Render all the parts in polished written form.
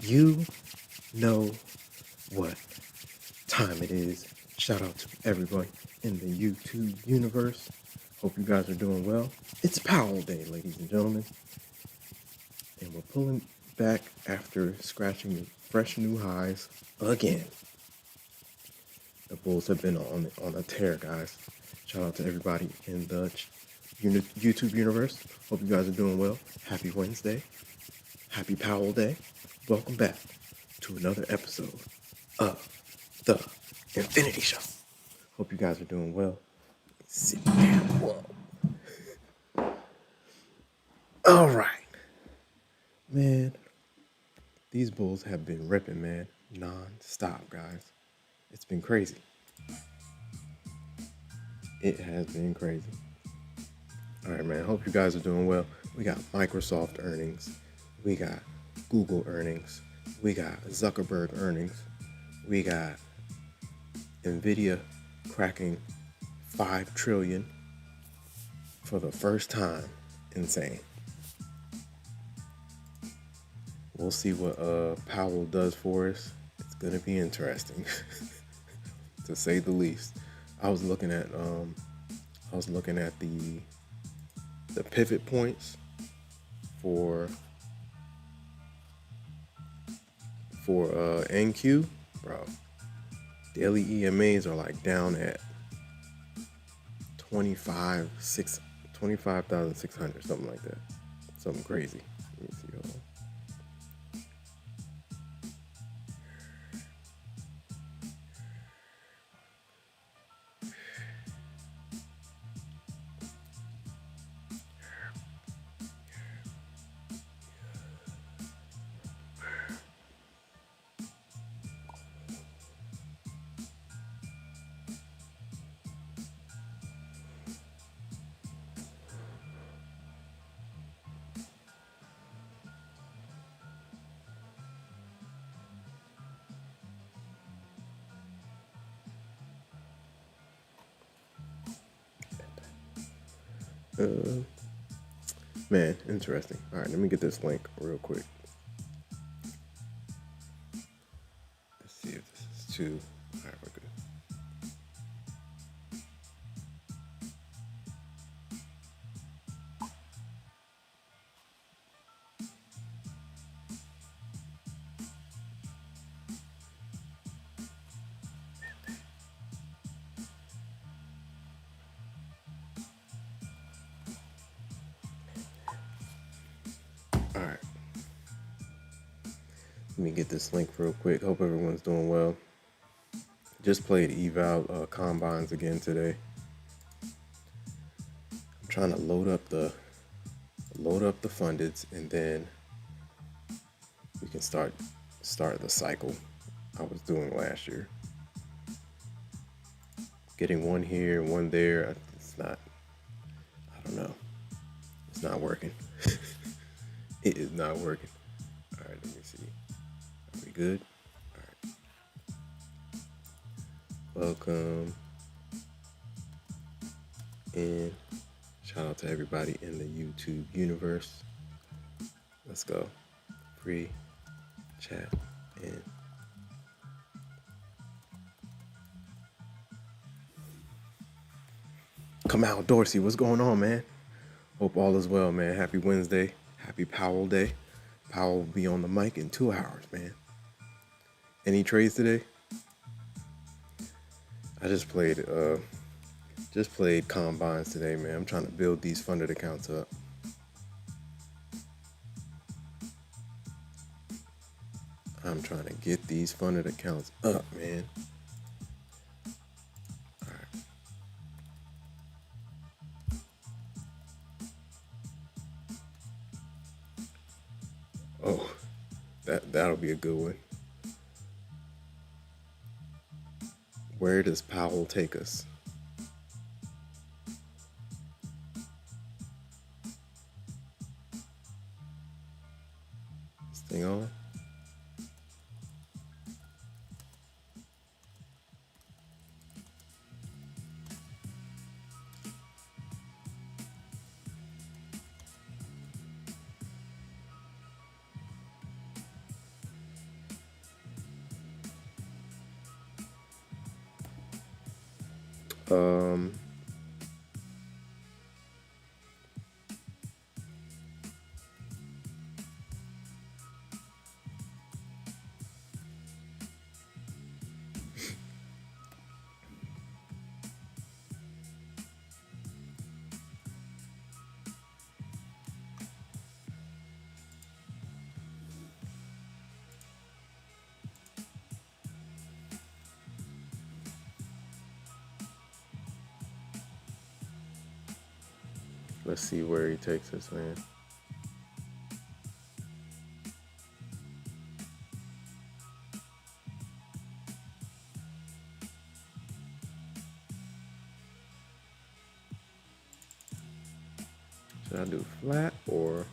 You know what time it is. Shout out to everybody in the YouTube universe. Hope you guys are doing well. It's Powell Day, ladies and gentlemen. And we're pulling back after scratching fresh new highs again. The Bulls have been on a tear, guys. Shout out to everybody in the YouTube universe. Hope you guys are doing well. Happy Wednesday. Happy Powell Day. Welcome back to another episode of the Infinity Show. Hope you guys are doing well. Sit down. Whoa. All right. Man, these Bulls have been ripping, man. Non-stop, guys. It's been crazy. It has been crazy. All right, man. Hope you guys are doing well. We got Microsoft earnings. We got Google earnings. We got Zuckerberg earnings. We got NVIDIA cracking 5 trillion for the first time. Insane. We'll see what Powell does for us. It's gonna be interesting, to say the least. I was looking at the pivot points for NQ, bro. Daily EMAs are like down at 25,600, something like that. Something crazy. Let me see. Hold on. Man, interesting. All right, let me get this link real quick. Let's see if this is too. All right, we're good. All right. Let me get this link real quick. Hope everyone's doing well. Just played eval combines again today. I'm trying to load up the fundeds, and then we can start the cycle I was doing last year. Getting one here, one there. It's not. I don't know. It's not working. It is not working. All right, let me see. Are we good? All right. Welcome. And shout out to everybody in the YouTube universe. Let's go. Free chat in. Kamal Dorsey, what's going on, man? Hope all is well, man. Happy Wednesday. Happy Powell Day. Powell will be on the mic in 2 hours, man. Any trades today? I just played combines today, man. I'm trying to build these funded accounts up. I'm trying to get these funded accounts up, man. All right. Oh, that'll be a good one. Where does Powell take us? This thing on? Um, let's see where he takes us, man. Should I do flat or?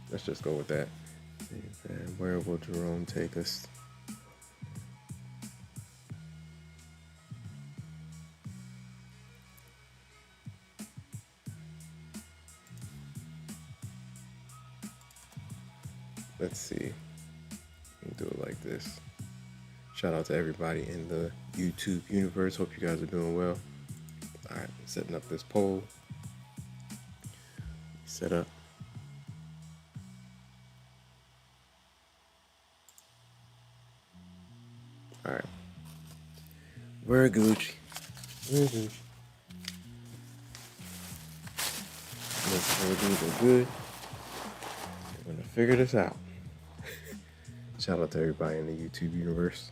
Let's just go with that. And where will Jerome take us? Let's see. Do it like this. Shout out to everybody in the YouTube universe. Hope you guys are doing well. All right, setting up this poll. Set up. All right. We're Gucci. We're Gucci. Let's do good. We're gonna figure this out. Shout out to everybody in the YouTube universe.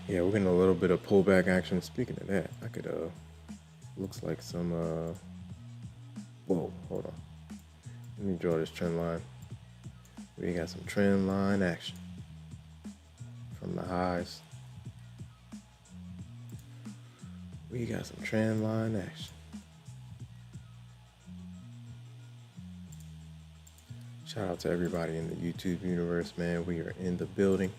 Yeah, we're getting a little bit of pullback action. Speaking of that, I could looks like some whoa, hold on. Let me draw this trend line. We got some trend line action from the highs. We got some trend line action. Shout out to everybody in the YouTube universe, man. We are in the building.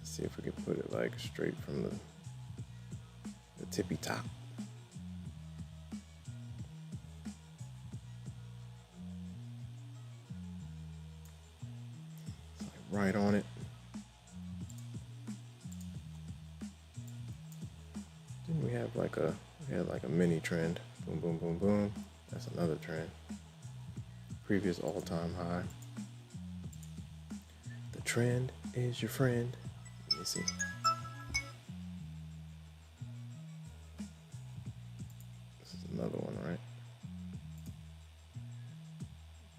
Let's see if we can put it like straight from the tippy top. It's like right on it. Didn't we have like a mini trend? Boom, boom, boom, boom. That's another trend. Previous all-time high. The trend is your friend. Let me see. This is another one, right?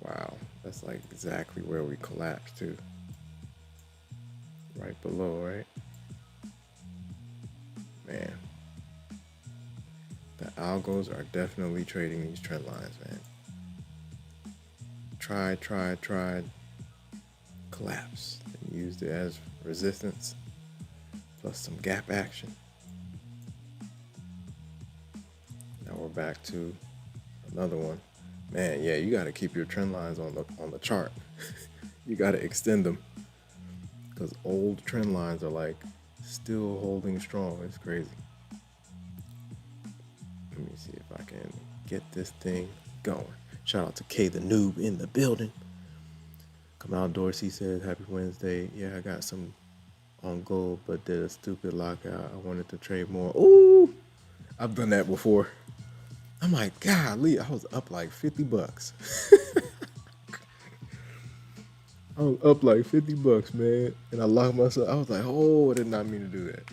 Wow, that's like exactly where we collapsed to. Right below, right? Man. The algos are definitely trading these trend lines, man. Tried, collapse. And used it as resistance. plus some gap action. Now we're back to another one. Man, yeah, you got to keep your trend lines on the chart. You got to extend them because old trend lines are like still holding strong. It's crazy. Let me see if I can get this thing going. Shout out to K the Noob in the building. Come outdoors, he says, happy Wednesday. Yeah, I got some on gold, but did a stupid lockout. I wanted to trade more. Ooh, I've done that before. I'm like, golly, I was up like 50 bucks. I was up like 50 bucks, man. And I locked myself. I was like, oh, I did not mean to do that.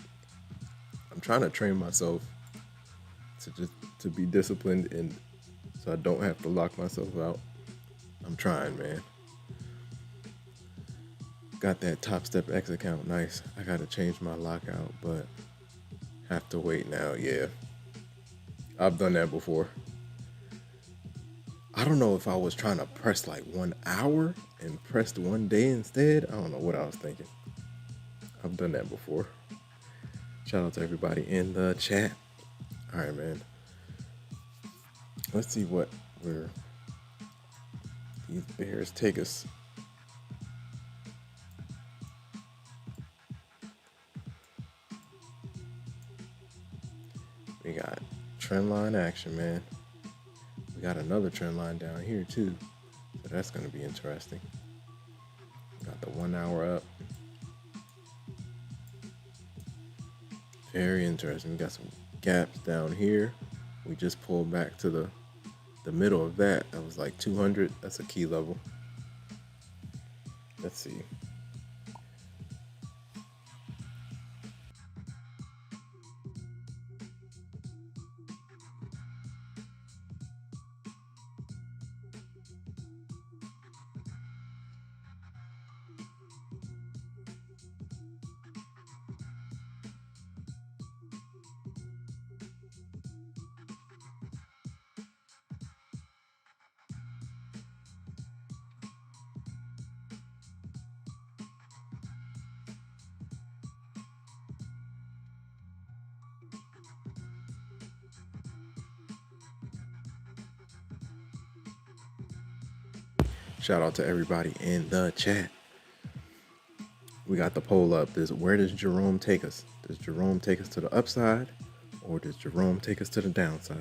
I'm trying to train myself to be disciplined and so I don't have to lock myself out. I'm trying, man. Got that Topstep X account. Nice. I got to change my lockout, but have to wait now. Yeah. I've done that before. I don't know if I was trying to press like 1 hour and pressed 1 day instead. I don't know what I was thinking. I've done that before. Shout out to everybody in the chat. All right, man. Let's see where these bears take us. We got trend line action, man. We got another trend line down here too. So that's going to be interesting. Got the 1 hour up. Very interesting. We got some gaps down here. We just pulled back to the middle of that. That was like 200. That's a key level. Let's see. Shout out to everybody in the chat. We got the poll up. Where does Jerome take us? Does Jerome take us to the upside or does Jerome take us to the downside?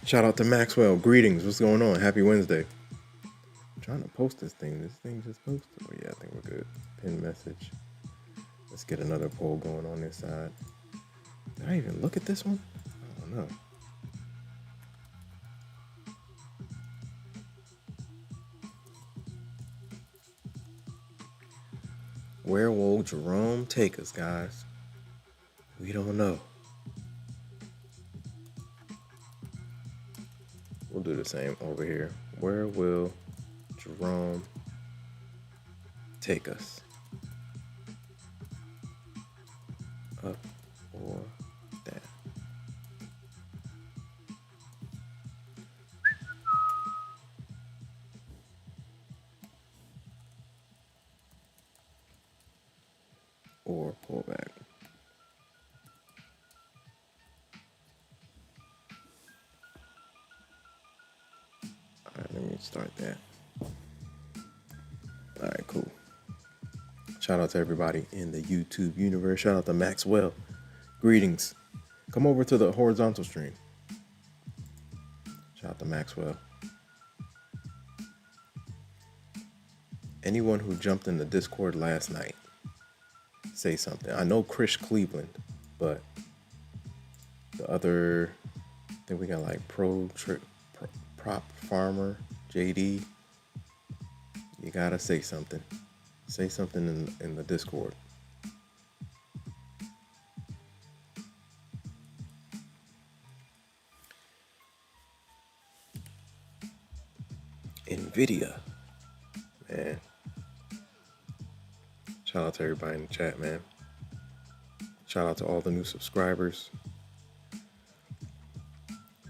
Shout out to Maxwell. Greetings. What's going on? Happy Wednesday. I'm trying to post this thing. This thing just posted. Oh, yeah, I think we're good. Pin message. Let's get another poll going on this side. Did I even look at this one? I don't know. Where will Jerome take us, guys? We don't know. We'll do the same over here. Where will Jerome take us? Up or down? Or pull back? All right, let me start that. All right, cool. Shout out to everybody in the YouTube universe. Shout out to Maxwell. Greetings. Come over to the horizontal stream. Shout out to Maxwell. Anyone who jumped in the Discord last night, say something. I know Chris Cleveland, but the other, I think we got like Prop Farmer, JD. You gotta say something. Say something in the Discord. NVIDIA, man. Shout out to everybody in the chat, man. Shout out to all the new subscribers.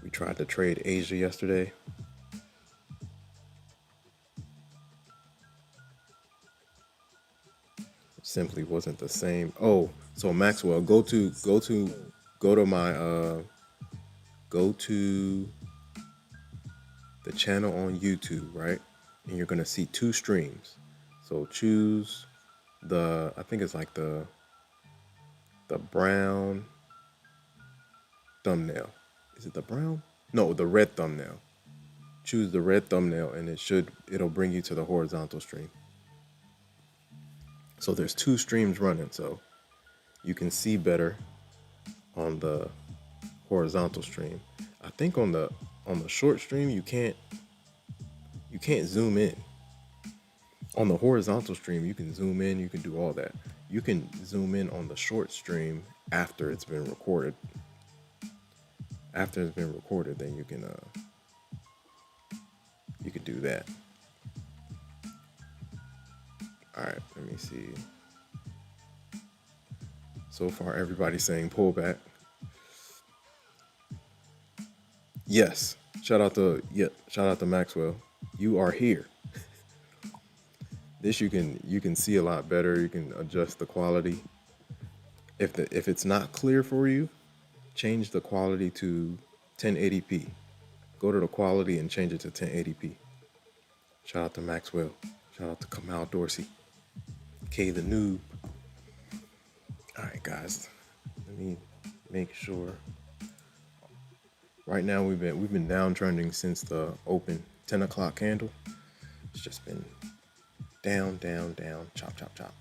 We tried to trade Asia yesterday. It simply wasn't the same. Oh, so Maxwell, go to the channel on YouTube, right? And you're gonna see 2 streams. So choose I think it's like the brown thumbnail. Is it the brown? No, the red thumbnail. Choose the red thumbnail and it'll bring you to the horizontal stream. So there's 2 streams running, so you can see better on the horizontal stream. I think on the short stream you can't zoom in. On the horizontal stream, you can zoom in, you can do all that. You can zoom in on the short stream after it's been recorded. After it's been recorded, then you can do that. All right, let me see. So far, everybody's saying pullback. Yes, shout out to Maxwell. You are here. This you can see a lot better. You can adjust the quality. If it's not clear for you, change the quality to 1080p. Go to the quality and change it to 1080p. Shout out to Maxwell. Shout out to Kamal Dorsey. K the Noob. All right, guys. Let me make sure. Right now we've been downtrending since the open 10 o'clock candle. It's just been down, down, down, chop, chop, chop.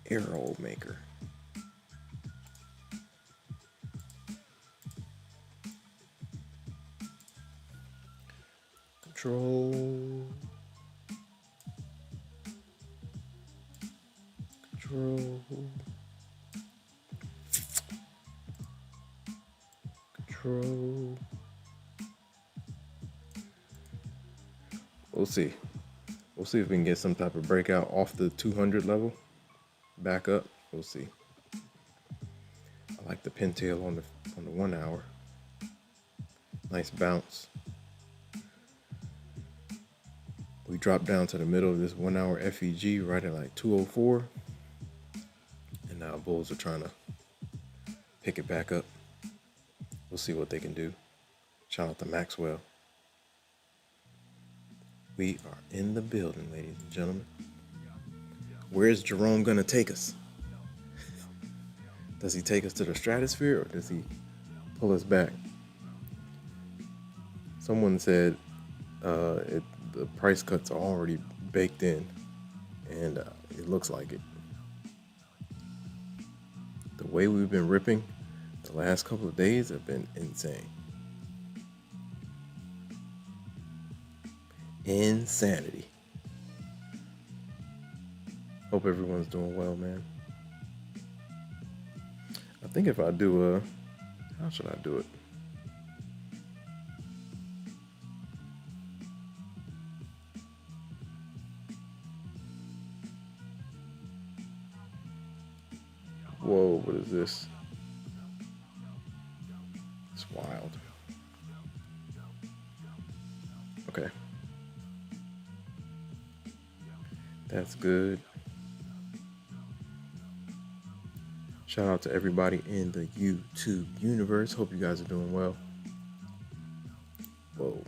Arrow maker. Control. Control. Control. We'll see. We'll see if we can get some type of breakout off the 200 level. Back up. We'll see. I like the pintail on the 1 hour. Nice bounce. We dropped down to the middle of this 1 hour FEG right at like 204. And now bulls are trying to pick it back up. We'll see what they can do. Shout out to Maxwell. We are in the building, ladies and gentlemen. Where's Jerome gonna take us? Does he take us to the stratosphere or does he pull us back? Someone said the price cuts are already baked in, and it looks like it. The way we've been ripping the last couple of days have been insane. Insanity. Hope everyone's doing well, man. I think if I do how should I do it? Whoa, what is this? It's wild. Okay. That's good. Shout out to everybody in the YouTube universe. Hope you guys are doing well. Whoa.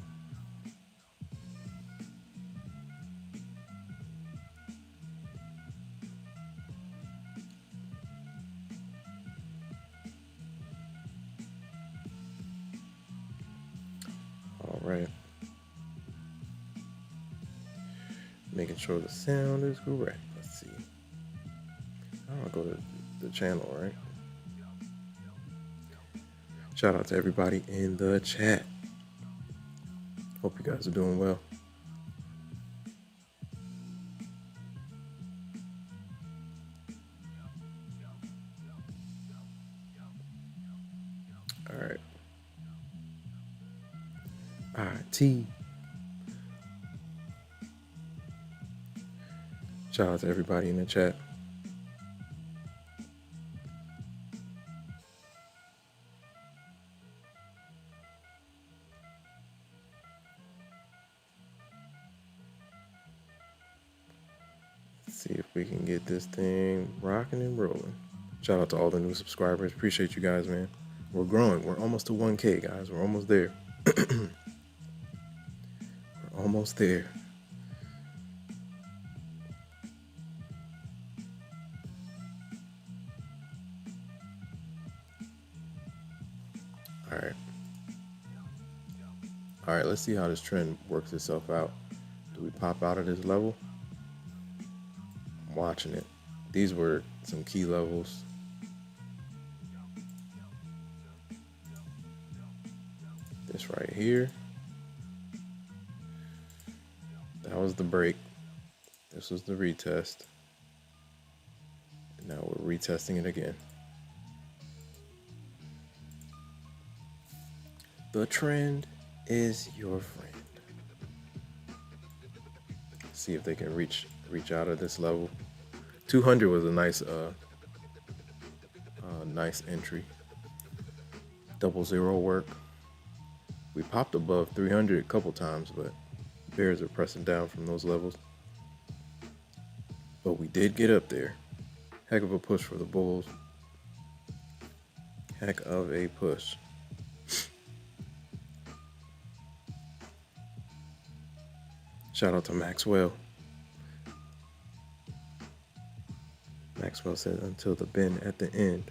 All right. Making sure the sound is correct. Let's see. I'll go to the channel, right? Shout out to everybody in the chat. Hope you guys are doing well. All right. IT. Shout out to everybody in the chat. Let's see if we can get this thing rocking and rolling. Shout out to all the new subscribers. Appreciate you guys, man. We're growing. We're almost to 1K, guys. We're almost there. We're almost there. All right. All right, let's see how this trend works itself out. Do we pop out of this level? I'm watching it. These were some key levels. This right here. That was the break. This was the retest. And now we're retesting it again. The trend is your friend. See if they can reach out of this level. 200 was a nice nice entry. 00 work. We popped above 300 a couple times, but bears are pressing down from those levels. But we did get up there. Heck of a push for the bulls. Heck of a push. Shout out to Maxwell. Maxwell said, until the bend at the end.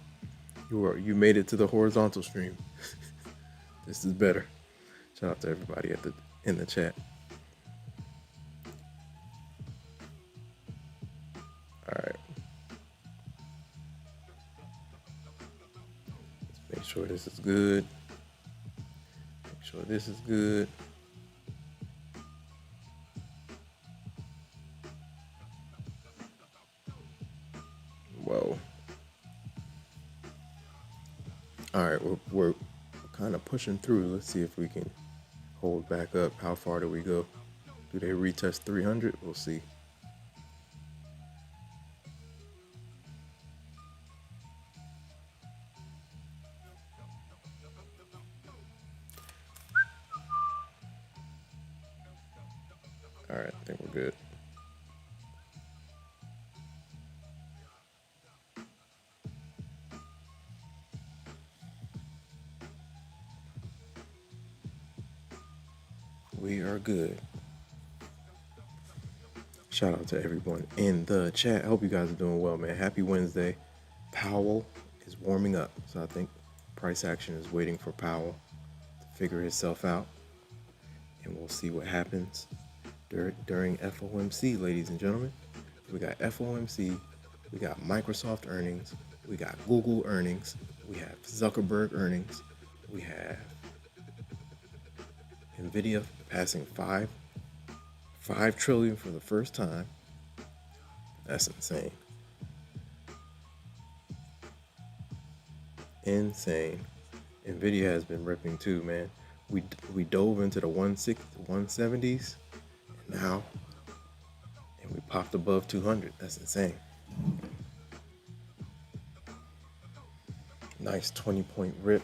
You made it to the horizontal stream. This is better. Shout out to everybody in the chat. All right. Let's make sure this is good. Make sure this is good. Whoa. All right, we're kind of pushing through. Let's see if we can hold back up. How far do we go? Do they retest 300? We'll see. All right, I think we're good. We are good. Shout out to everyone in the chat. I hope you guys are doing well, man. Happy Wednesday. Powell is warming up. So I think price action is waiting for Powell to figure himself out. And we'll see what happens during FOMC, ladies and gentlemen. We got FOMC. We got Microsoft earnings. We got Google earnings. We have Zuckerberg earnings. We have NVIDIA passing 5 trillion for the first time. That's insane. Insane. NVIDIA has been ripping too, man. We dove into the 170s now, and we popped above 200. That's insane. Nice 20-point rip.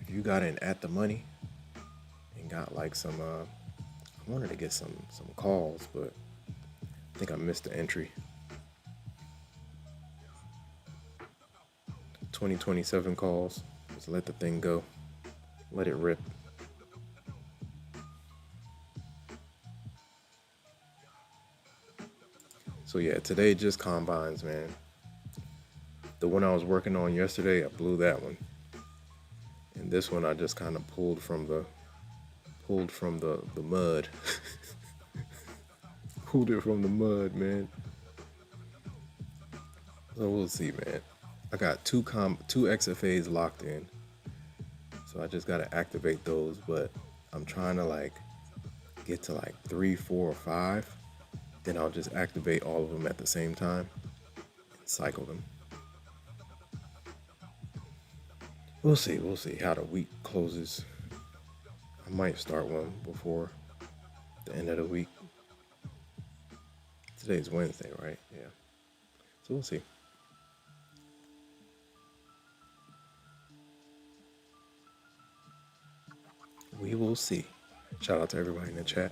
If you got in at the money and got like some, I wanted to get some calls, but I think I missed the entry. 2027 calls. Just let the thing go. Let it rip. So yeah, today just combines, man. The one I was working on yesterday, I blew that one. And this one I just kind of pulled from pulled from the mud. Pulled it from the mud, man. So we'll see, man. I got two XFAs locked in, so I just gotta activate those. But I'm trying to like get to like 3, 4, or 5. Then I'll just activate all of them at the same time and cycle them. We'll see. We'll see how the week closes. I might start one before the end of the week. Today's Wednesday, right? Yeah. So we'll see. We will see. Shout out to everybody in the chat.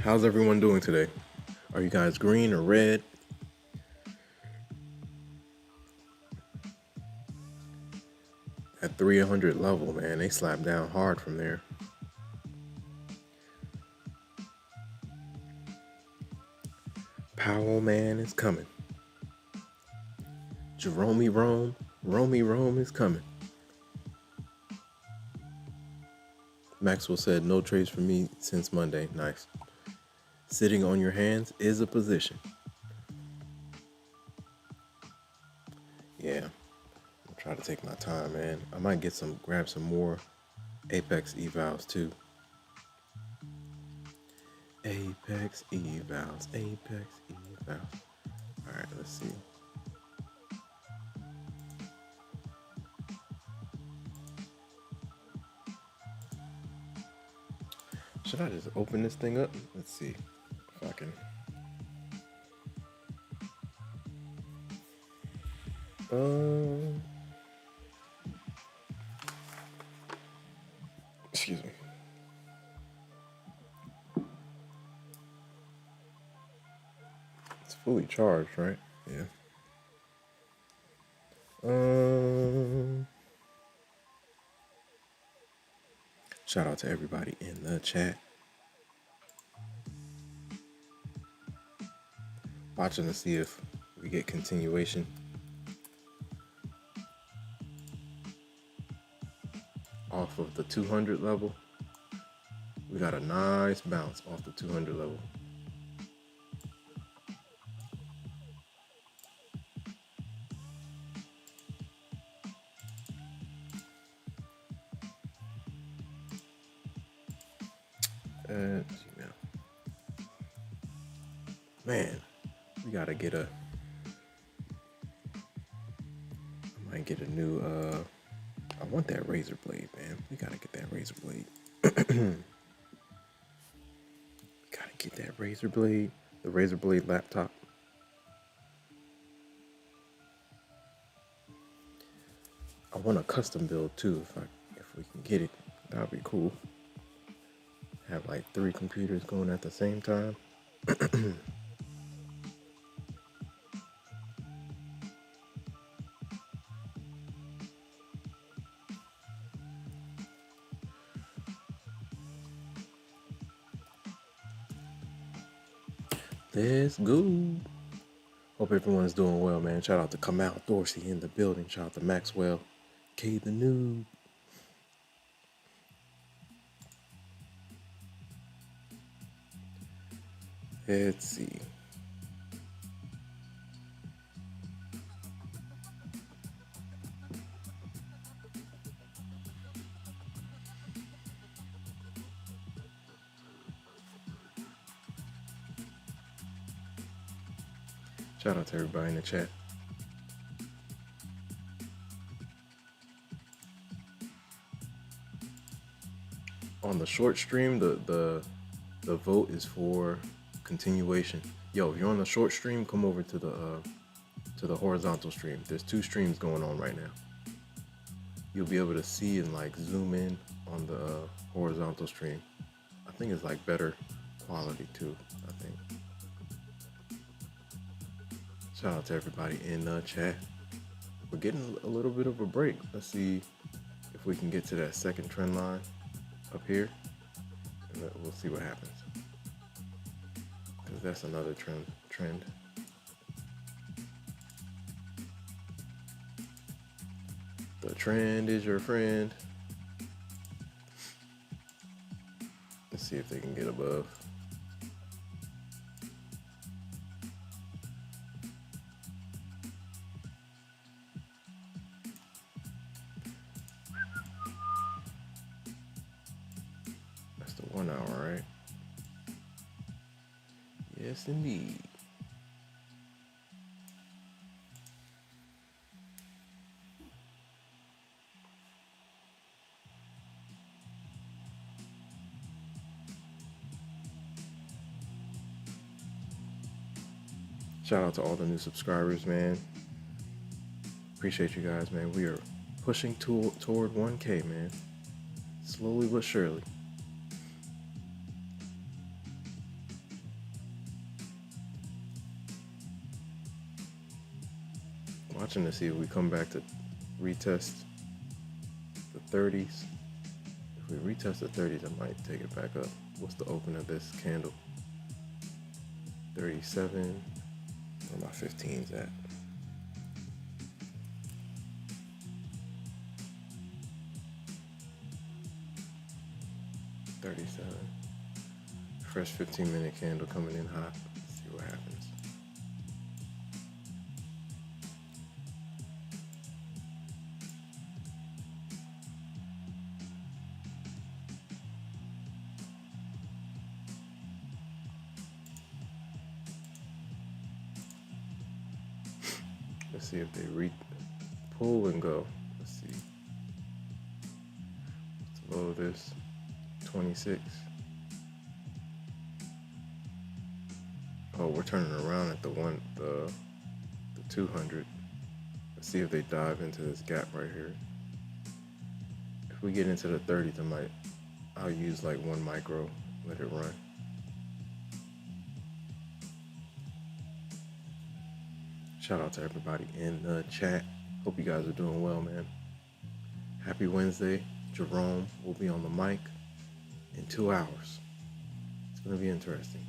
How's everyone doing today? Are you guys green or red? At 300 level, man, they slap down hard from there. Powell, man, is coming. Jerome Rome is coming. Maxwell said, no trades for me since Monday. Nice. Sitting on your hands is a position. Yeah, I'll try to take my time, man. I might grab some more Apex evals too. Apex evals. All right, let's see. Should I just open this thing up? Let's see if I can. Excuse me. It's fully charged, right? Yeah. Shout out to everybody in the chat. Watching to see if we get continuation. Off of the 200 level. We got a nice bounce off the 200 level. Man, we gotta get I might get a new, I want that razor blade, man. We gotta get that razor blade. Gotta get that razor blade, the razor blade laptop. I want a custom build too, if we can get it. That would be cool. Have like 3 computers going at the same time. Let's go. Hope everyone's doing well, man. Shout out to Kamal Dorsey in the building. Shout out to Maxwell K the Noob. Let's see. Shout out to everybody in the chat. On the short stream, the The vote is for continuation. Yo, if you're on the short stream, come over to the horizontal stream. There's 2 streams going on right now. You'll be able to see and like zoom in on the horizontal stream. I think it's like better quality too, I think. Shout out to everybody in the chat. We're getting a little bit of a break. Let's see if we can get to that second trend line up here, and we'll see what happens. Because that's another trend. The trend is your friend. Let's see if they can get above. That's the 1 hour, right? Yes, indeed. Shout out to all the new subscribers, man. Appreciate you guys, man. We are pushing toward 1K, man. Slowly but surely. Watching to see if we come back to retest the 30s. If we retest the 30s, I might take it back up. What's the open of this candle? 37. Where my 15s at? $37. Fresh 15-minute candle coming in hot. Let's see what happens. Let's see if they pull and go. Let's see. Let's load this. 26. Oh, we're turning around at the 200. Let's see if they dive into this gap right here. If we get into the 30s, I'll use like 1 micro, let it run. Shout out to everybody in the chat. Hope you guys are doing well, man. Happy Wednesday. Jerome will be on the mic in 2 hours. It's going to be interesting.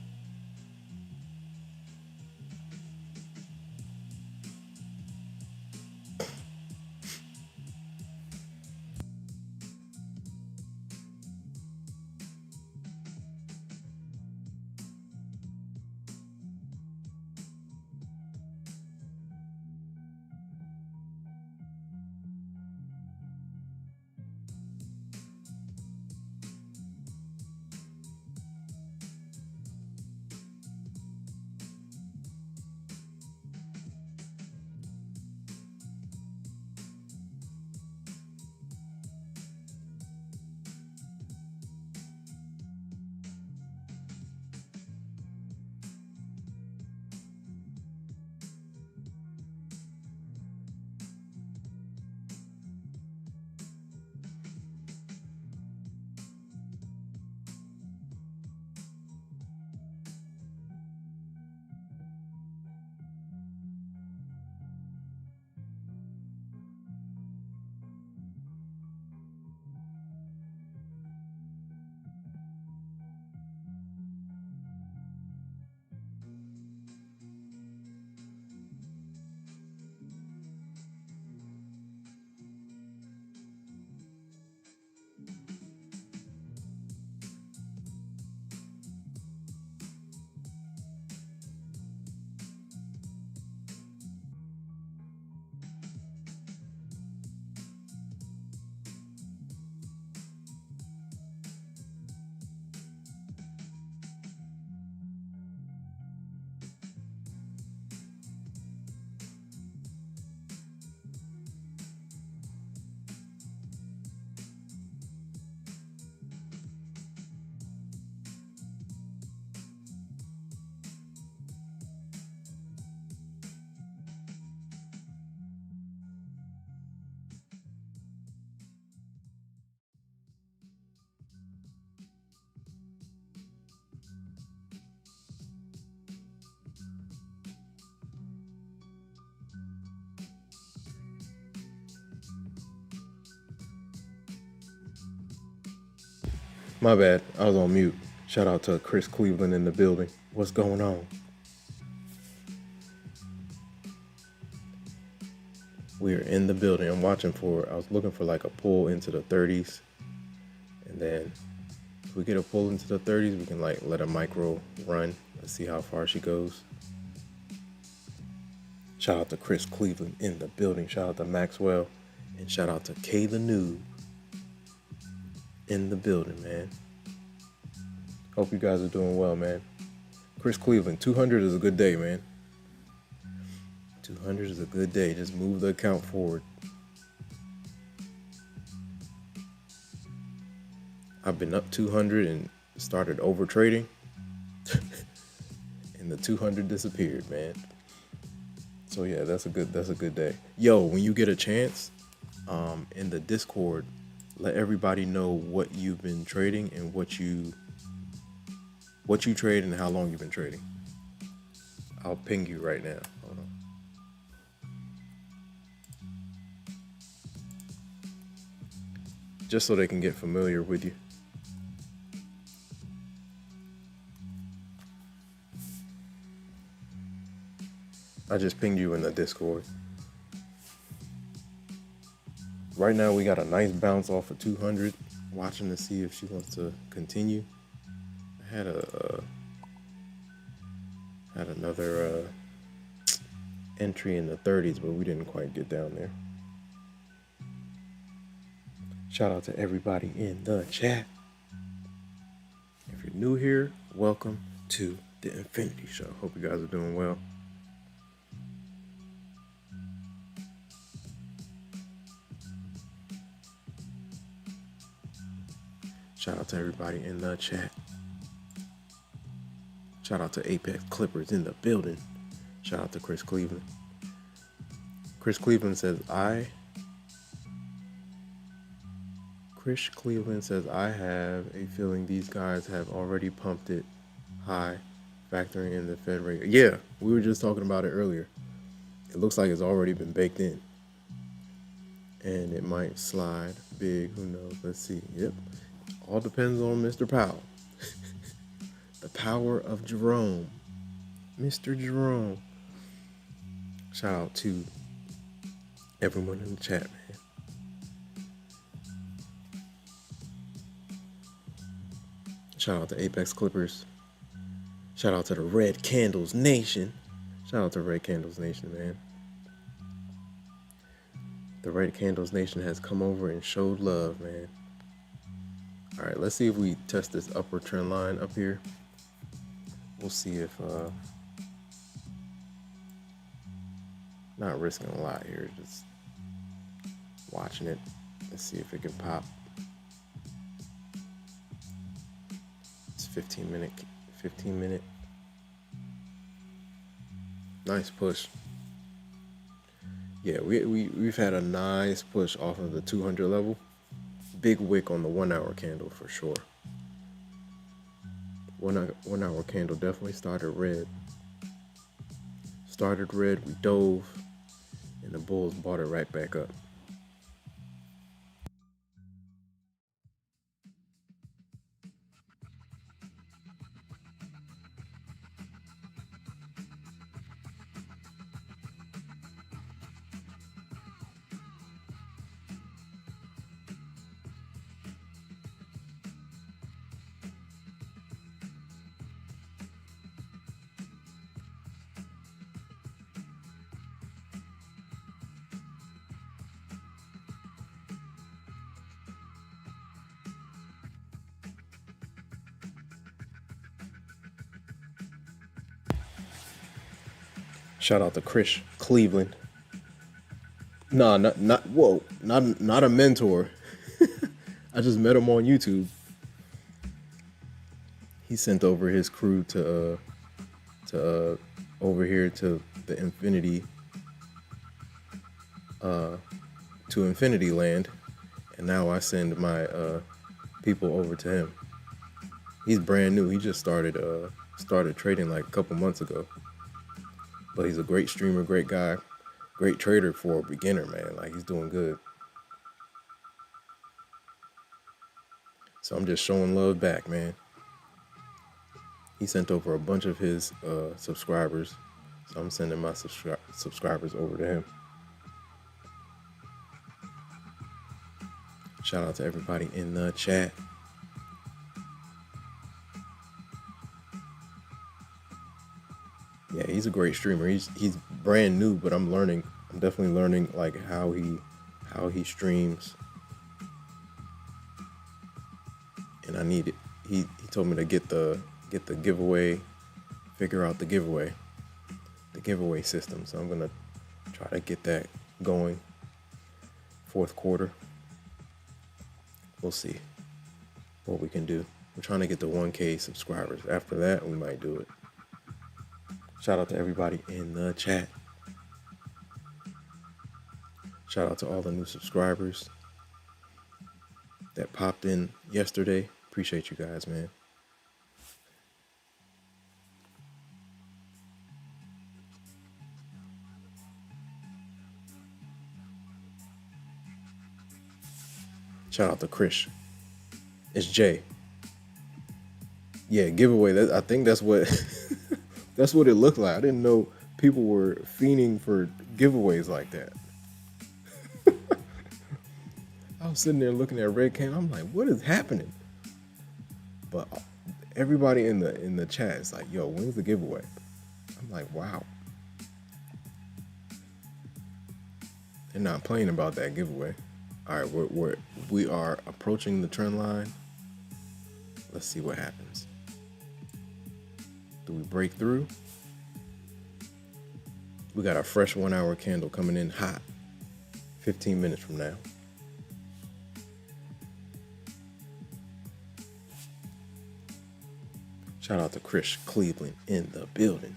My bad. I was on mute. Shout out to Chris Cleveland in the building. What's going on? We're in the building. I was looking for like a pull into the 30s. And then if we get a pull into the 30s, we can like let a micro run. Let's see how far she goes. Shout out to Chris Cleveland in the building. Shout out to Maxwell. And shout out to Kay the Noob in the building, man. Hope you guys are doing well, man. Chris Cleveland, 200 is a good day, man. 200 is a good day. Just move the account forward. I've been up 200 and started over trading. And the 200 disappeared, man. So yeah, that's a good day. Yo, when you get a chance, in the Discord, let everybody know what you've been trading and what you trade and how long you've been trading. I'll ping you right now. Hold on. Just so they can get familiar with you. I just pinged you in the Discord. Right now we got a nice bounce off of 200. Watching to see if she wants to continue. I had another entry in the 30s, but we didn't quite get down there. Shout out to everybody in the chat. If you're new here, welcome to the Infinity Show. Hope you guys are doing well. Shout out to everybody in the chat. Shout out to Apex Clippers in the building. Shout out to Chris Cleveland. Chris Cleveland says, I have a feeling these guys have already pumped it high, factoring in the Fed rate. Yeah, we were just talking about it earlier. It looks like it's already been baked in. And it might slide big, who knows? Let's see. Yep. All depends on Mr. Powell. The power of Jerome. Mr. Jerome. Shout out to everyone in the chat, man. Shout out to Apex Clippers. Shout out to the Red Candles Nation. Shout out to Red Candles Nation, man. The Red Candles Nation has come over and showed love, man. All right, let's see if we test this upward trend line up here. We'll see if, not risking a lot here, just watching it. Let's see if it can pop. It's 15 minute. Nice push. Yeah, we've had a nice push off of the 200 level. Big wick on the 1 hour candle for sure. One hour candle definitely started red. We dove, and the bulls bought it right back up. Shout out to Chris Cleveland. Nah, not a mentor. I just met him on YouTube. He sent over his crew to over here to the Infinity to Infinity Land, and now I send my people over to him. He's brand new. He just started trading like a couple months ago. But he's a great streamer, great guy, great trader for a beginner, man. Like, he's doing good. So I'm just showing love back, man. He sent over a bunch of his subscribers, so I'm sending my subscribers over to him. Shout out to everybody in the chat. Yeah, he's a great streamer. He's brand new, but I'm definitely learning like how he streams. And I need it. He told me to get the giveaway, figure out the giveaway system. So I'm gonna try to get that going. Fourth quarter. We'll see what we can do. We're trying to get to 1K subscribers. After that, we might do it. Shout out to everybody in the chat. Shout out to all the new subscribers that popped in yesterday. Appreciate you guys, man. Shout out to Chris. It's Jay. Yeah, giveaway. I think that's what that's what it looked like. I didn't know people were fiending for giveaways like that. I was sitting there looking at Red Can. I'm like, what is happening? But everybody in the chat is like, yo, when's the giveaway? I'm like, wow. They're not playing about that giveaway. All right, we are approaching the trend line. Let's see what happens. Do we break through? We got a fresh 1 hour candle coming in hot 15 minutes from now. Shout out to Chris Cleveland in the building.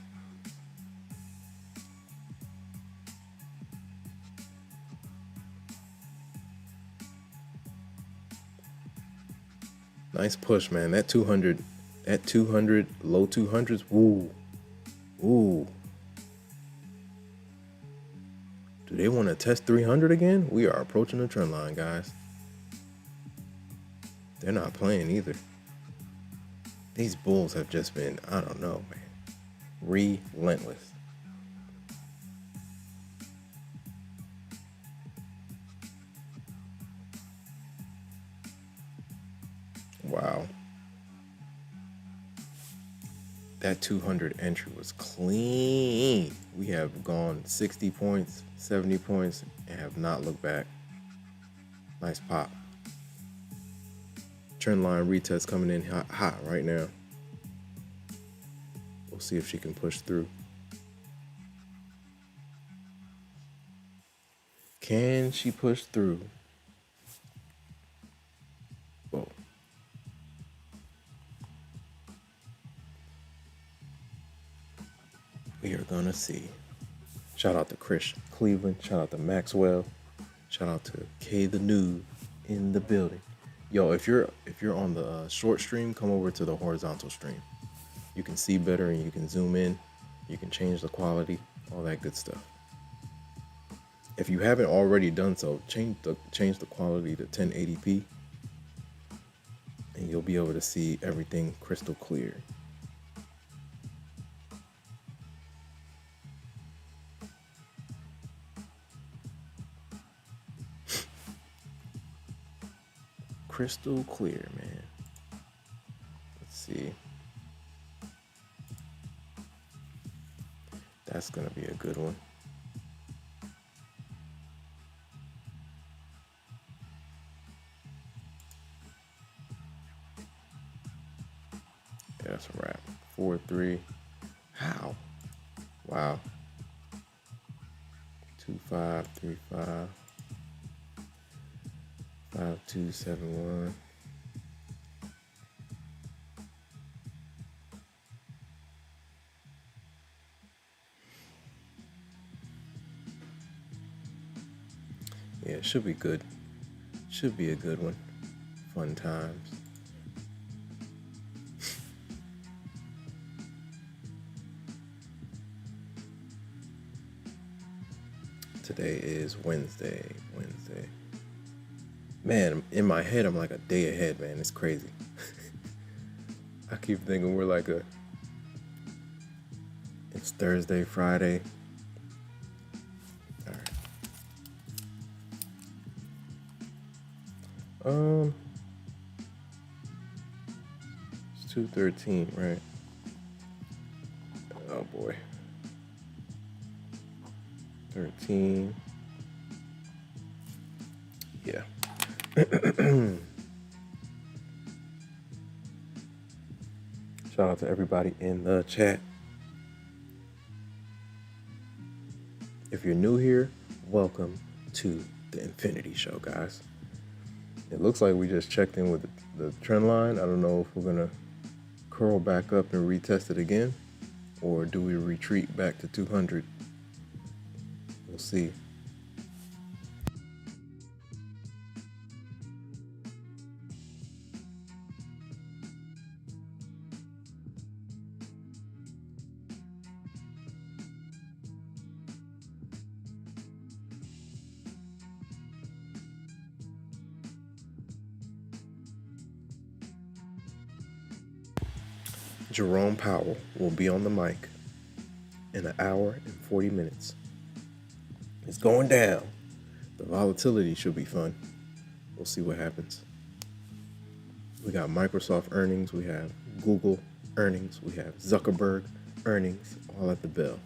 Nice push, man. That 200, low 200s. Woo. Ooh. Do they want to test 300 again? We are approaching the trend line, guys. They're not playing either. These bulls have just been, I don't know, man, relentless. Wow. That 200 entry was clean. We have gone 60 points, 70 points, and have not looked back. Nice pop. Trend line retest coming in hot right now. We'll see if she can push through. Can she push through? Whoa. We are gonna see. Shout out to Chris Cleveland. Shout out to Maxwell. Shout out to K the Noob in the building. Yo, if you're on the short stream, come over to the horizontal stream. You can see better and you can zoom in. You can change the quality, all that good stuff. If you haven't already done so, change the quality to 1080p, and you'll be able to see everything crystal clear. Crystal clear, man. Let's see. That's gonna be a good one. Yeah, that's a wrap. 4-3. How? Wow. 2-5-3-5. 5-2-7-1. Yeah, it should be good. Should be a good one. Fun times. Today is Wednesday. Man, in my head, I'm like a day ahead, man. It's crazy. I keep thinking we're like it's Thursday, Friday. All right. It's 2:13, right? Oh boy. 13. Yeah. Shout out to everybody in the chat. If you're new here, welcome to the Infinity Show, guys. It looks like we just checked in with the trend line. I don't know if we're gonna curl back up and retest it again, or do we retreat back to 200? We'll see. Jerome Powell will be on the mic in an hour and 40 minutes. It's going down. The volatility should be fun. We'll see what happens. We got Microsoft earnings, we have Google earnings, we have Zuckerberg earnings, all at the bell.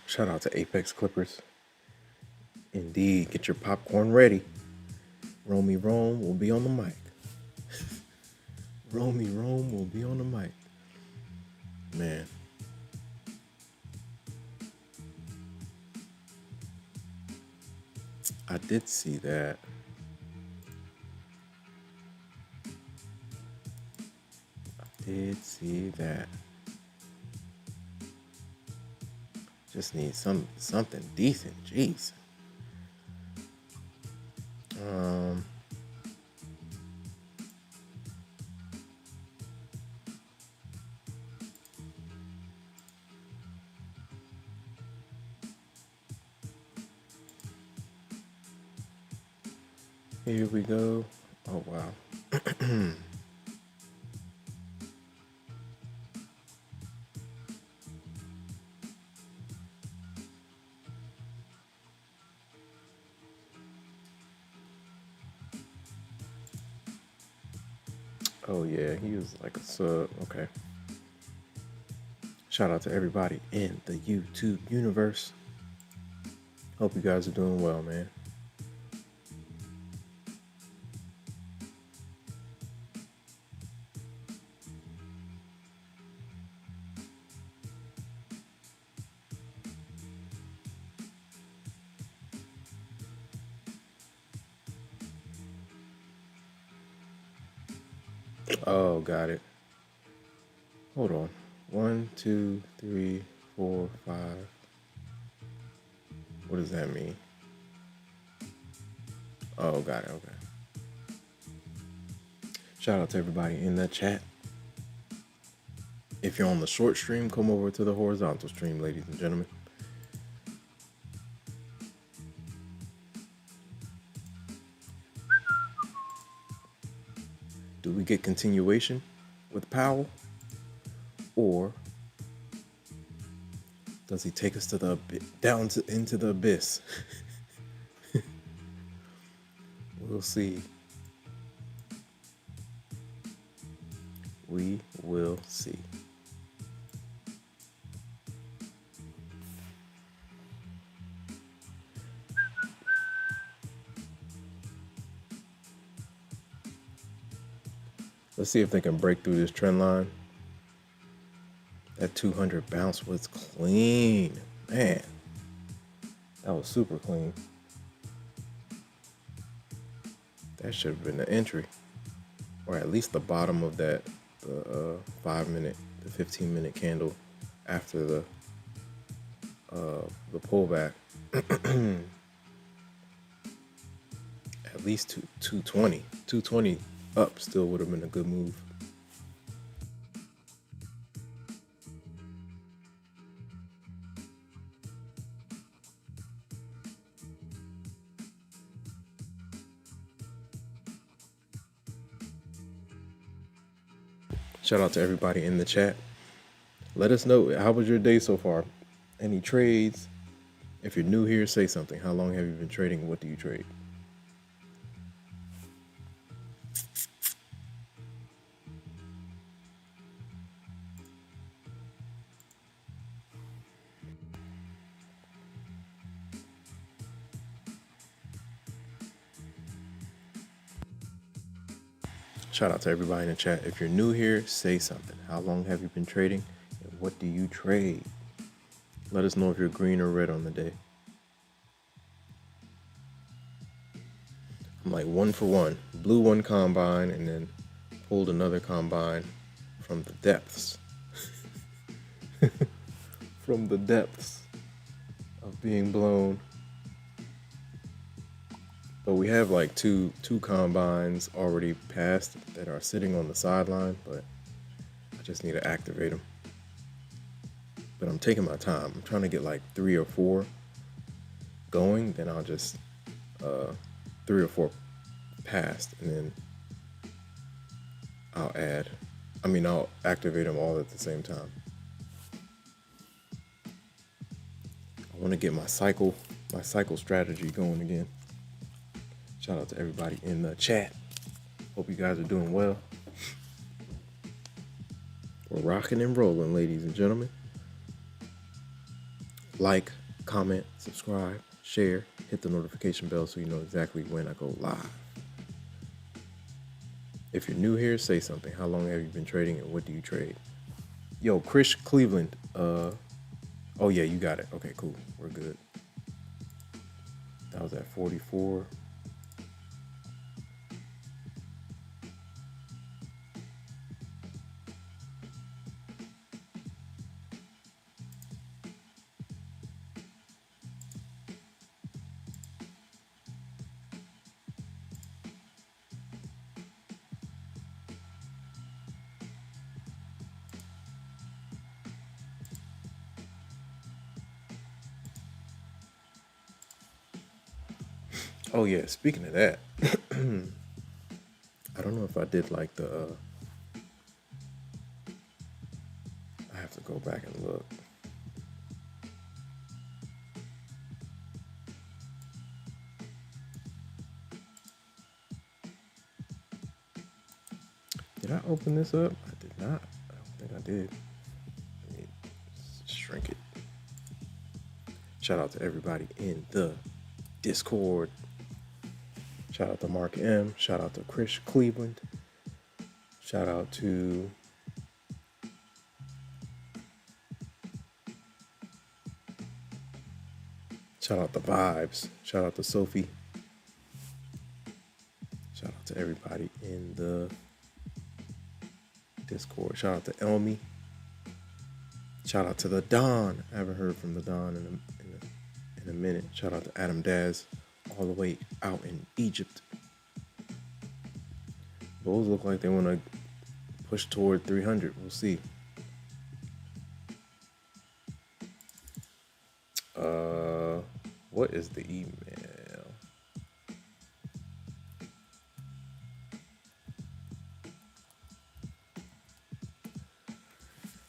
Shout out to Apex Clippers. Indeed, get your popcorn ready. Romy Rome will be on the mic. Romy Rome will be on the mic. Man. I did see that. Just need something decent. Jeez. Here we go. Oh wow. Oh yeah, he was like a sub. Okay. Shout out to everybody in the YouTube universe. Hope you guys are doing well, man. Oh, got it. Hold on. 1, 2, 3, 4, 5. What does that mean? Oh, got it. Okay. Shout out to everybody in the chat. If you're on the short stream, come over to the horizontal stream, ladies and gentlemen. Do we get continuation with Powell? Or does he take us to the into the abyss? We'll see. We will see. Let's see if they can break through this trend line. That 200 bounce was clean. Man, that was super clean. That should have been the entry, or at least the bottom of that, the 5-minute, the 15-minute candle after the pullback. At least 220 up still would have been a good move. Shout out to everybody in the chat. Let us know, how was your day so far? Any trades? If you're new here, say something. How long have you been trading? What do you trade? Shout out to everybody in the chat. If you're new here, say something. How long have you been trading? And what do you trade? Let us know if you're green or red on the day. I'm like 1 for 1. Blew one combine and then pulled another combine from the depths. From the depths of being blown. But we have like two combines already passed that are sitting on the sideline, but I just need to activate them. But I'm taking my time. I'm trying to get like 3 or 4 going, then I'll just 3 or 4 passed, and then I'll activate them all at the same time. I want to get my cycle strategy going again. Shout out to everybody in the chat. Hope you guys are doing well. We're rocking and rolling, ladies and gentlemen. Like, comment, subscribe, share, hit the notification bell so you know exactly when I go live. If you're new here, say something. How long have you been trading and what do you trade? Yo, Chris Cleveland. Oh yeah, you got it. Okay, cool. We're good. That was at 44. Oh yeah, speaking of that, I don't know if I did like the, I have to go back and look. Did I open this up? I did not. I don't think I did. Let me shrink it. Shout out to everybody in the Discord. Shout out to Mark M. Shout out to Chris Cleveland. Shout out to Vibes. Shout out to Sophie. Shout out to everybody in the Discord. Shout out to Elmi. Shout out to the Don. I haven't heard from the Don in a minute. Shout out to Adam Daz, all the way out in Egypt. Bulls look like they want to push toward 300. We'll see. What is the email?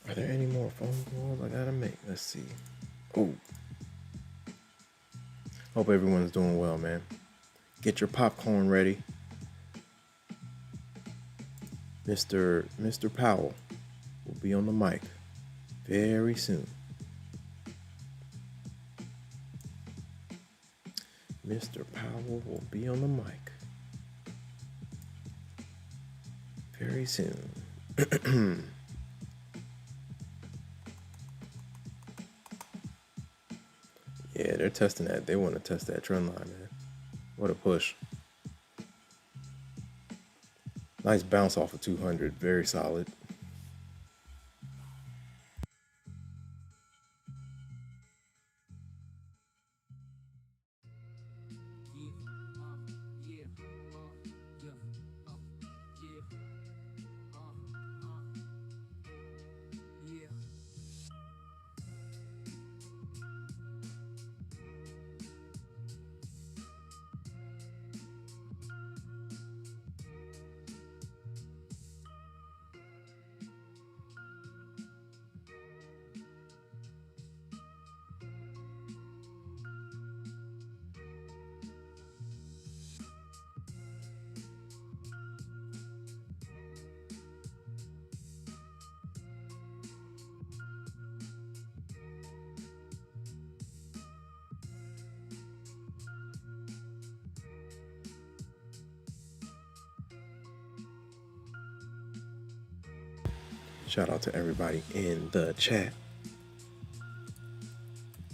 Are there any more phone calls I gotta make? Let's see. Oh. Hope everyone's doing well, man. Get your popcorn ready. Mr. Powell will be on the mic very soon. Mr. Powell will be on the mic very soon. Yeah, they're testing that. They want to test that trend line, man. What a push. Nice bounce off of 200. Very solid. Shout out to everybody in the chat.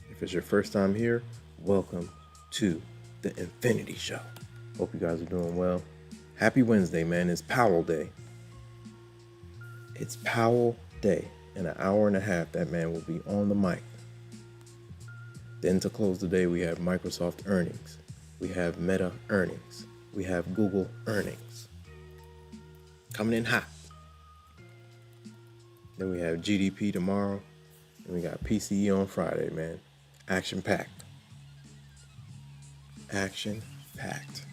If it's your first time here, welcome to the Infinity Show. Hope you guys are doing well. Happy Wednesday, man. It's Powell Day. It's Powell Day. In an hour and a half, that man will be on the mic. Then to close the day, we have Microsoft earnings. We have Meta earnings. We have Google earnings. Coming in hot. Then we have GDP tomorrow. And we got PCE on Friday, man. Action packed. Action packed.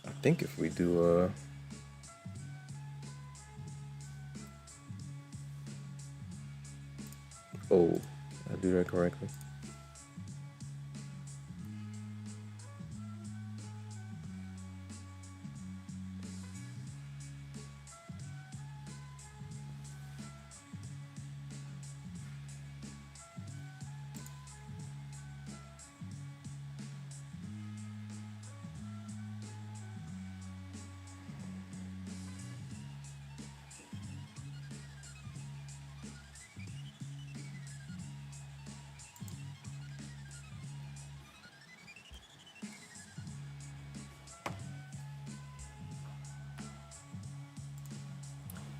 I think if we do oh, I do that correctly.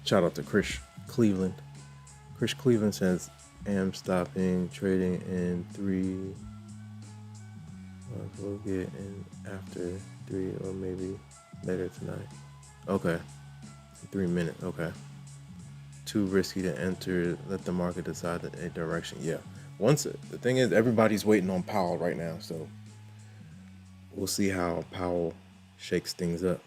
Shout out to Chris Cleveland. Chris Cleveland says, am stopping trading in 3 months. We'll get in after 3 or maybe later tonight. Okay. 3 minutes. Okay. Too risky to enter. Let the market decide a direction. Yeah. The thing is, everybody's waiting on Powell right now. So we'll see how Powell shakes things up.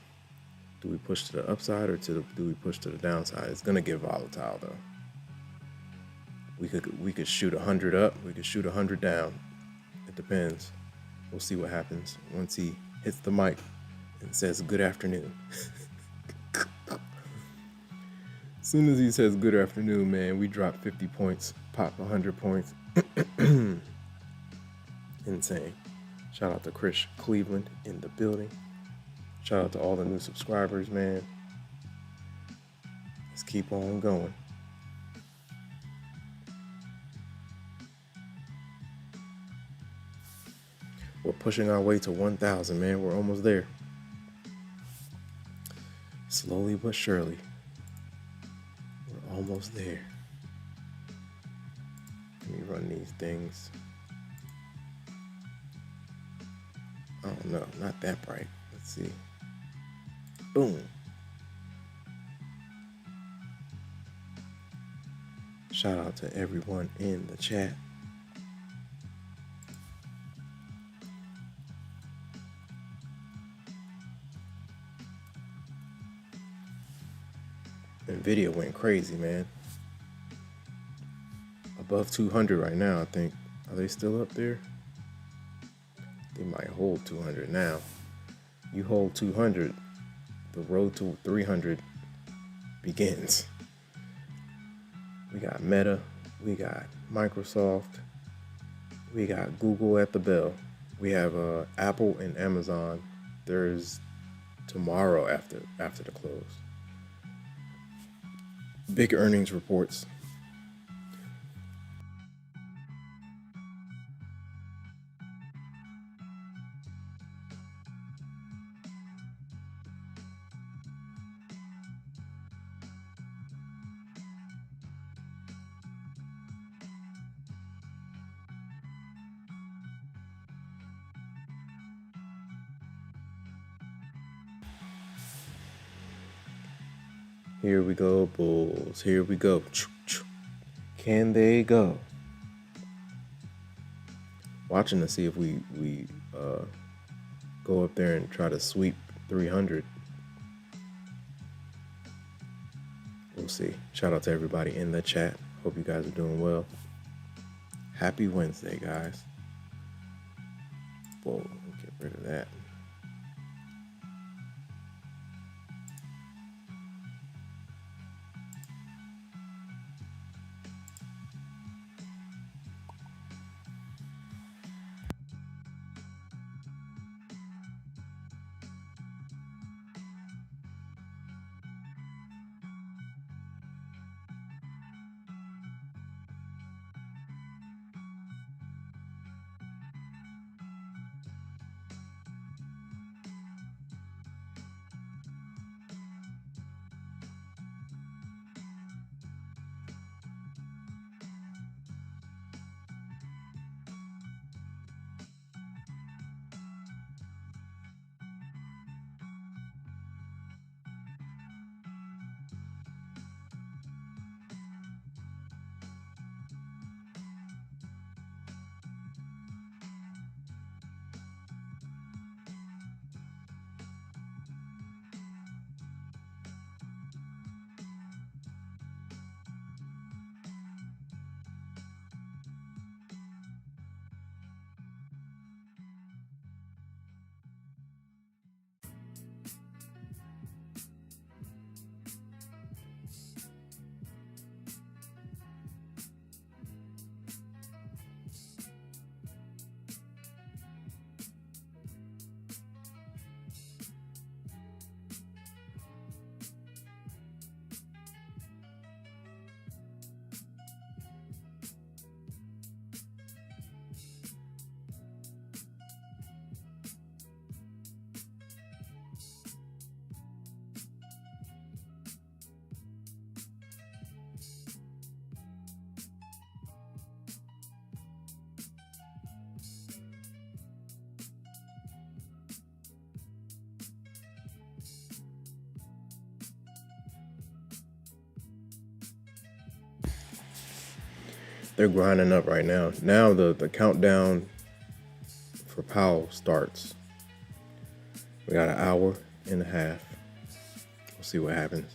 Do we push to the upside or do we push to the downside? It's gonna get volatile though. We could shoot 100 up. We could shoot 100 down. It depends. We'll see what happens once he hits the mic and says good afternoon. As soon as he says good afternoon, man, we drop 50 points, pop 100 points. Insane. Shout out to Chris Cleveland in the building. Shout out to all the new subscribers, man. Let's keep on going. We're pushing our way to 1,000, man. We're almost there. Slowly but surely. We're almost there. Let me run these things. Oh no, not that bright. Let's see. Boom. Shout out to everyone in the chat. Nvidia went crazy, man. above 200 right now, I think. Are they still up there? They might hold 200 now. You hold 200, the road to 300 begins. We got Meta, we got Microsoft, we got Google at the bell. We have Apple and Amazon. There's tomorrow after the close. Big earnings reports. Here we go, Bulls. Here we go. Can they go? Watching to see if we go up there and try to sweep 300. We'll see. Shout out to everybody in the chat. Hope you guys are doing well. Happy Wednesday, guys. Whoa, get rid of that. They're grinding up right now. Now the countdown for Powell starts. We got an hour and a half. We'll see what happens.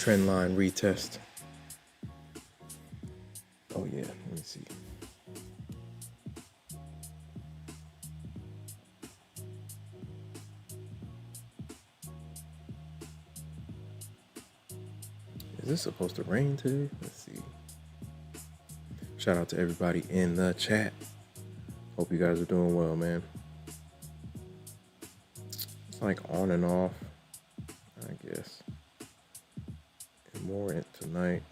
trend line retest. Oh yeah, let me see. Is this supposed to rain today? Let's see. Shout out to everybody in the chat. Hope you guys are doing well, man. It's like on and off, I guess. And more tonight.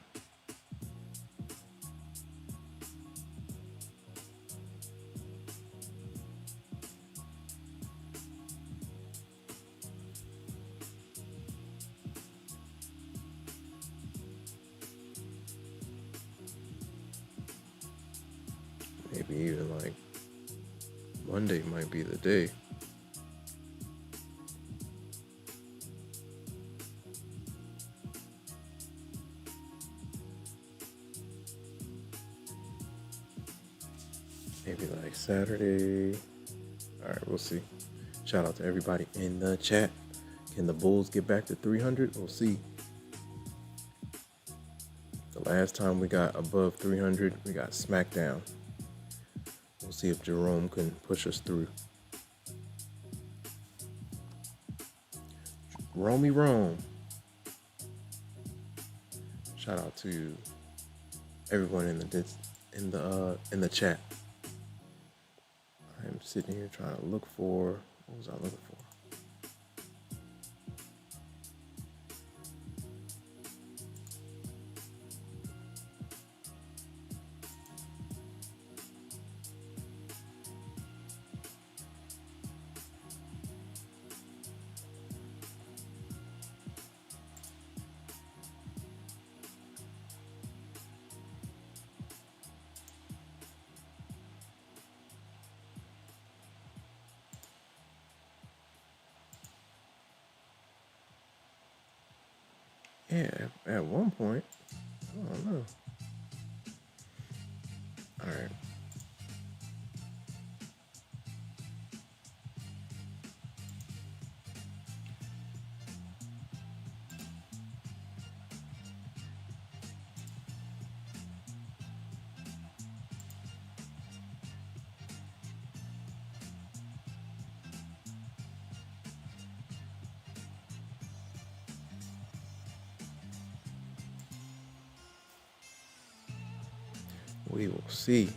Maybe even like Monday might be the day. Maybe like Saturday. All right, we'll see. Shout out to everybody in the chat. Can the Bulls get back to 300? We'll see. The last time we got above 300, we got smacked down. We'll see if Jerome can push us through. Rome. Shout out to everyone in the chat. I'm sitting here trying to look for, what was I looking for? Yeah, at one point, I don't know. All right. We will see.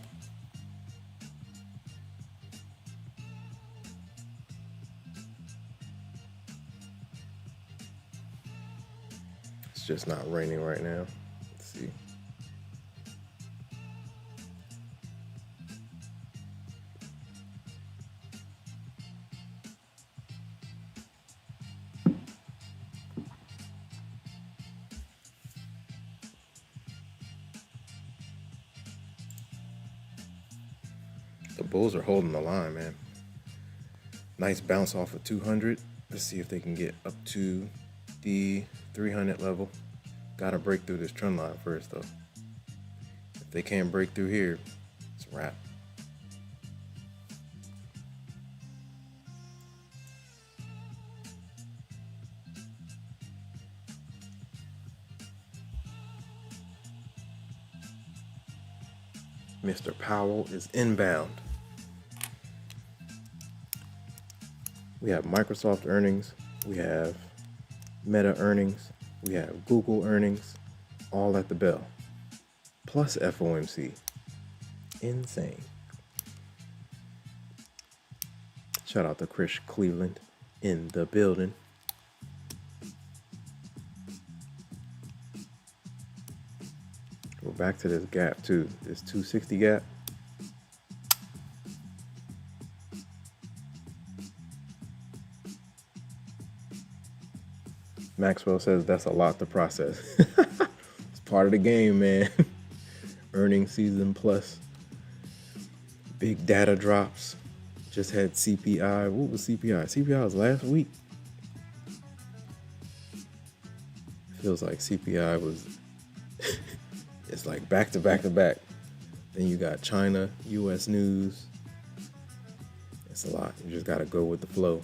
It's just not raining right now. Let's see. The Bulls are holding the line, man. Nice bounce off of 200. Let's see if they can get up to the 300 level. Gotta break through this trend line first, though. If they can't break through here, it's a wrap. Mr. Powell is inbound. We have Microsoft earnings. We have Meta earnings. We have Google earnings. All at the bell. Plus FOMC. Insane. Shout out to Chris Cleveland in the building. We're back to this gap too. This 260 gap. Maxwell says that's a lot to process. It's part of the game, man. Earnings season plus. Big data drops. Just had CPI. What was CPI? CPI was last week. Feels like CPI was... It's like back to back to back. Then you got China, US news. It's a lot. You just got to go with the flow.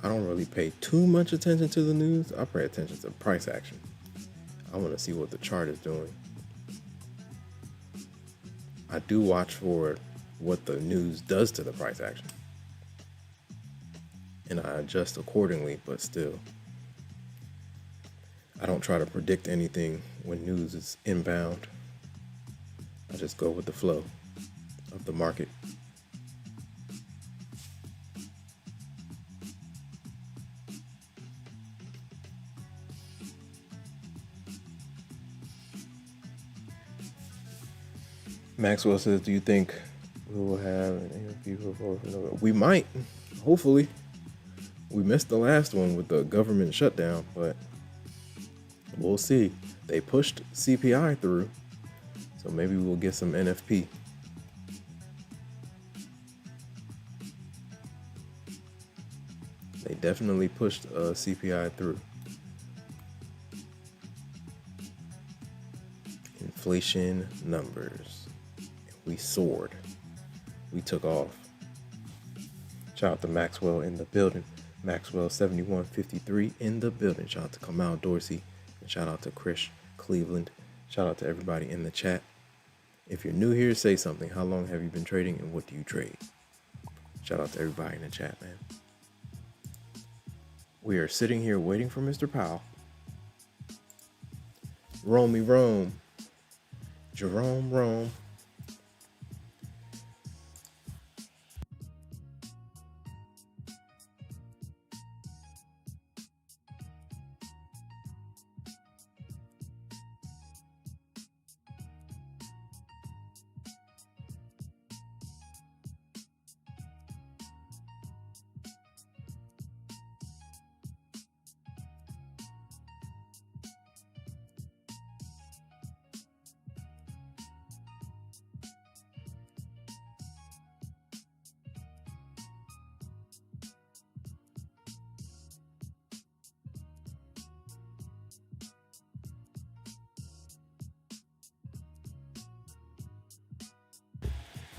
I don't really pay too much attention to the news. I pay attention to price action. I want to see what the chart is doing. I do watch for what the news does to the price action, and I adjust accordingly, but still, I don't try to predict anything when news is inbound. I just go with the flow of the market. Maxwell says, do you think we will have an AFP before November? We might, hopefully. We missed the last one with the government shutdown, but we'll see. They pushed CPI through, so maybe we'll get some NFP. They definitely pushed CPI through. Inflation numbers. We soared. We took off. Shout out to Maxwell in the building. Maxwell 7153 in the building. Shout out to Kamal Dorsey. And shout out to Chris Cleveland. Shout out to everybody in the chat. If you're new here, say something. How long have you been trading and what do you trade? Shout out to everybody in the chat, man. We are sitting here waiting for Mr. Powell. Romy Rome. Jerome Rome.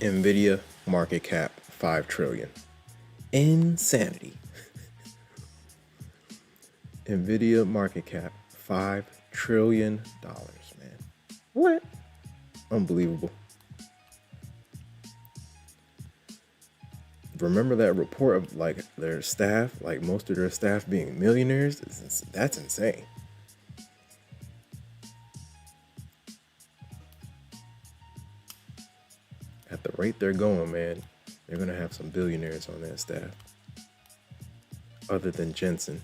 Nvidia market cap 5 trillion. Insanity. Nvidia market cap $5 trillion, man. What? Unbelievable. Remember that report of like their staff, like most of their staff being millionaires? That's insane. At the rate they're going, man, they're going to have some billionaires on that staff. Other than Jensen.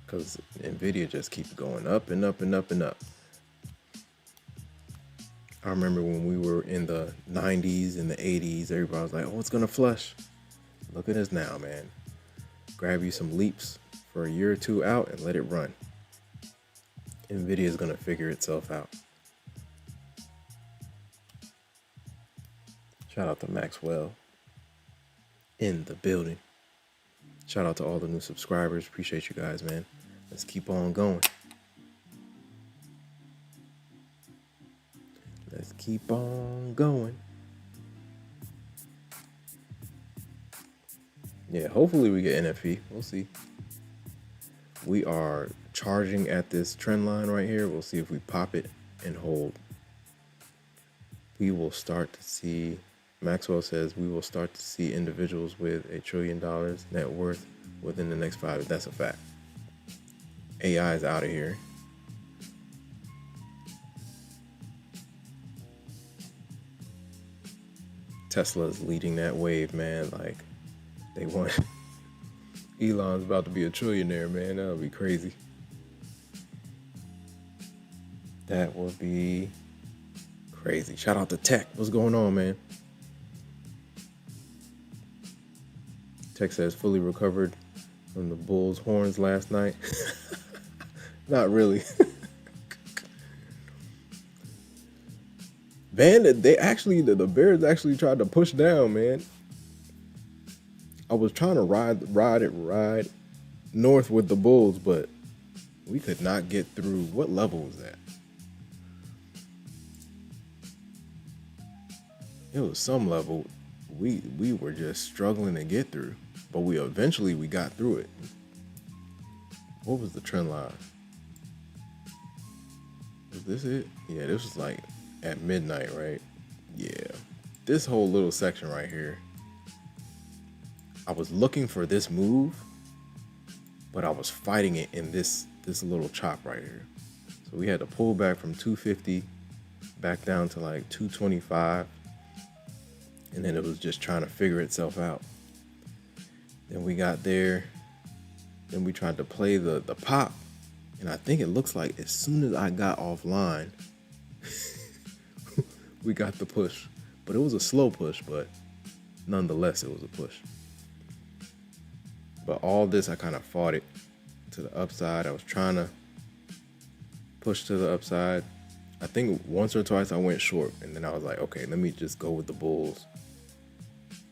Because Nvidia just keeps going up and up and up and up. I remember when we were in the 90s and the 80s, everybody was like, oh, it's going to flush. Look at us now, man. Grab you some leaps for a year or two out and let it run. Nvidia is going to figure itself out. Shout out to Maxwell in the building. Shout out to all the new subscribers. Appreciate you guys, man. Let's keep on going. Let's keep on going. Yeah, hopefully we get NFP. We'll see. We are charging at this trend line right here. We'll see if we pop it and hold. We will start to see, Maxwell says, we will start to see individuals with $1 trillion net worth within the next 5 years. That's a fact. AI is out of here. Tesla is leading that wave, man. Like, they want... Elon's about to be a trillionaire, man. That would be crazy. That would be crazy. Shout out to Tech. What's going on, man? Tech says fully recovered from the Bulls' horns last night. Not really. Man, they actually, the Bears actually tried to push down, man. I was trying to ride north with the Bulls, but we could not get through. What level was that? it was some level we were just struggling to get through, but we eventually got through it. What was the trend line? Was this it? Yeah, this was like at midnight, right? Yeah. This whole little section right here, I was looking for this move, but I was fighting it in this little chop right here. So we had to pull back from 250 back down to like 225, and then it was just trying to figure itself out. Then we got there, then we tried to play the pop, and I think it looks like as soon as I got offline, we got the push. But it was a slow push, but nonetheless it was a push. But all this, I kind of fought it to the upside. I was trying to push to the upside. I think once or twice I went short, and then I was like, okay, let me just go with the bulls.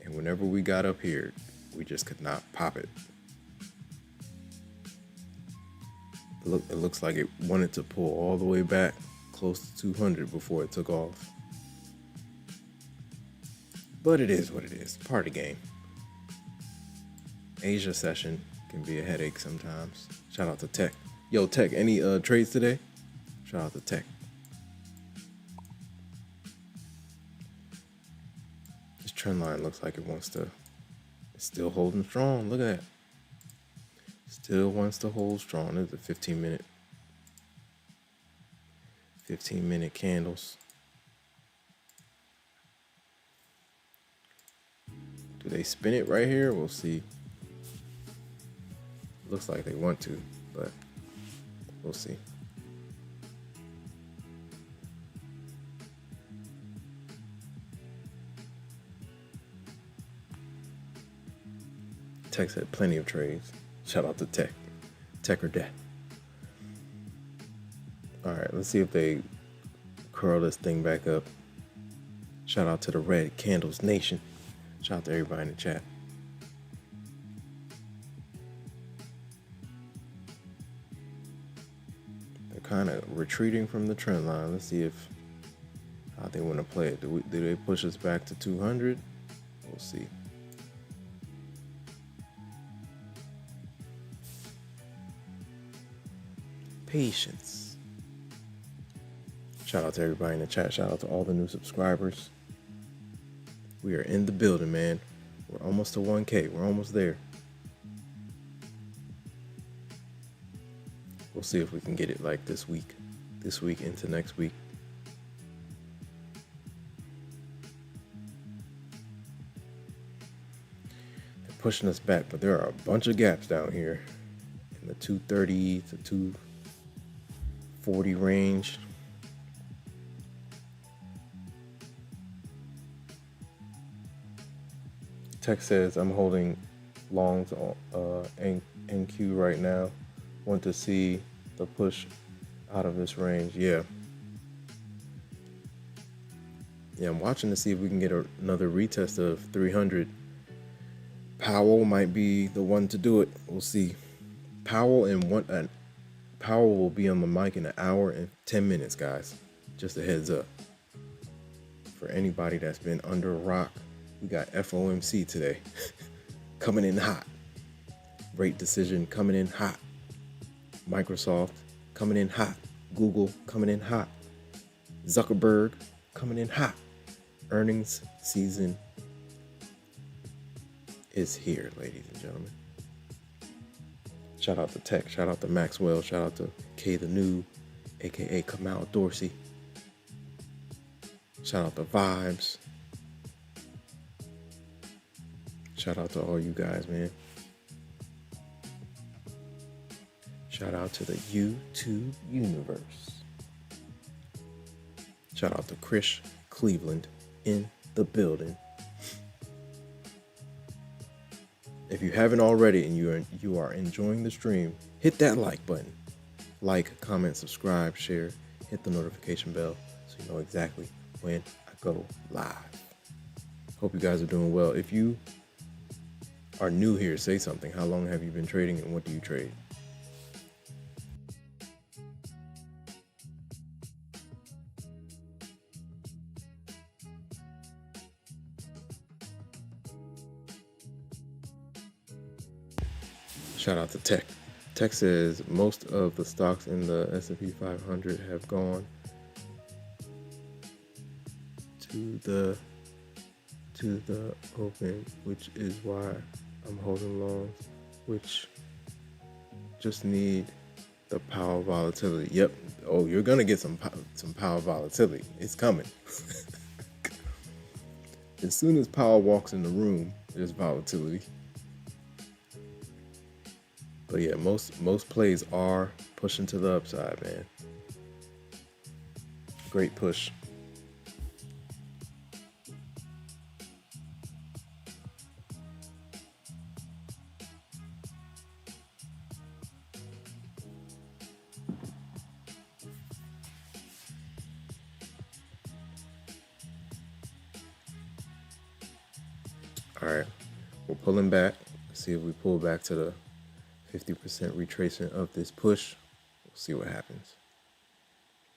And whenever we got up here, we just could not pop it. It looks like it wanted to pull all the way back close to 200 before it took off. But it is what it is, part of the game. Asia session can be a headache sometimes. Shout out to Tech. Yo, Tech, any trades today? Shout out to Tech. This trend line looks like it wants to, it's still holding strong. Look at that. Still wants to hold strong. There's a 15 minute candles. Do they spin it right here? We'll see. Looks like they want to, but we'll see. Tech said plenty of trades. Shout out to Tech. Tech or death. All right, let's see if they curl this thing back up. Shout out to the Red Candles Nation. Shout out to everybody in the chat. They're kind of retreating from the trend line. Let's see if how they want to play it. Do they push us back to 200? We'll see. Patience. Shout out to everybody in the chat. Shout out to all the new subscribers. We are in the building, man. We're almost to 1K. We're almost there. We'll see if we can get it like this week into next week. They're pushing us back, but there are a bunch of gaps down here in the 230 to 240 range. Tech says I'm holding longs on NQ right now. Want to see the push out of this range. Yeah, I'm watching to see if we can get another retest of 300. Powell might be the one to do it. We'll see. Powell will be on the mic in 1 hour and 10 minutes, guys. Just a heads up. For anybody that's been under a rock, we got FOMC today. Coming in hot. Rate decision coming in hot. Microsoft coming in hot. Google coming in hot. Zuckerberg coming in hot. Earnings season is here, ladies and gentlemen. Shout out to Tech. Shout out to Maxwell. Shout out to K the New, aka Kamal Dorsey. Shout out to Vibes. Shout out to all you guys, man. Shout out to the YouTube universe. Shout out to Chris Cleveland in the building. If you haven't already and you are enjoying the stream, hit that like button. Like, comment, subscribe, share, hit the notification bell so you know exactly when I go live. Hope you guys are doing well. If you are new here, say something. How long have you been trading and what do you trade? Shout out to Tech. Tech says most of the stocks in the S&P 500 have gone to the open, which is why I'm holding longs, which just need the power volatility. Yep. Oh, you're gonna get some power volatility. It's coming. As soon as power walks in the room, there's volatility. But yeah, most plays are pushing to the upside, man. Great push. All right, we're pulling back. Let's see if we pull back to the 50% retracement of this push. We'll see what happens.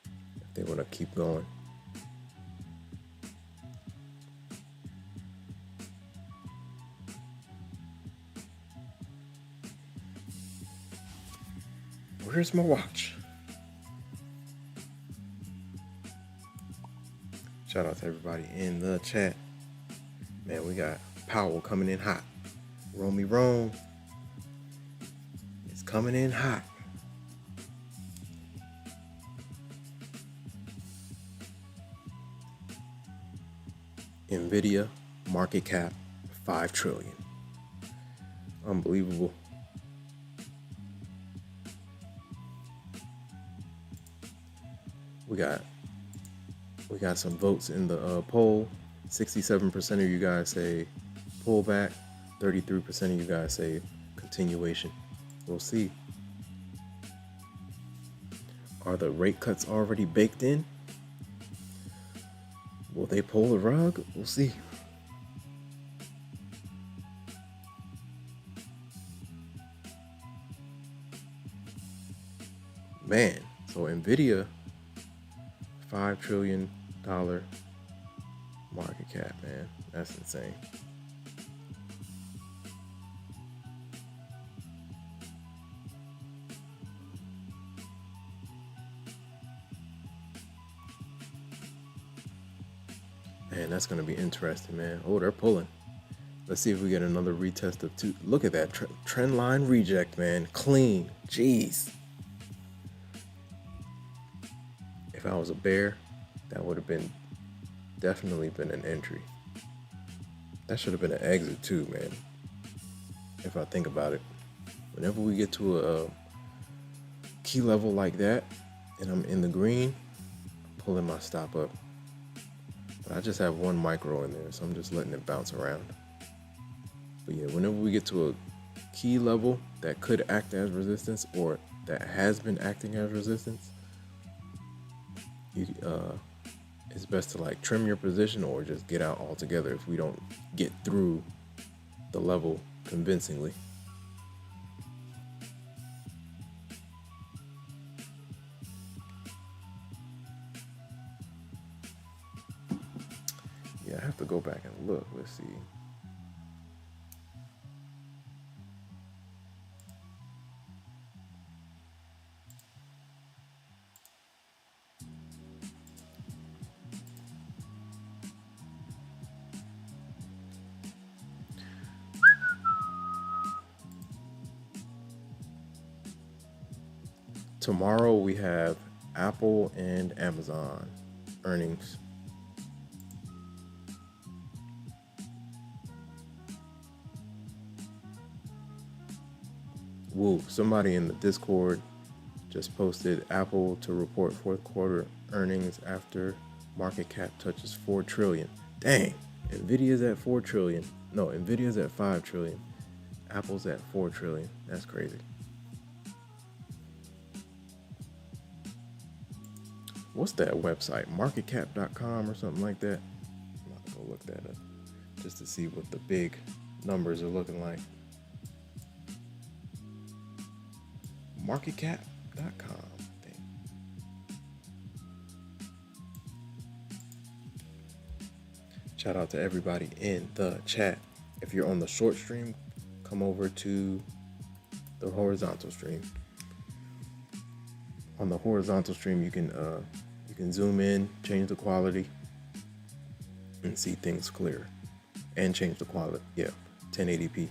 If they want to keep going. Where's my watch? Shout out to everybody in the chat. Man, we got Powell coming in hot. Romy Rome. It's coming in hot. Nvidia market cap 5 trillion. Unbelievable. We got some votes in the poll. 67% of you guys say pullback. 33% of you guys say continuation. We'll see. Are the rate cuts already baked in? Will they pull the rug? We'll see. Man, so Nvidia, $5 trillion market cap, man. That's insane. Man, that's going to be interesting, man. Oh, they're pulling. Let's see if we get another retest of 2. Look at that trend line reject, man. Clean. Jeez. If I was a bear, that would have definitely been an entry. That should have been an exit too, man. If I think about it. Whenever we get to a key level like that, and I'm in the green, I'm pulling my stop up. But I just have 1 micro in there, so I'm just letting it bounce around. But yeah, whenever we get to a key level that could act as resistance or that has been acting as resistance, it's best to like trim your position or just get out altogether if we don't get through the level convincingly. Yeah, I have to go back and look. Let's see. Tomorrow we have Apple and Amazon earnings. Woo, somebody in the Discord just posted Apple to report 4th quarter earnings after market cap touches 4 trillion. Dang, Nvidia's at 4 trillion. No, Nvidia's at 5 trillion. Apple's at 4 trillion. That's crazy. What's that website? Marketcap.com or something like that? I'm about to go look that up just to see what the big numbers are looking like. Marketcap.com, I think. Shout out to everybody in the chat. If you're on the short stream, come over to the horizontal stream. On the horizontal stream, you can zoom in, change the quality, and see things clear, and change the quality. Yeah, 1080p.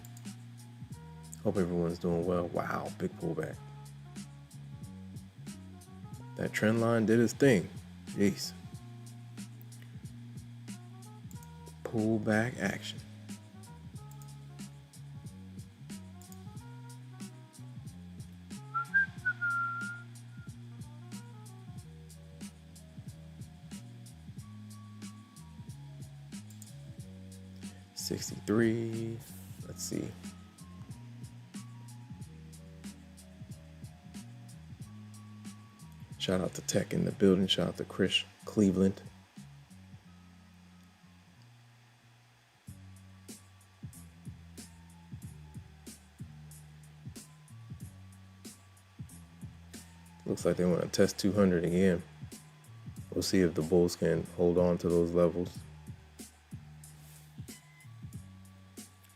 Hope everyone's doing well. Wow, big pullback. That trend line did its thing. Jeez. Pullback action. $63. Let's see. Shout out to Tech in the building. Shout out to Chris Cleveland. Looks like they want to test 200 again. We'll see if the bulls can hold on to those levels.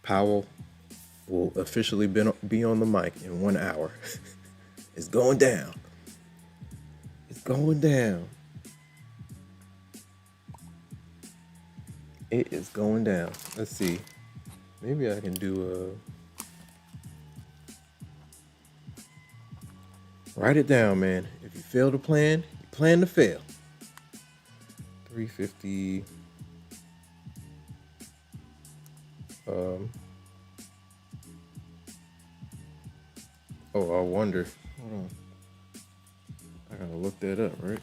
Powell will officially be on the mic in 1 hour. It's going down. It's going down. It is going down. Let's see. Maybe I can do write it down, man. If you fail to plan, you plan to fail. 350. Oh, I wonder. Hold on. I gotta look that up, right?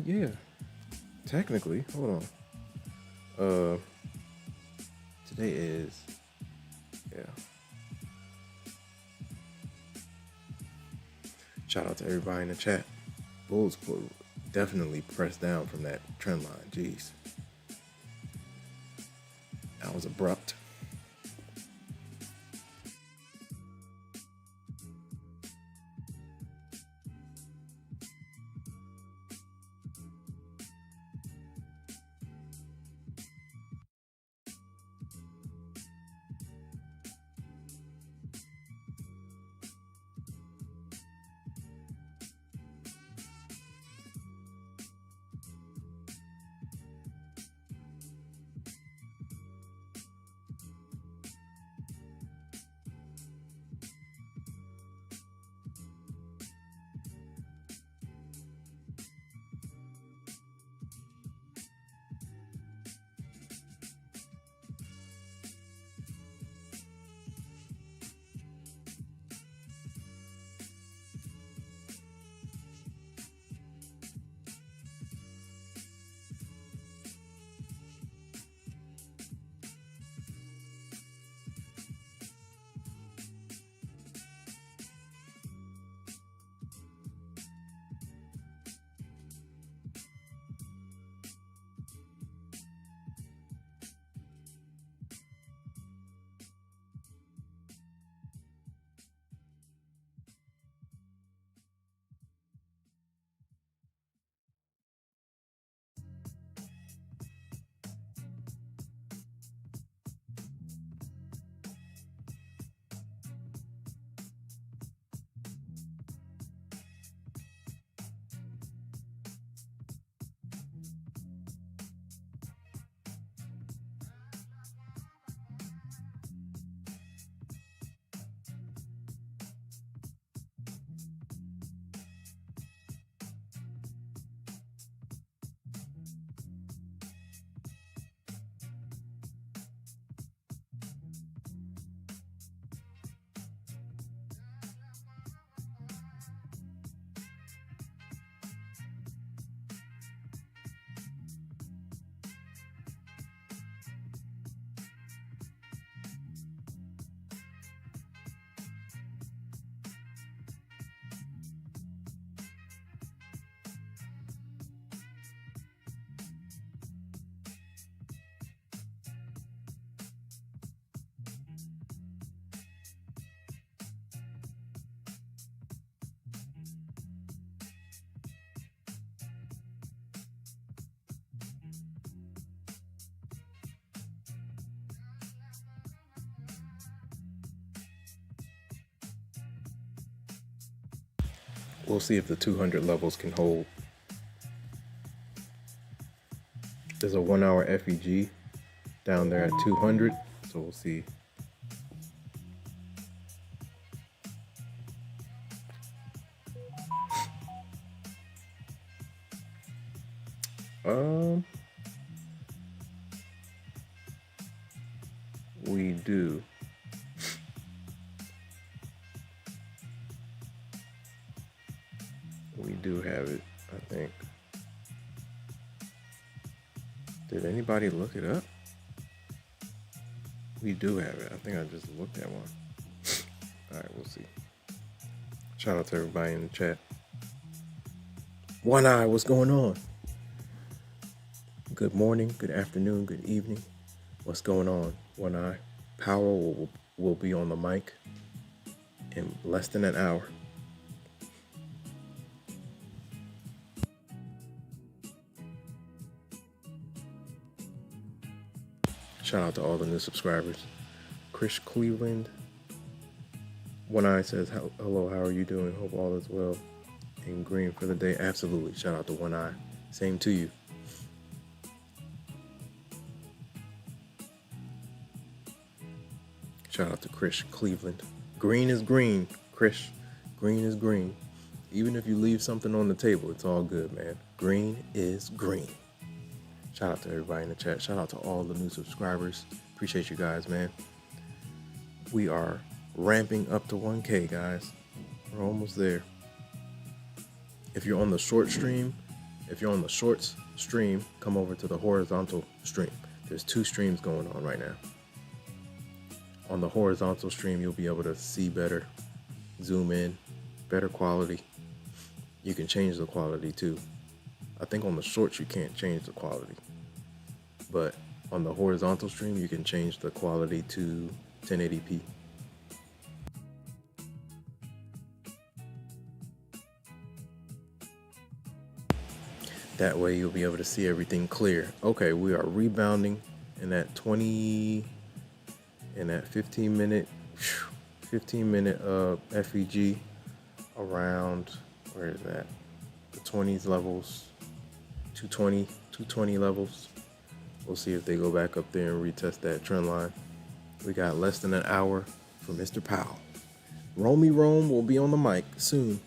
Yeah. Technically, hold on. Today is, yeah. Shout out to everybody in the chat. Bulls definitely pressed down from that trend line. Jeez. That was abrupt. We'll see if the 200 levels can hold. There's a 1 hour FEG down there at 200, so we'll see. We do. We do have it, I think. Did anybody look it up? We do have it. I think I just looked at one. All right, we'll see. Shout out to everybody in the chat. One Eye, what's going on? Good morning, good afternoon, good evening. What's going on, One Eye? Power will be on the mic in less than an hour. Shout out to all the new subscribers. Chris Cleveland. One Eye says, hello, how are you doing? Hope all is well. And green for the day. Absolutely. Shout out to One Eye. Same to you. Shout out to Chris Cleveland. Green is green, Chris. Green is green. Even if you leave something on the table, it's all good, man. Green is green. Shout out to everybody in the chat. Shout out to all the new subscribers. Appreciate you guys, man. We are ramping up to 1K, guys. We're almost there. If you're on the short stream, if you're on the shorts stream, come over to the horizontal stream. There's 2 streams going on right now. On the horizontal stream, you'll be able to see better, zoom in, better quality. You can change the quality too. I think on the shorts you can't change the quality, but on the horizontal stream you can change the quality to 1080p. That way you'll be able to see everything clear. Okay, we are rebounding in that 15 minute FEG around, where is that? The 20s levels, 220 levels. We'll see if they go back up there and retest that trend line. We got less than an hour for Mr. Powell. Romy Rome will be on the mic soon.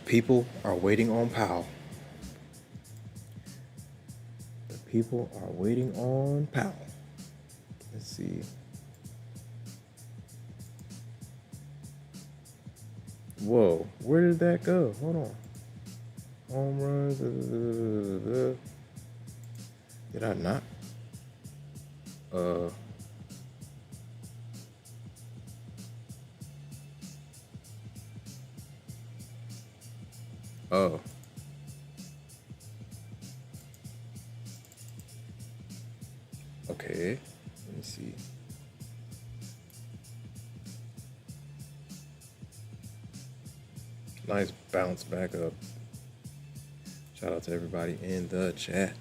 People are waiting on Powell. The people are waiting on Powell. Let's see. Whoa, where did that go? Hold on. Home runs. Did I not? Oh. Okay. Let me see. Nice bounce back up. Shout out to everybody in the chat.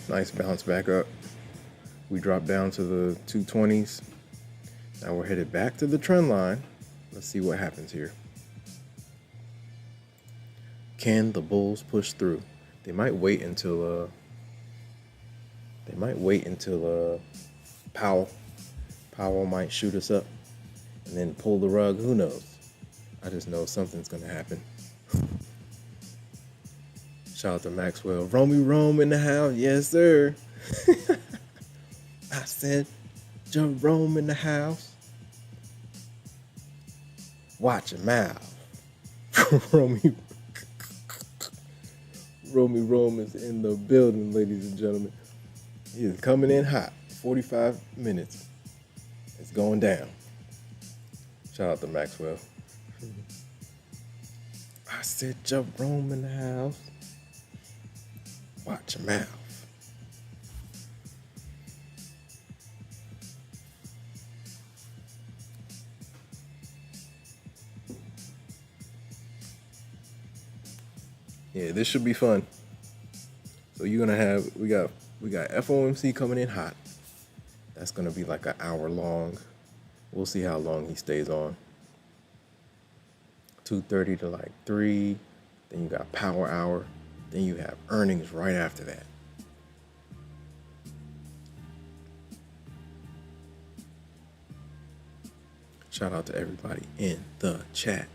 Nice bounce back up. We dropped down to the 220s. Now we're headed back to the trend line. Let's see what happens here. Can the bulls push through? They might wait until Powell might shoot us up and then pull the rug. Who knows? I just know something's gonna happen. Shout out to Maxwell. Rome in the house. Yes, sir. I said Jerome in the house. Watch your mouth. Romy Rome is in the building, ladies and gentlemen. He is coming in hot. 45 minutes. It's going down. Shout out to Maxwell. I said Jerome in the house. Watch your mouth. Yeah, this should be fun. So you're gonna have we got FOMC coming in hot. That's gonna be like an hour long. We'll see how long he stays on. 2:30 to like 3. Then you got power hour. Then you have earnings right after that. Shout out to everybody in the chat.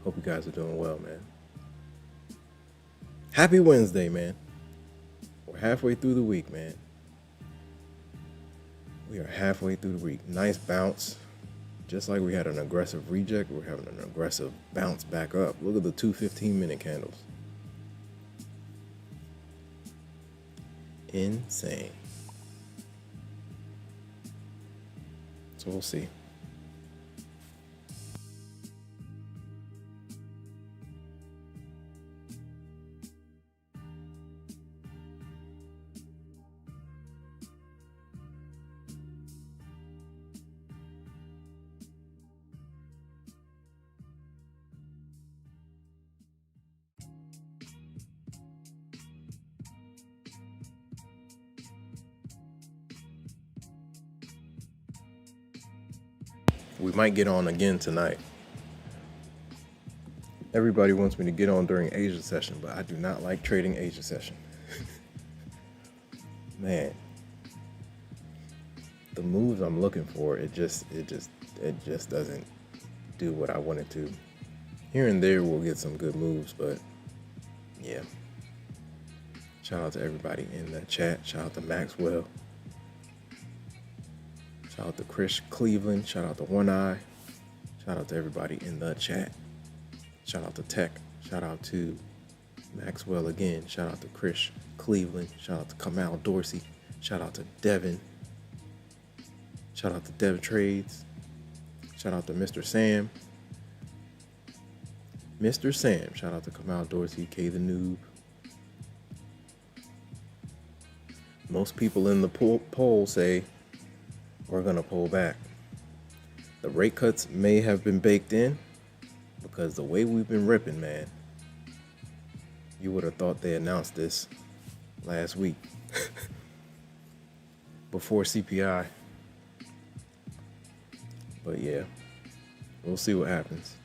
Hope you guys are doing well, man. Happy Wednesday, man. We're halfway through the week, man. We are halfway through the week. Nice bounce. Just like we had an aggressive reject, we're having an aggressive bounce back up. Look at the 2 15-minute candles. Insane. So we'll see. We might get on again tonight. Everybody wants me to get on during Asia session, but I do not like trading Asia session. Man, the moves I'm looking for, it just doesn't do what I want it to. Here and there we'll get some good moves, but yeah. Shout out to everybody in the chat. Shout out to Maxwell. Shout out to Chris Cleveland. Shout out to One Eye. Shout out to everybody in the chat. Shout out to Tech. Shout out to Maxwell again. Shout out to Chris Cleveland. Shout out to Kamal Dorsey. Shout out to Devin. Shout out to Dev Trades. Shout out to Mr. Sam. Mr. Sam. Shout out to Kamal Dorsey, K the Noob. Most people in the poll say we're going to pull back. The rate cuts may have been baked in because the way we've been ripping, man, you would have thought they announced this last week before CPI. But yeah, we'll see what happens.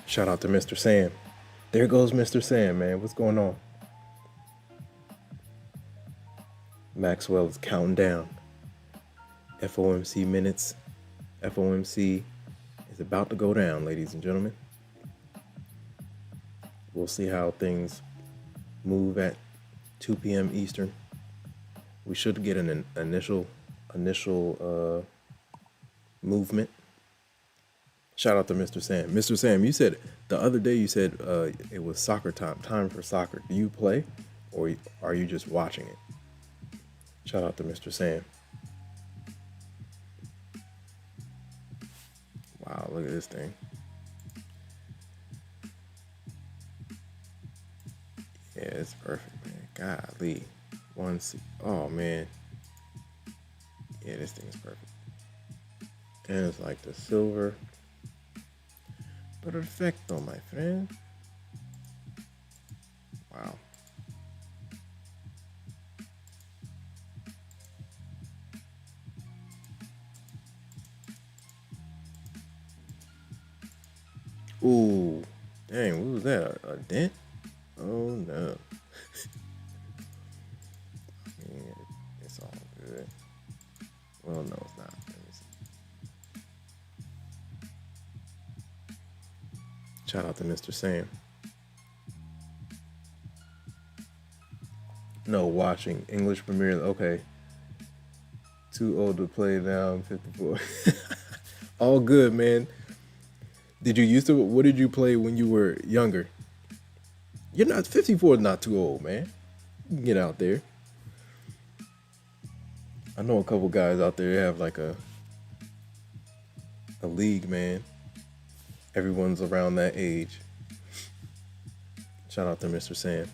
Shout out to Mr. Sam. There goes Mr. Sam, man. What's going on? Maxwell is counting down. FOMC minutes. FOMC is about to go down, ladies and gentlemen. We'll see how things move at 2 p.m. Eastern. We should get an initial movement. Shout out to Mr. Sam. Mr. Sam, you said the other day it was soccer time for soccer. Do you play or are you just watching it? Shout out to Mr. Sam. Wow, look at this thing. Yeah, it's perfect, man. Golly. Oh, man. Yeah, this thing is perfect. And it's like the silver. Perfecto, my friend. Wow. Ooh. Dang, what was that? A dent? Oh, no. Yeah, it's all good. Well, no, it's not. Shout out to Mr. Sam. No, watching English Premier. Okay. Too old to play now. I'm 54. All good, man. What did you play when you were younger? 54 is not too old, man. You can get out there. I know a couple guys out there have like a league, man. Everyone's around that age. Shout out to Mr. Sam.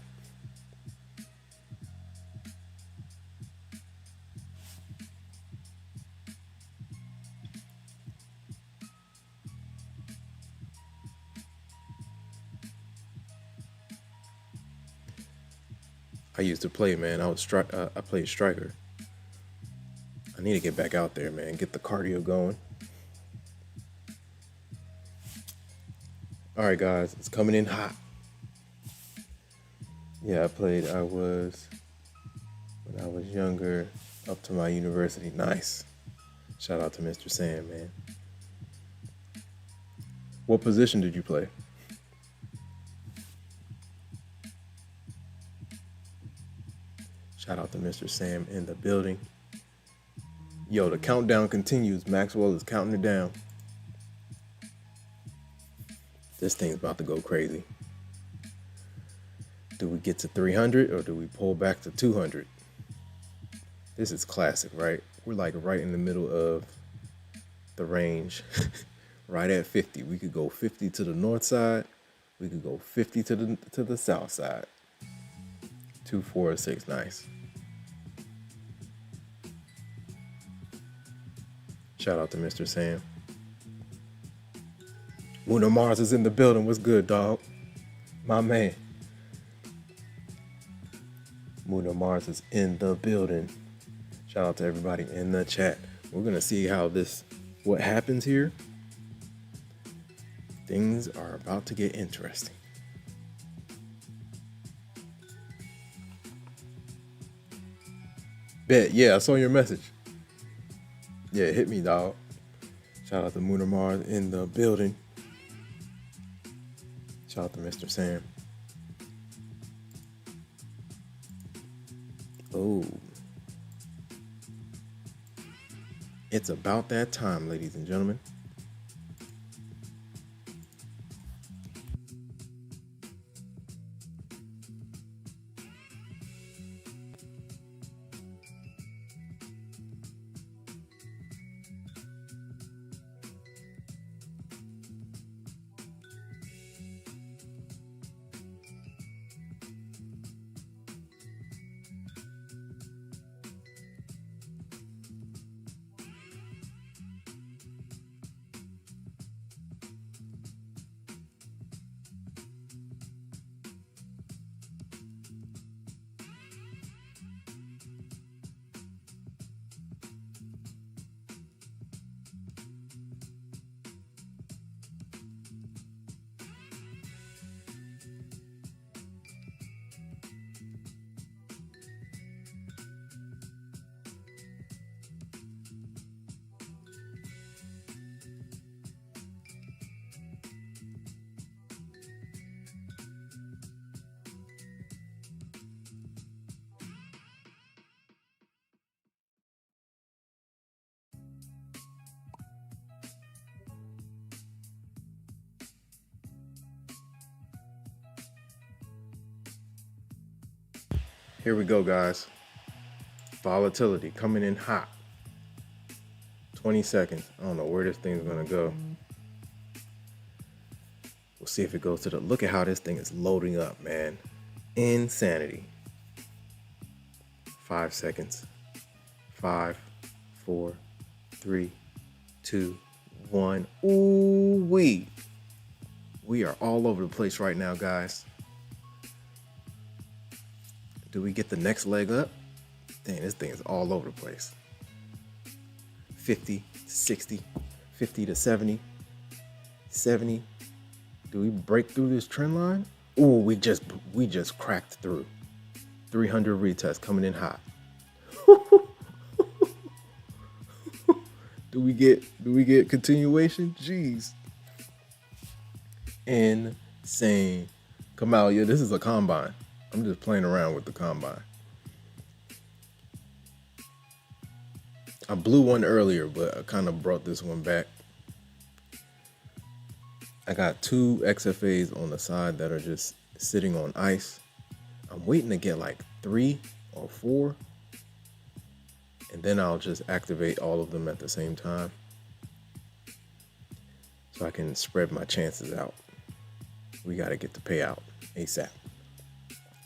I used to play, man. I played striker. I need to get back out there, man. Get the cardio going. All right, guys, it's coming in hot. Yeah, when I was younger, up to my university. Nice. Shout out to Mr. Sam, man. What position did you play? Shout out to Mr. Sam in the building. Yo, the countdown continues. Maxwell is counting it down. This thing's about to go crazy. Do we get to 300 or do we pull back to 200? This is classic, right? We're like right in the middle of the range, right at 50. We could go 50 to the north side. We could go 50 to the south side. 2, 4, 6, nice. Shout out to Mr. Sam. Muno Mars is in the building. What's good, dog? My man. Muno Mars is in the building. Shout out to everybody in the chat. We're going to see what happens here. Things are about to get interesting. Bet. Yeah, I saw your message. Yeah, hit me, dog. Shout out to Muno Mars in the building. Shout out to Mr. Sam. Oh. It's about that time, ladies and gentlemen. Here we go, guys. Volatility coming in hot. 20 seconds. I don't know where this thing's gonna go. We'll see if it goes to the, look at how this thing is loading up, man. Insanity. 5 seconds. 5, 4, 3, 2, 1. Ooh wee. We are all over the place right now, guys. Do we get the next leg up? Dang, this thing is all over the place. 50 to 60, 50 to 70, 70. Do we break through this trend line? Ooh, we just cracked through. 300 retest coming in hot. Do we get continuation? Jeez. Insane. Kamalia, this is a combine. I'm just playing around with the combine. I blew one earlier, but I kind of brought this one back. I got 2 XFAs on the side that are just sitting on ice. I'm waiting to get like 3 or 4. And then I'll just activate all of them at the same time, so I can spread my chances out. We got to get the payout ASAP.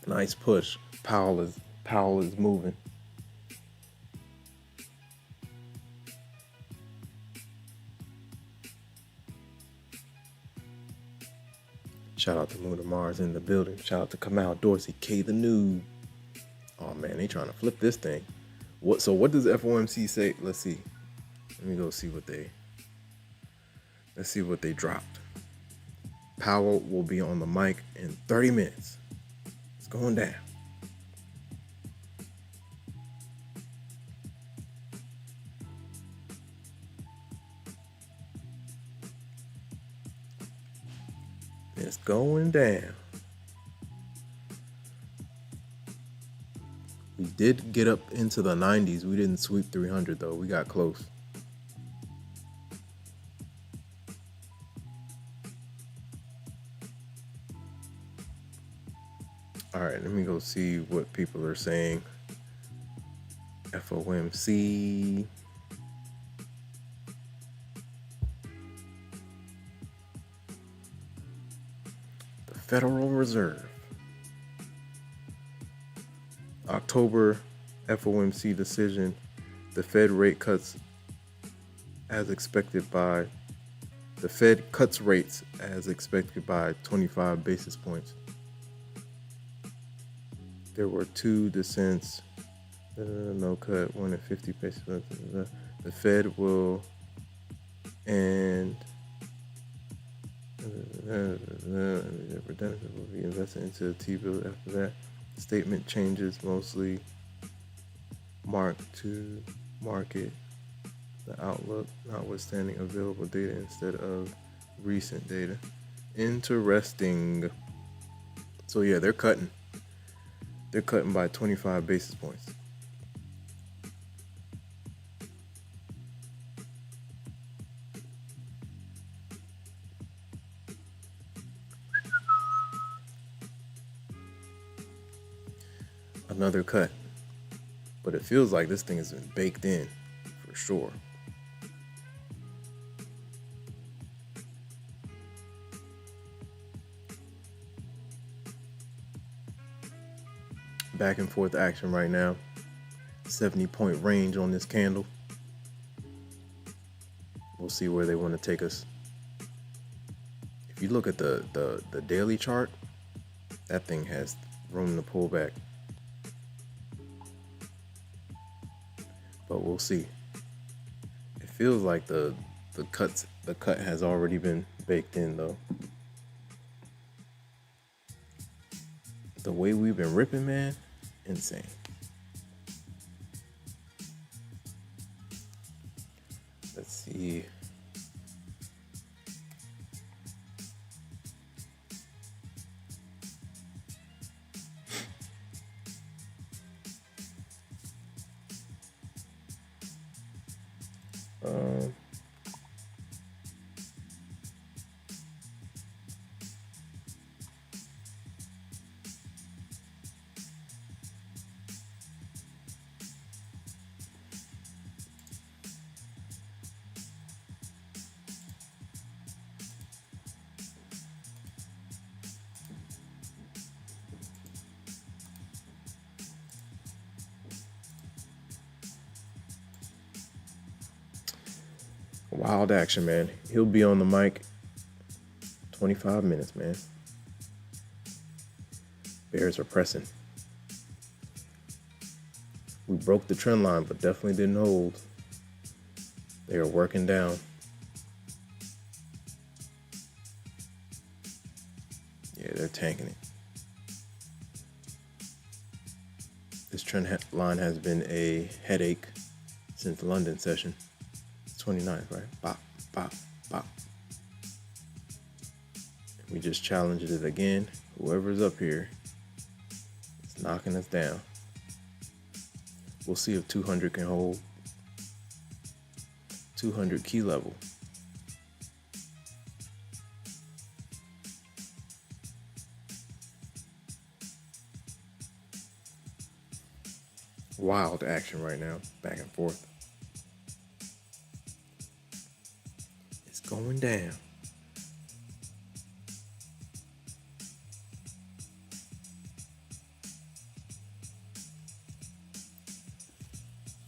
Nice push. Powell is moving. Shout out to Luna Mars in the building. Shout out to Kamal Dorsey, K the Noob. Oh man, they trying to flip this thing. So what does FOMC say? Let's see. Let me go see what they dropped. Powell will be on the mic in 30 minutes. It's going down. It's going down. We did get up into the 90s. We didn't sweep 300 though. We got close. All right, let me go see what people are saying. FOMC. The Federal Reserve. October FOMC decision. The Fed rate cuts as expected by the Fed cuts rates as expected by 25 basis points. There were 2 dissents. No cut, 1 at 50 basis points. The Fed will and redemption will be invested into the T-bill after that. Statement changes mostly marked to market the outlook, notwithstanding available data instead of recent data. Interesting. So yeah, they're cutting. They're cutting by 25 basis points. Another cut. But it feels like this thing has been baked in for sure. Back and forth action right now. 70-point range on this candle. We'll see where they want to take us. If you look at the daily chart, that thing has room to pull back. But we'll see. It feels like the cut has already been baked in though. The way we've been ripping, man, insane. Let's see. Wild action, man. He'll be on the mic 25 minutes, man. Bears are pressing. We broke the trend line, but definitely didn't hold. They are working down. Yeah, they're tanking it. This trend line has been a headache since the London session. 29th, right? Bop, bop, bop. We just challenged it again. Whoever's up here is knocking us down. We'll see if 200 can hold. 200 key level. Wild action right now, back and forth. It's going down.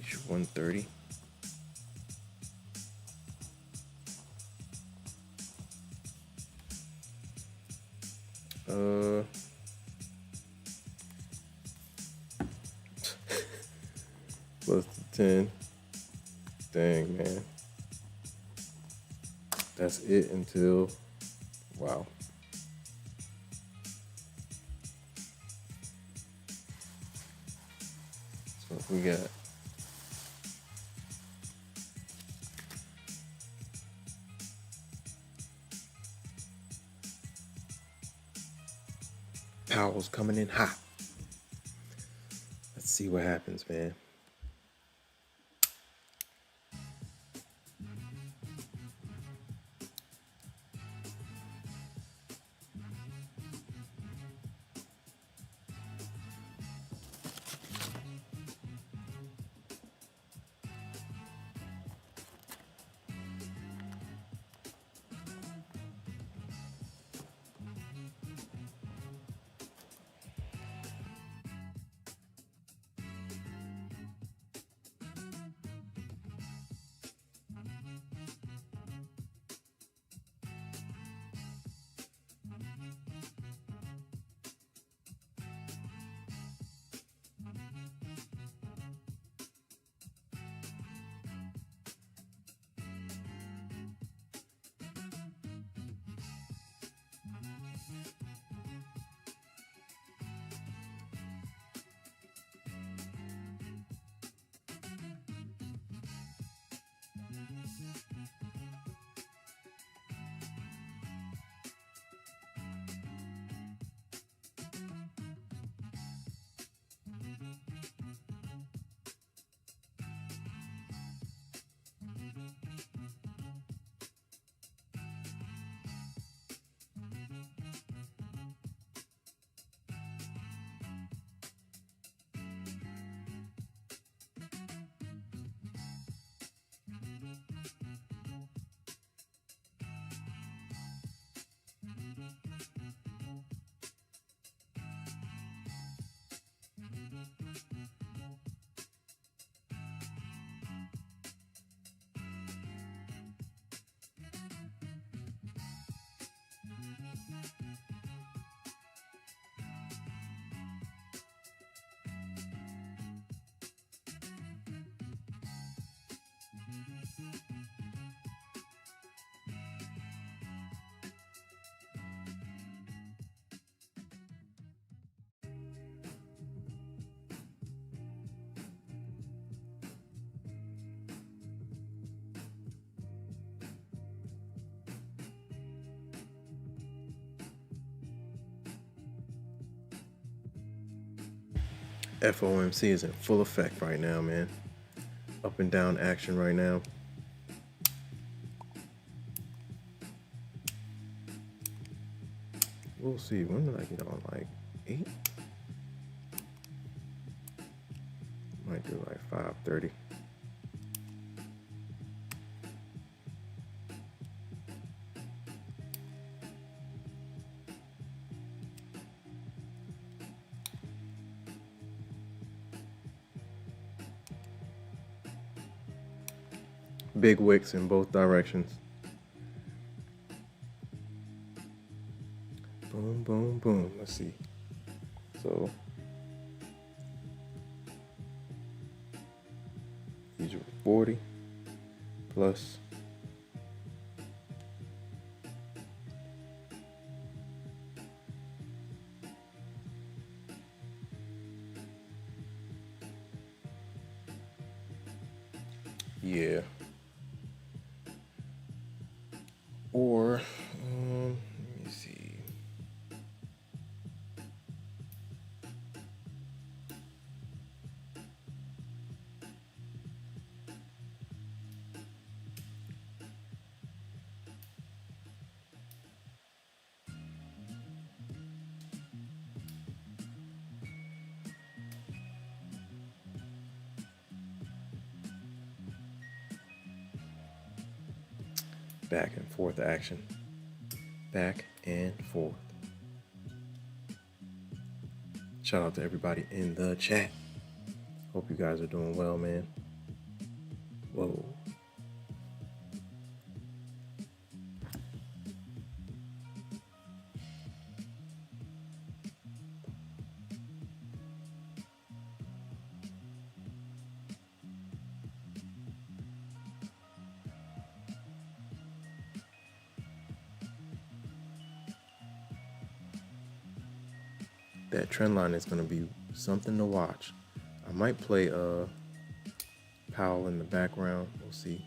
Issue 130. Plus 10. Dang, man. That's it until, wow. So if we got Powell's coming in hot. Let's see what happens, man. FOMC is in full effect right now, man. Up and down action right now. We'll see. When did I get on? Like 8? Might do like 5:30. Big wicks in both directions. Boom, boom, boom. Let's see. So these are 40 plus yeah. Or let me see. Back and forth action. Back and forth. Shout out to everybody in the chat. Hope you guys are doing well, man. Whoa. That trend line is going to be something to watch. I might play Powell in the background. We'll see.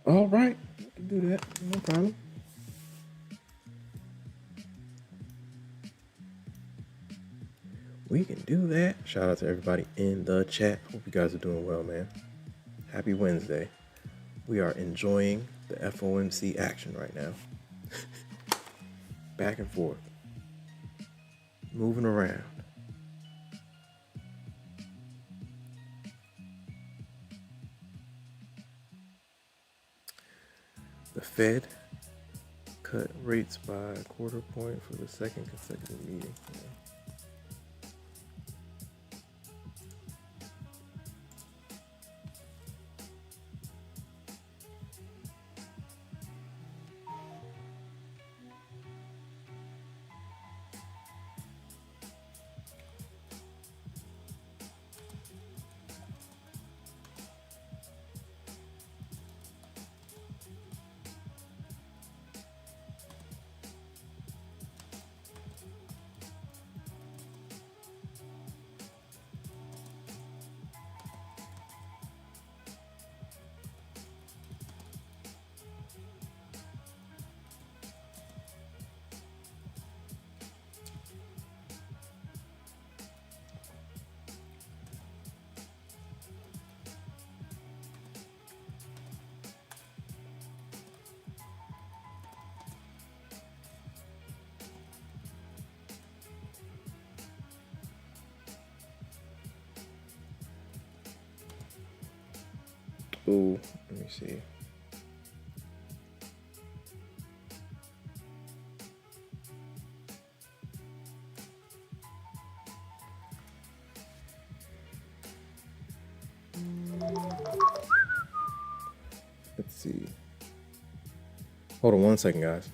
All right, we can do that. No problem. We can do that. Shout out to everybody in the chat. Hope you guys are doing well, man. Happy Wednesday. We are enjoying the FOMC action right now. Back and forth. Moving around. The Fed cut rates by a quarter point for the second consecutive meeting. Ooh, let me see. Let's see. Hold on 1 second, guys.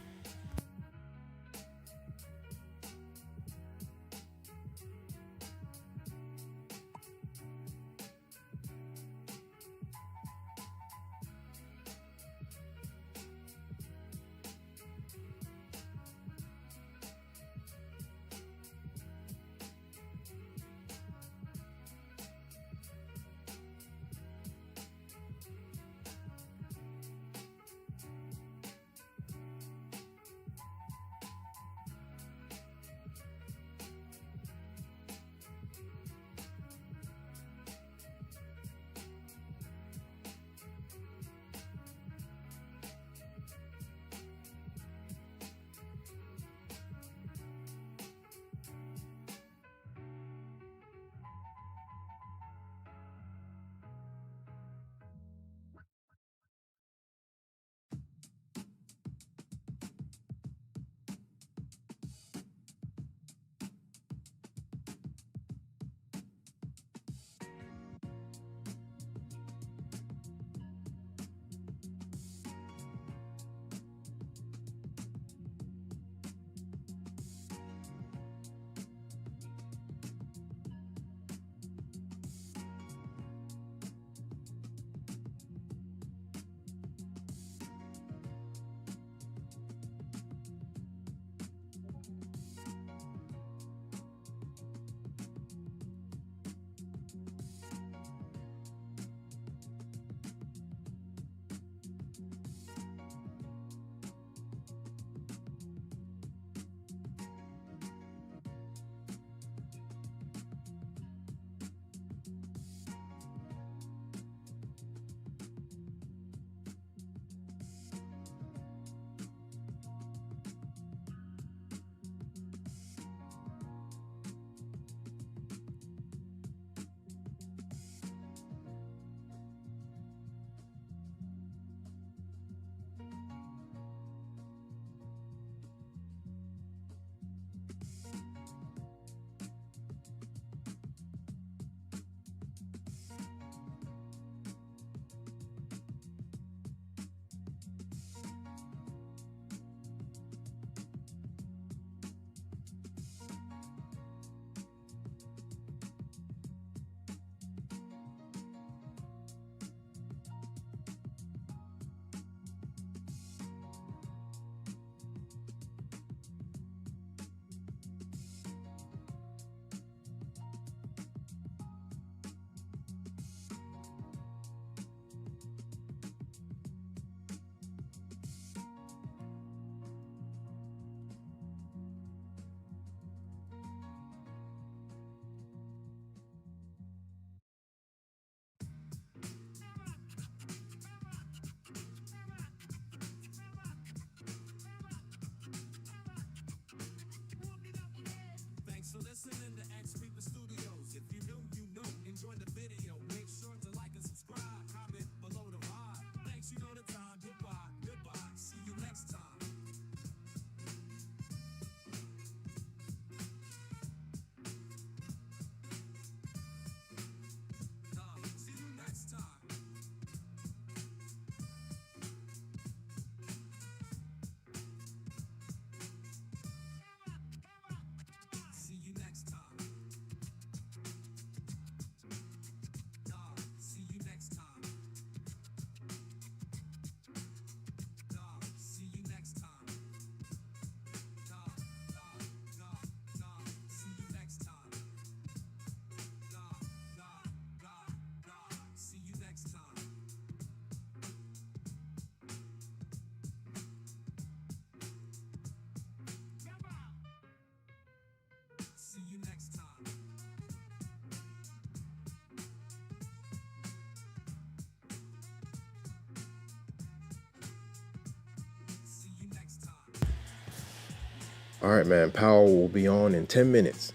All right, man. Powell will be on in 10 minutes.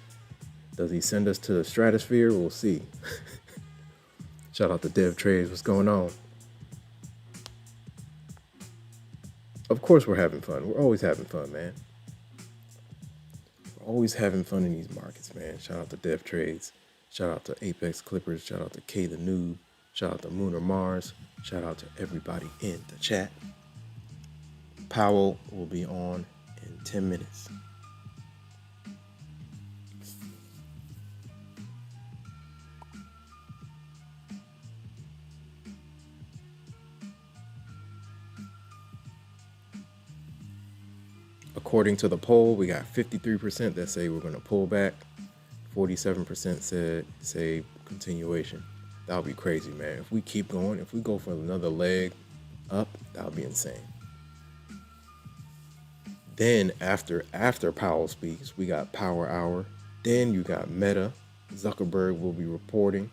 Does he send us to the stratosphere? We'll see. Shout out to Dev Trades. What's going on? Of course we're having fun. We're always having fun, man. We're always having fun in these markets, man. Shout out to Dev Trades. Shout out to Apex Clippers. Shout out to K the Noob. Shout out to Moon or Mars. Shout out to everybody in the chat. Powell will be on in 10 minutes. According to the poll, we got 53% that say we're going to pull back. 47% say continuation. That would be crazy, man. If we keep going, if we go for another leg up, that would be insane. Then after Powell speaks, we got Power Hour. Then you got Meta. Zuckerberg will be reporting.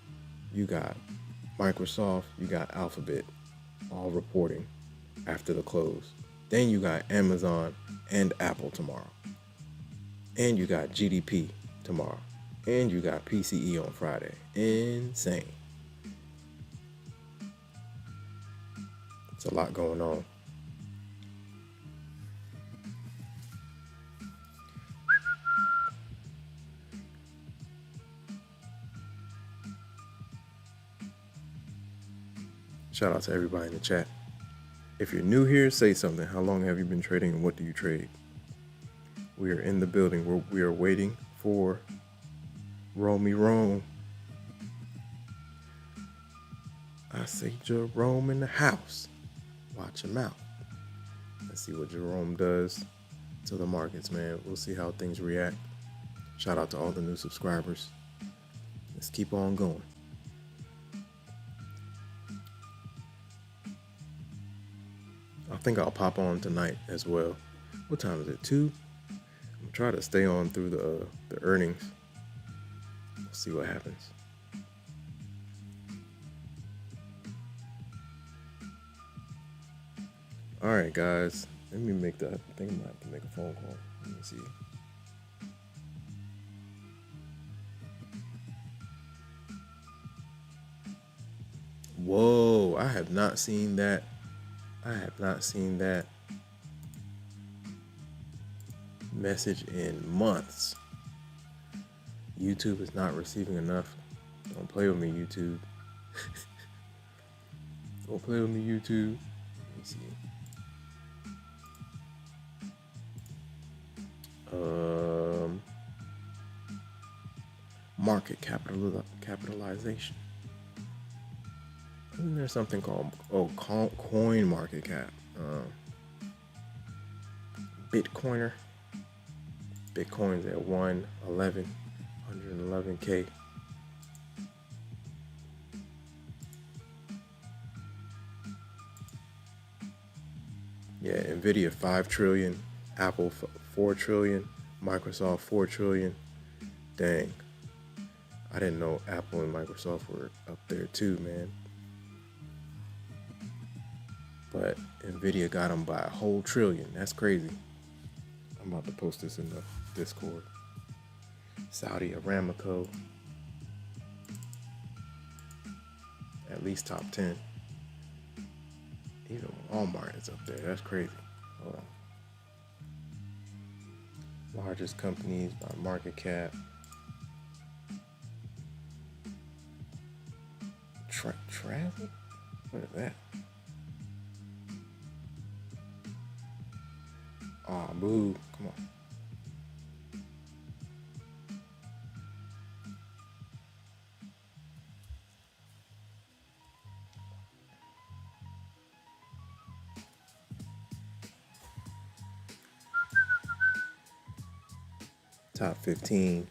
You got Microsoft. You got Alphabet all reporting after the close. Then you got Amazon and Apple tomorrow. And you got GDP tomorrow. And you got PCE on Friday. Insane. It's a lot going on. Shout out to everybody in the chat. If you're new here, say something. How long have you been trading and what do you trade? We are in the building where we are waiting for Romy Rome. I say Jerome in the house. Watch him out. Let's see what Jerome does to the markets, man. We'll see how things react. Shout out to all the new subscribers. Let's keep on going. I think I'll pop on tonight as well. What time is it? 2? I'm trying to stay on through the earnings. We'll see what happens. All right, guys. Let me make that. I think I might have to make a phone call. Let me see. Whoa, I have not seen that. I have not seen that message in months. YouTube is not receiving enough. Don't play with me, YouTube. Don't play with me, YouTube. Let me see. Market capitalization. Isn't there something called coin market cap? Bitcoiner. Bitcoin's at 111K. Yeah, Nvidia 5 trillion, Apple 4 trillion, Microsoft 4 trillion. Dang. I didn't know Apple and Microsoft were up there too, man. But Nvidia got them by a whole trillion. That's crazy. I'm about to post this in the Discord. Saudi Aramco. At least top 10. Even Walmart is up there. That's crazy. Hold on. Largest companies by market cap. Travel? What is that? Aw, boo. Come on. Top 15.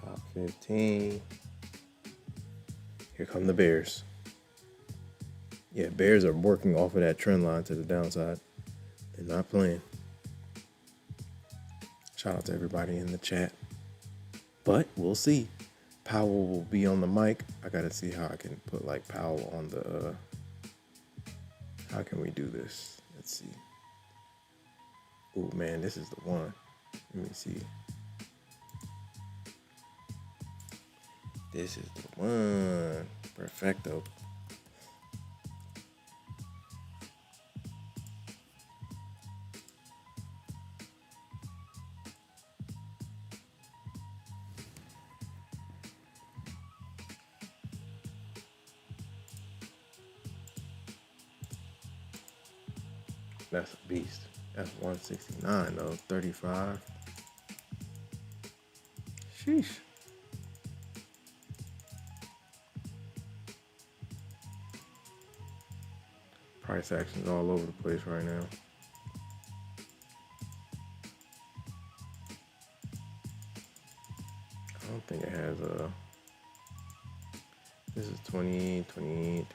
Top 15. Here come the Bears. Yeah, Bears are working off of that trend line to the downside. They're not playing. Shout out to everybody in the chat. But we'll see. Powell will be on the mic. I gotta see how I can put like Powell on the How can we do this? Let's see. Oh man, this is the one. Let me see. This is the one. Perfecto. That's a beast. That's 169 though. 35. Sheesh. Price action's all over the place right now. I don't think it has a. This is 20, 23.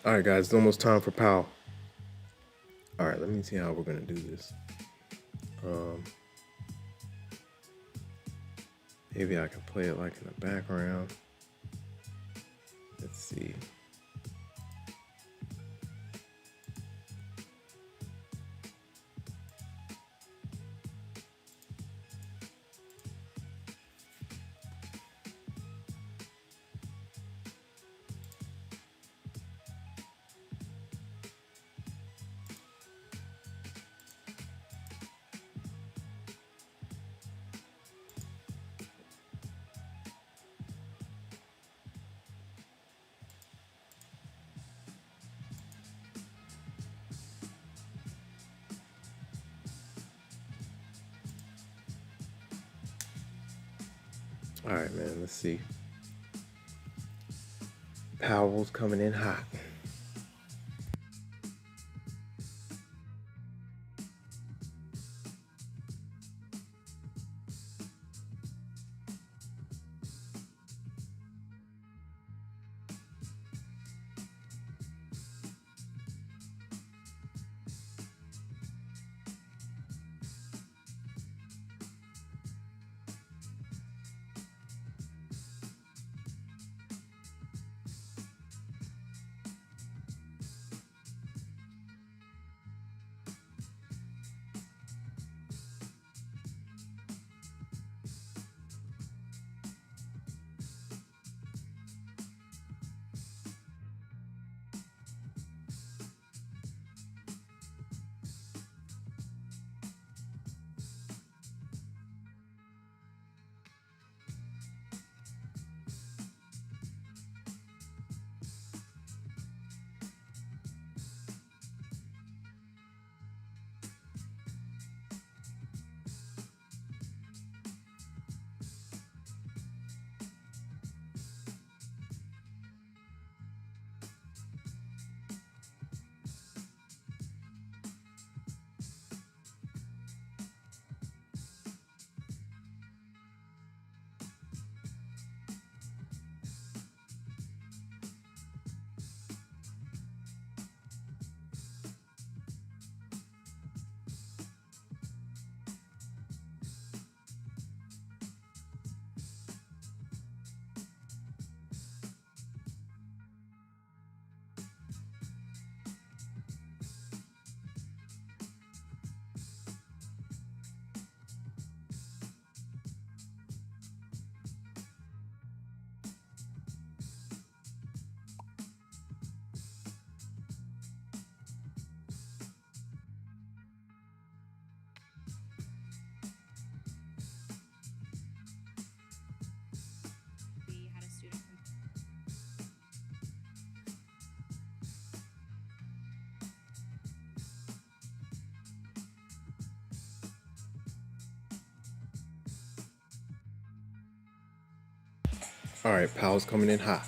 All right, guys, it's almost time for Powell. All right, let me see how we're gonna do this. Maybe I can play it like in the background. Let's see. All right, man, let's see. Powell's coming in hot. All right, Powell's coming in hot.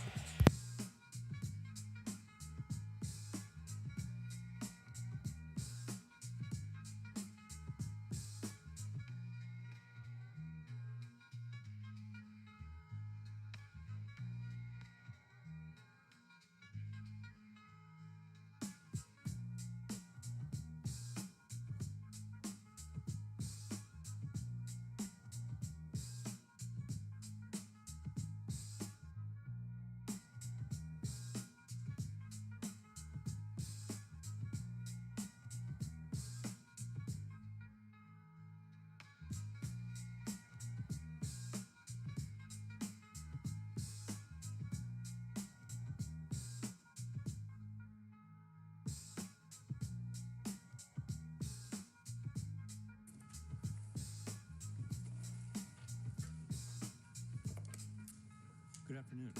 Good afternoon.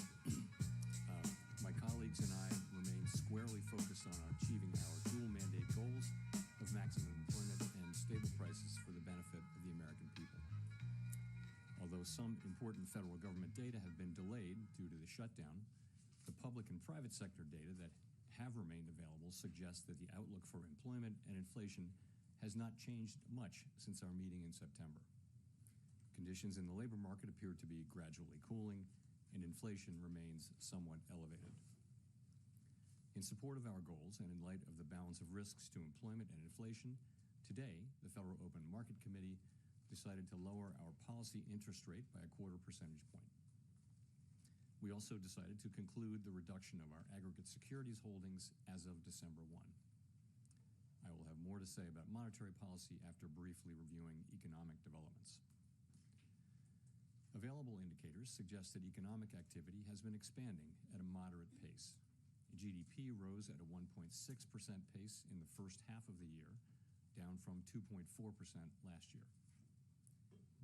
My colleagues and I remain squarely focused on achieving our dual mandate goals of maximum employment and stable prices for the benefit of the American people. Although some important federal government data have been delayed due to the shutdown, the public and private sector data that have remained available suggest that the outlook for employment and inflation has not changed much since our meeting in September. Conditions in the labor market appear to be gradually cooling, and inflation remains somewhat elevated. In support of our goals and in light of the balance of risks to employment and inflation, today the Federal Open Market Committee decided to lower our policy interest rate by a 1/4 percentage point. We also decided to conclude the reduction of our aggregate securities holdings as of December 1. I will have more to say about monetary policy after briefly reviewing economic developments. Available indicators suggest that economic activity has been expanding at a moderate pace. GDP rose at a 1.6% pace in the first half of the year, down from 2.4% last year.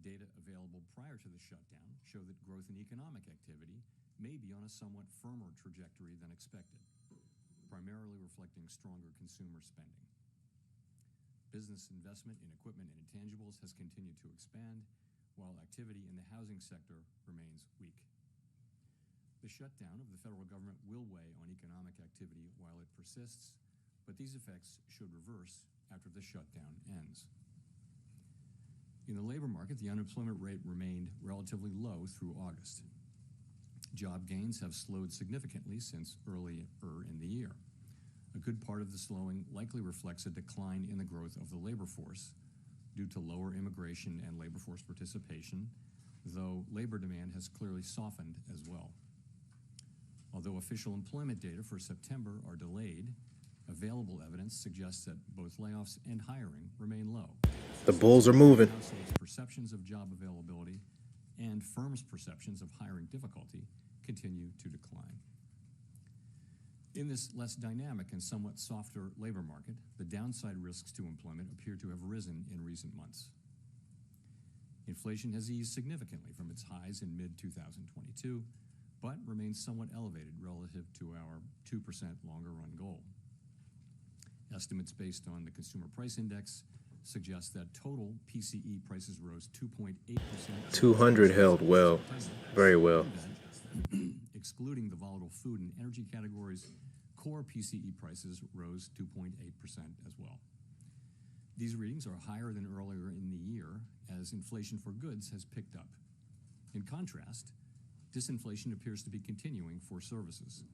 Data available prior to the shutdown show that growth in economic activity may be on a somewhat firmer trajectory than expected, primarily reflecting stronger consumer spending. Business investment in equipment and intangibles has continued to expand, while activity in the housing sector remains weak. The shutdown of the federal government will weigh on economic activity while it persists, but these effects should reverse after the shutdown ends. In the labor market, the unemployment rate remained relatively low through August. Job gains have slowed significantly since earlier in the year. A good part of the slowing likely reflects a decline in the growth of the labor force due to lower immigration and labor force participation, though labor demand has clearly softened as well. Although official employment data for September are delayed, available evidence suggests that both layoffs and hiring remain low. The bulls are moving. Households' perceptions of job availability and firms' perceptions of hiring difficulty continue to decline. In this less dynamic and somewhat softer labor market, the downside risks to employment appear to have risen in recent months. Inflation has eased significantly from its highs in mid-2022, but remains somewhat elevated relative to our 2% longer-run goal. Estimates based on the Consumer Price Index suggest that total PCE prices rose 2.8%. 200 held well, very well. Excluding the volatile food and energy categories, core PCE prices rose 2.8% as well. These readings are higher than earlier in the year as inflation for goods has picked up. In contrast, disinflation appears to be continuing for services.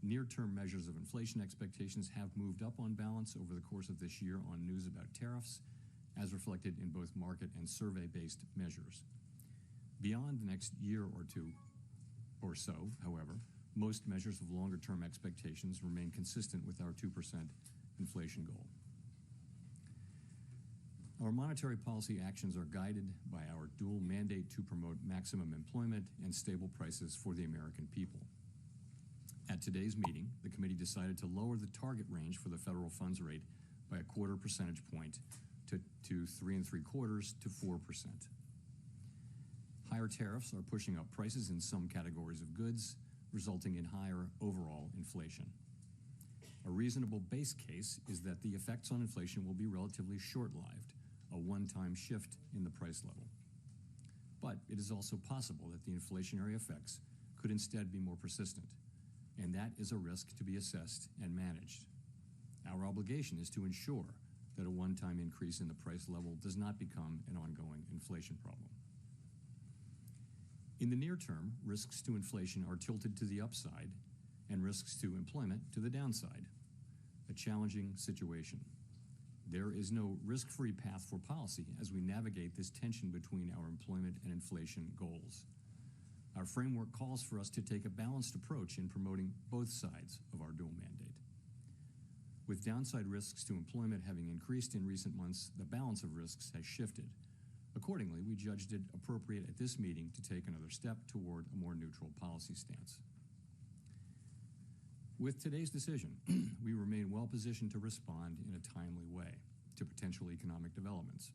Near-term measures of inflation expectations have moved up on balance over the course of this year on news about tariffs, as reflected in both market and survey-based measures. Beyond the next year or two or so, however, most measures of longer-term expectations remain consistent with our 2% inflation goal. Our monetary policy actions are guided by our dual mandate to promote maximum employment and stable prices for the American people. At today's meeting, the committee decided to lower the target range for the federal funds rate by a 1/4 percentage point to 3 3/4 to 4%. Higher tariffs are pushing up prices in some categories of goods, resulting in higher overall inflation. A reasonable base case is that the effects on inflation will be relatively short-lived, a one-time shift in the price level. But it is also possible that the inflationary effects could could instead be more persistent, and that is a risk to be assessed and managed. Our obligation is to ensure that a one-time increase in the price level does not become an ongoing inflation problem. In the near term, risks to inflation are tilted to the upside and risks to employment to the downside. A challenging situation. There is no risk-free path for policy as we navigate this tension between our employment and inflation goals. Our framework calls for us to take a balanced approach in promoting both sides of our dual mandate. With downside risks to employment having increased in recent months, the balance of risks has shifted. Accordingly, we judged it appropriate at this meeting to take another step toward a more neutral policy stance. With today's decision, we remain well positioned to respond in a timely way to potential economic developments.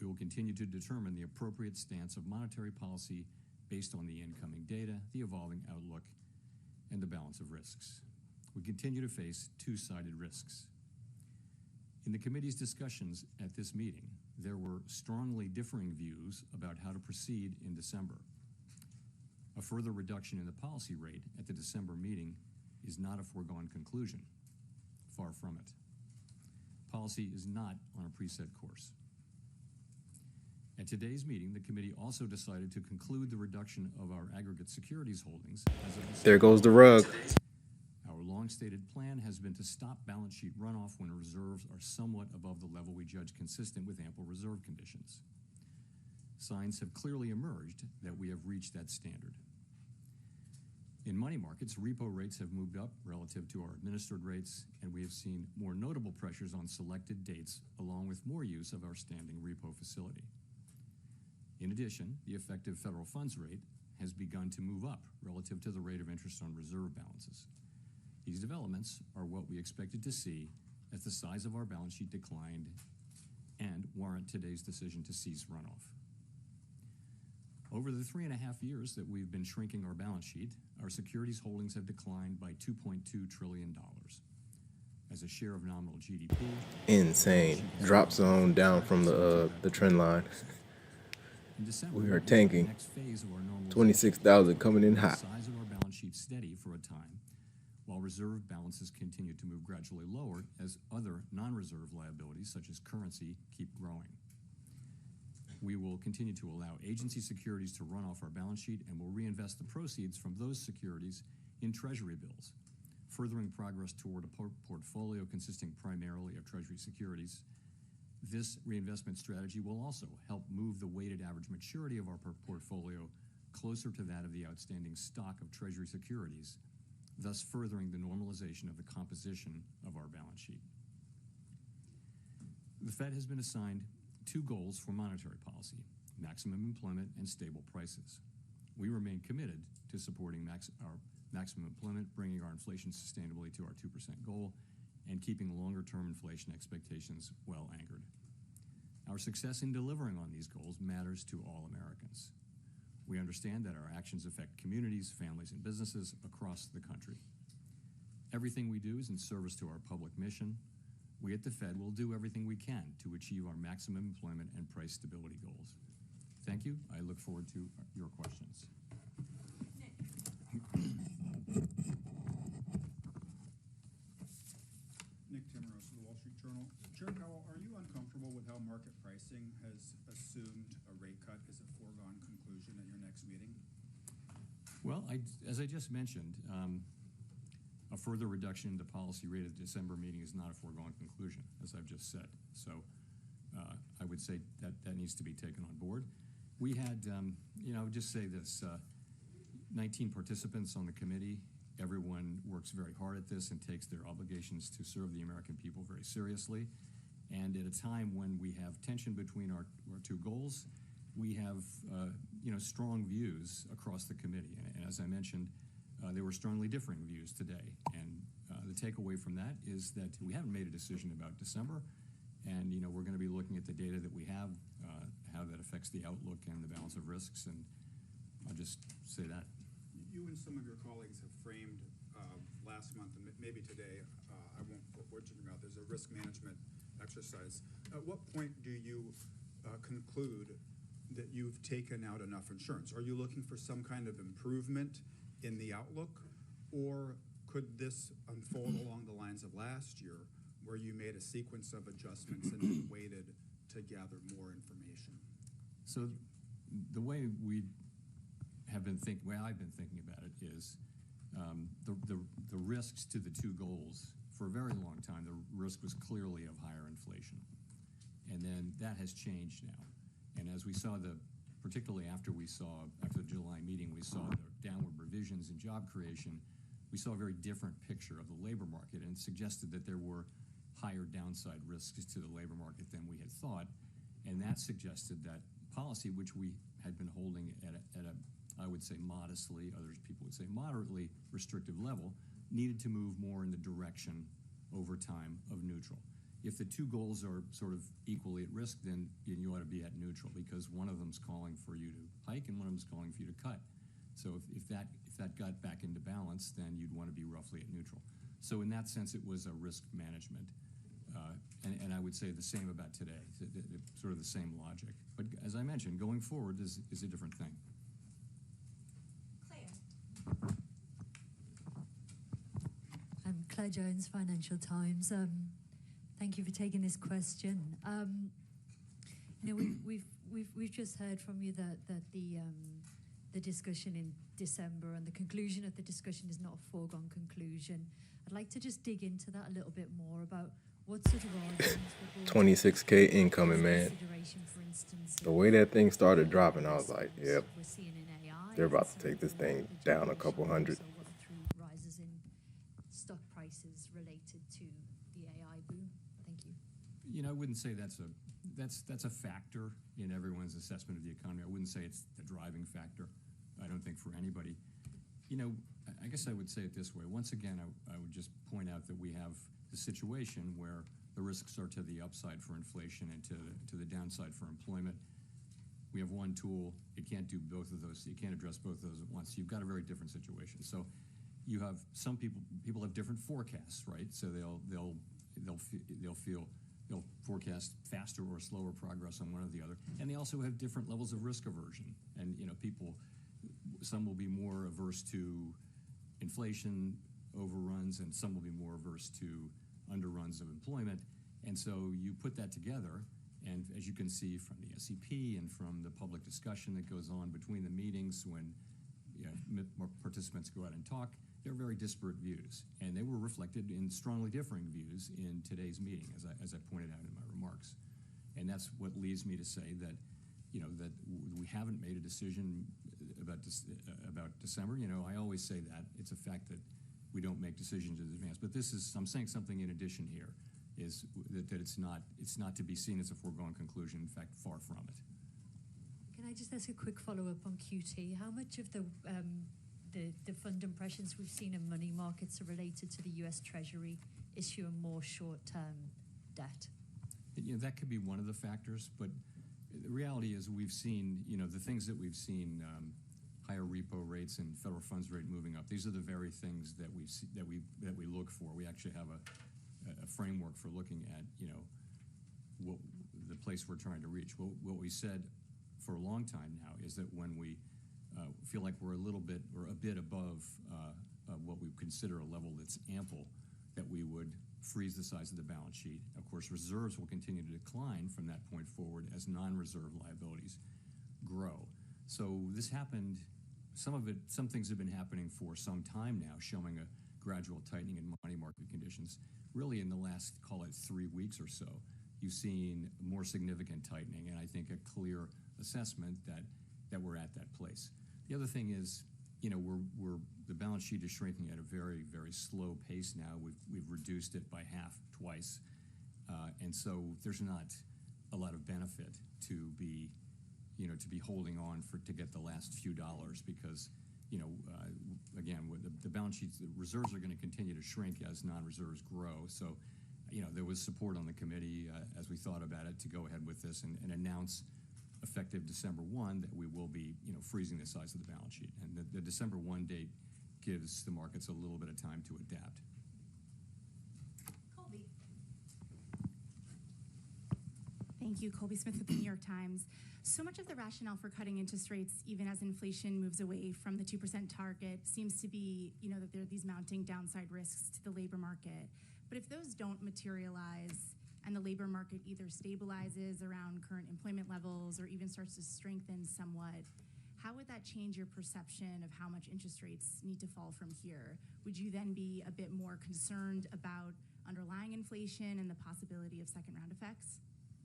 We will continue to determine the appropriate stance of monetary policy based on the incoming data, the evolving outlook, and the balance of risks. We continue to face two-sided risks. In the committee's discussions at this meeting, there were strongly differing views about how to proceed in December. A further reduction in the policy rate at the December meeting is not a foregone conclusion. Far from it. Policy is not on a preset course. At today's meeting, the committee also decided to conclude the reduction of our aggregate securities holdings as of December. There goes the rug. Our long-stated plan has been to stop balance sheet runoff when reserves are somewhat above the level we judge consistent with ample reserve conditions. Signs have clearly emerged that we have reached that standard. In money markets, repo rates have moved up relative to our administered rates, and we have seen more notable pressures on selected dates, along with more use of our standing repo facility. In addition, the effective federal funds rate has begun to move up relative to the rate of interest on reserve balances. These developments are what we expected to see as the size of our balance sheet declined and warrant today's decision to cease runoff. Over the 3.5 years that we've been shrinking our balance sheet, our securities holdings have declined by $2.2 trillion. As a share of nominal GDP, Insane. Drop zone down from the trend line. in December, We are the tanking. next phase of our normalization. 26,000 coming in The hot. size of our balance sheet steady for a time, while reserve balances continue to move gradually lower as other non-reserve liabilities, such as currency, keep growing. We will continue to allow agency securities to run off our balance sheet and will reinvest the proceeds from those securities in Treasury bills, furthering progress toward a portfolio consisting primarily of Treasury securities. This reinvestment strategy will also help move the weighted average maturity of our portfolio closer to that of the outstanding stock of Treasury securities, thus furthering the normalization of the composition of our balance sheet. The Fed has been assigned two goals for monetary policy: maximum employment and stable prices. We remain committed to supporting our maximum employment, bringing our inflation sustainably to our 2% goal, and keeping longer-term inflation expectations well anchored. Our success in delivering on these goals matters to all Americans. We understand that our actions affect communities, families, and businesses across the country. Everything we do is in service to our public mission. We at the Fed will do everything we can to achieve our maximum employment and price stability goals. Thank you. I look forward to your questions. Nick Timmeros of the Wall Street Journal. Chair Powell, are you uncomfortable with how market pricing has assumed a rate cut is a foregone conclusion at your next meeting? Well, as I just mentioned, a further reduction in the policy rate at the December meeting is not a foregone conclusion, as I've just said. So I would say that needs to be taken on board. We had, I would just say this, 19 participants on the committee. Everyone works very hard at this and takes their obligations to serve the American people very seriously. And at a time when we have tension between our two goals, we have, strong views across the committee. And as I mentioned, there were strongly differing views today. And the takeaway from that is that we haven't made a decision about December. And, we're going to be looking at the data that we have, how that affects the outlook and the balance of risks. And I'll just say that. You and some of your colleagues have framed last month and maybe today, I won't put words in your mouth, there's a risk management exercise. At what point do you conclude that you've taken out enough insurance? Are you looking for some kind of improvement in the outlook? Or could this unfold along the lines of last year, where you made a sequence of adjustments and then waited to gather more information? So the way we have been thinking, way I've been thinking about it is the risks to the two goals. For a very long time, the risk was clearly of higher inflation. And then that has changed now. And as we saw particularly after the July meeting, we saw the downward revisions in job creation, we saw a very different picture of the labor market, and suggested that there were higher downside risks to the labor market than we had thought. And that suggested that policy, which we had been holding at a I would say modestly, other people would say moderately restrictive level, needed to move more in the direction over time of neutral. If the two goals are sort of equally at risk, then you ought to be at neutral, because one of them's calling for you to hike and one of them's calling for you to cut. So if that got back into balance, then you'd want to be roughly at neutral. So in that sense, it was a risk management. And I would say the same about today, sort of the same logic. But as I mentioned, going forward is a different thing. Claire Jones, Financial Times. Thank you for taking this question. We've just heard from you that the discussion in December and the conclusion of the discussion is not a foregone conclusion. I'd like to just dig into that a little bit more about what sort of arguments were brought 26K incoming, man. consideration, for instance, The way that thing started dropping, I was like, yep, we're seeing in AI. they're about to and take this some of thing the down a couple hundred. also went through rises in stock prices related to the AI boom. Thank you. You know, I wouldn't say that's a factor in everyone's assessment of the economy. I wouldn't say it's the driving factor. I don't think for anybody. You know, I guess I would say it this way. Once again, I would just point out that we have the situation where the risks are to the upside for inflation and to the downside for employment. We have one tool. It can't do both of those. You can't address both of those at once. You've got a very different situation. So you have some people have different forecasts, right? So they'll forecast faster or slower progress on one or the other. And they also have different levels of risk aversion. And, you know, some will be more averse to inflation overruns, and some will be more averse to underruns of employment. And so you put that together, and as you can see from the SEP and from the public discussion that goes on between the meetings when more participants go out and talk, they're very disparate views, and they were reflected in strongly differing views in today's meeting, as I pointed out in my remarks. And that's what leads me to say that, you know, that we haven't made a decision about December. You know, I always say that it's a fact that we don't make decisions in advance. But I'm saying something in addition here, is that it's not to be seen as a foregone conclusion. In fact, far from it. Can I just ask a quick follow-up on QT? How much of the fund impressions we've seen in money markets are related to the U.S. Treasury issuing more short-term debt? You know, that could be one of the factors, but the reality is we've seen, you know, the things that we've seen, higher repo rates and federal funds rate moving up. These are the very things that we look for. We actually have a framework for looking at, you know, the place we're trying to reach. What we said for a long time now is that when we feel like we're a bit above what we consider a level that's ample, that we would freeze the size of the balance sheet. Of course, reserves will continue to decline from that point forward as non-reserve liabilities grow. So this happened. Some things have been happening for some time now, showing a gradual tightening in money market conditions. Really, in the last, call it 3 weeks or so, you've seen more significant tightening, and I think a clear assessment that we're at that place. The other thing is, you know, the balance sheet is shrinking at a very, very slow pace now. We've reduced it by half twice, and so there's not a lot of benefit to be holding on to get the last few dollars, because, you know, again, the balance sheets, the reserves are going to continue to shrink as non-reserves grow. So, you know, there was support on the committee as we thought about it to go ahead with this and announce effective December 1 that we will be, you know, freezing the size of the balance sheet. And the December 1 date gives the markets a little bit of time to adapt. Colby. Thank you. Colby Smith with the New York Times. So much of the rationale for cutting interest rates, even as inflation moves away from the 2% target, seems to be, that there are these mounting downside risks to the labor market. But if those don't materialize and the labor market either stabilizes around current employment levels or even starts to strengthen somewhat, how would that change your perception of how much interest rates need to fall from here? Would you then be a bit more concerned about underlying inflation and the possibility of second-round effects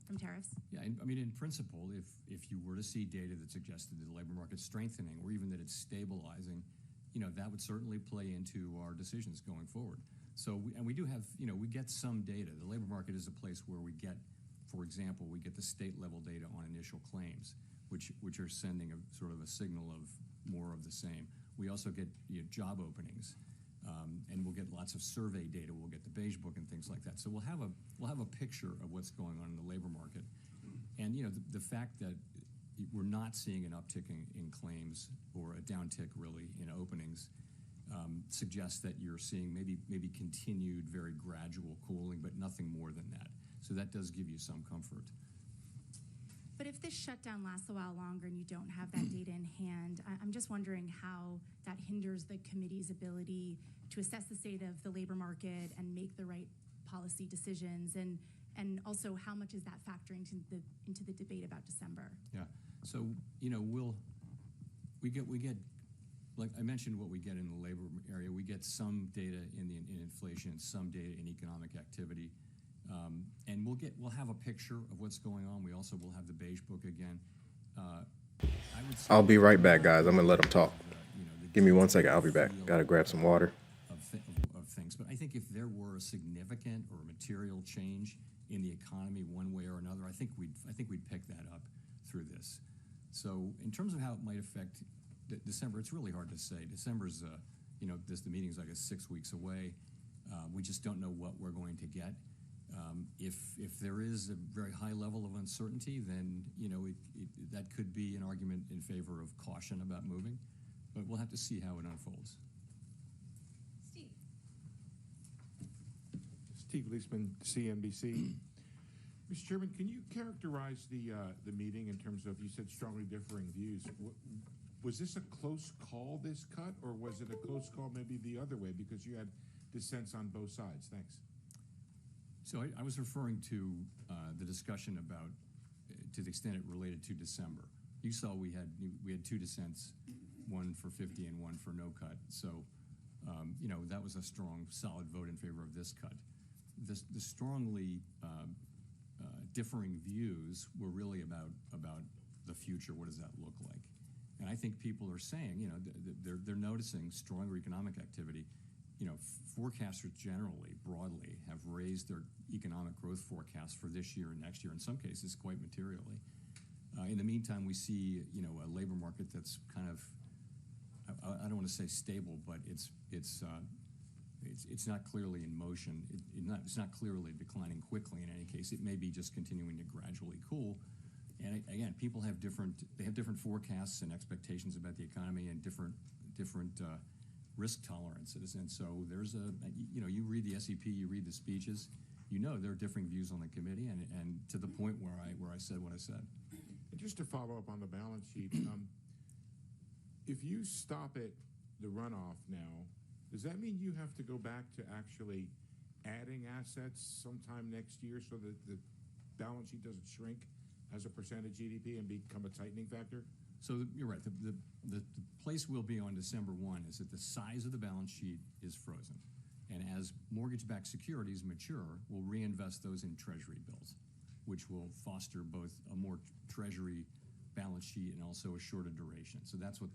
from tariffs? Yeah, I mean, in principle, if you were to see data that suggested that the labor market's strengthening or even that it's stabilizing, that would certainly play into our decisions going forward. So, we do have, we get some data. The labor market is a place where we get, for example, we get the state-level data on initial claims, which are sending a sort of a signal of more of the same. We also get job openings, and we'll get lots of survey data. We'll get the Beige Book and things like that. So we'll have a picture of what's going on in the labor market. And the fact that we're not seeing an uptick in claims or a downtick really in openings suggests that you're seeing maybe continued very gradual cooling, but nothing more than that. So that does give you some comfort. But if this shutdown lasts a while longer and you don't have that data in hand, I'm just wondering how that hinders the committee's ability to assess the state of the labor market and make the right policy decisions, and also how much is that factoring into the debate about December? Yeah. So we get like I mentioned what we get in the labor area. We get some data in inflation, some data in economic activity. And we'll have a picture of what's going on. We also will have the Beige Book again. I would say I'll be right back, guys. I'm gonna let them talk. Give me 1 second. I'll be back. Gotta grab some water. Of things, but I think if there were a significant or material change in the economy one way or another, I think we'd pick that up through this. So in terms of how it might affect December, it's really hard to say. December's the meeting's like 6 weeks away. We just don't know what we're going to get. If there is a very high level of uncertainty, then that could be an argument in favor of caution about moving, but we'll have to see how it unfolds. Steve Leisman, CNBC. Mr. Chairman, can you characterize the meeting in terms of, you said strongly differing views. Was this a close call, this cut, or was it a close call maybe the other way because you had dissents on both sides? Thanks. So I was referring to the discussion about, to the extent it related to December. You saw we had two dissents, one for 50 and one for no cut. So, that was a strong, solid vote in favor of this cut. The strongly differing views were really about the future. What does that look like? And I think people are saying, they're noticing stronger economic activity. Forecasters generally, broadly, have raised their economic growth forecasts for this year and next year, in some cases quite materially. In the meantime, we see, a labor market that's kind of, I don't want to say stable, but it's not clearly in motion. It's not clearly declining quickly in any case. It may be just continuing to gradually cool. And again, people have different forecasts and expectations about the economy and different risk tolerances. And so there's you read the SEP, you read the speeches, there are differing views on the committee, and to the point where I said what I said. And just to follow up on the balance sheet, if you stop it, the runoff now, does that mean you have to go back to actually adding assets sometime next year so that the balance sheet doesn't shrink as a percent of GDP and become a tightening factor? So you're right. The place we'll be on December 1 is that the size of the balance sheet is frozen. And as mortgage-backed securities mature, we'll reinvest those in Treasury bills, which will foster both a more Treasury balance sheet and also a shorter duration. So that's what.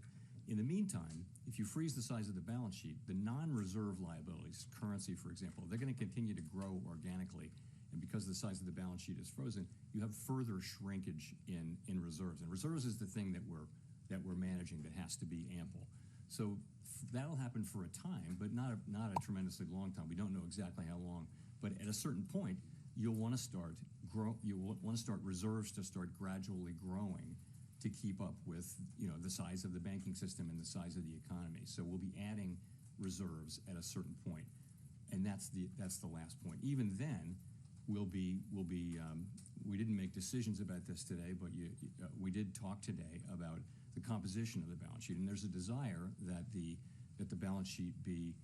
In the meantime, if you freeze the size of the balance sheet, the non-reserve liabilities, currency, for example, they're going to continue to grow organically. And because the size of the balance sheet is frozen, you have further shrinkage in reserves. And reserves is the thing that we're managing that has to be ample. So that'll happen for a time, but not a tremendously long time. We don't know exactly how long. But at a certain point, you'll want to start reserves to start gradually growing to keep up with the size of the banking system and the size of the economy. So we'll be adding reserves at a certain point, and that's the last point. Even then, we didn't make decisions about this today, but we did talk today about the composition of the balance sheet, and there's a desire that the balance sheet be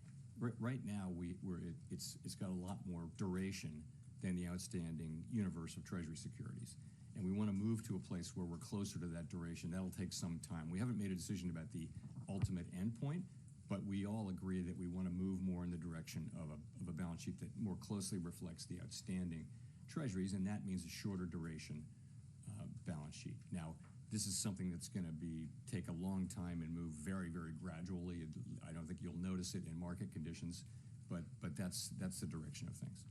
right now it's got a lot more duration than the outstanding universe of Treasury securities, and we want to move to a place where we're closer to that duration. That'll take some time. We haven't made a decision about the ultimate endpoint, but we all agree that we want to move more in the direction of a balance sheet that more closely reflects the outstanding Treasuries, and that means a shorter duration balance sheet. Now, this is something that's going to take a long time and move very, very gradually. I don't think you'll notice it in market conditions, but that's the direction of things.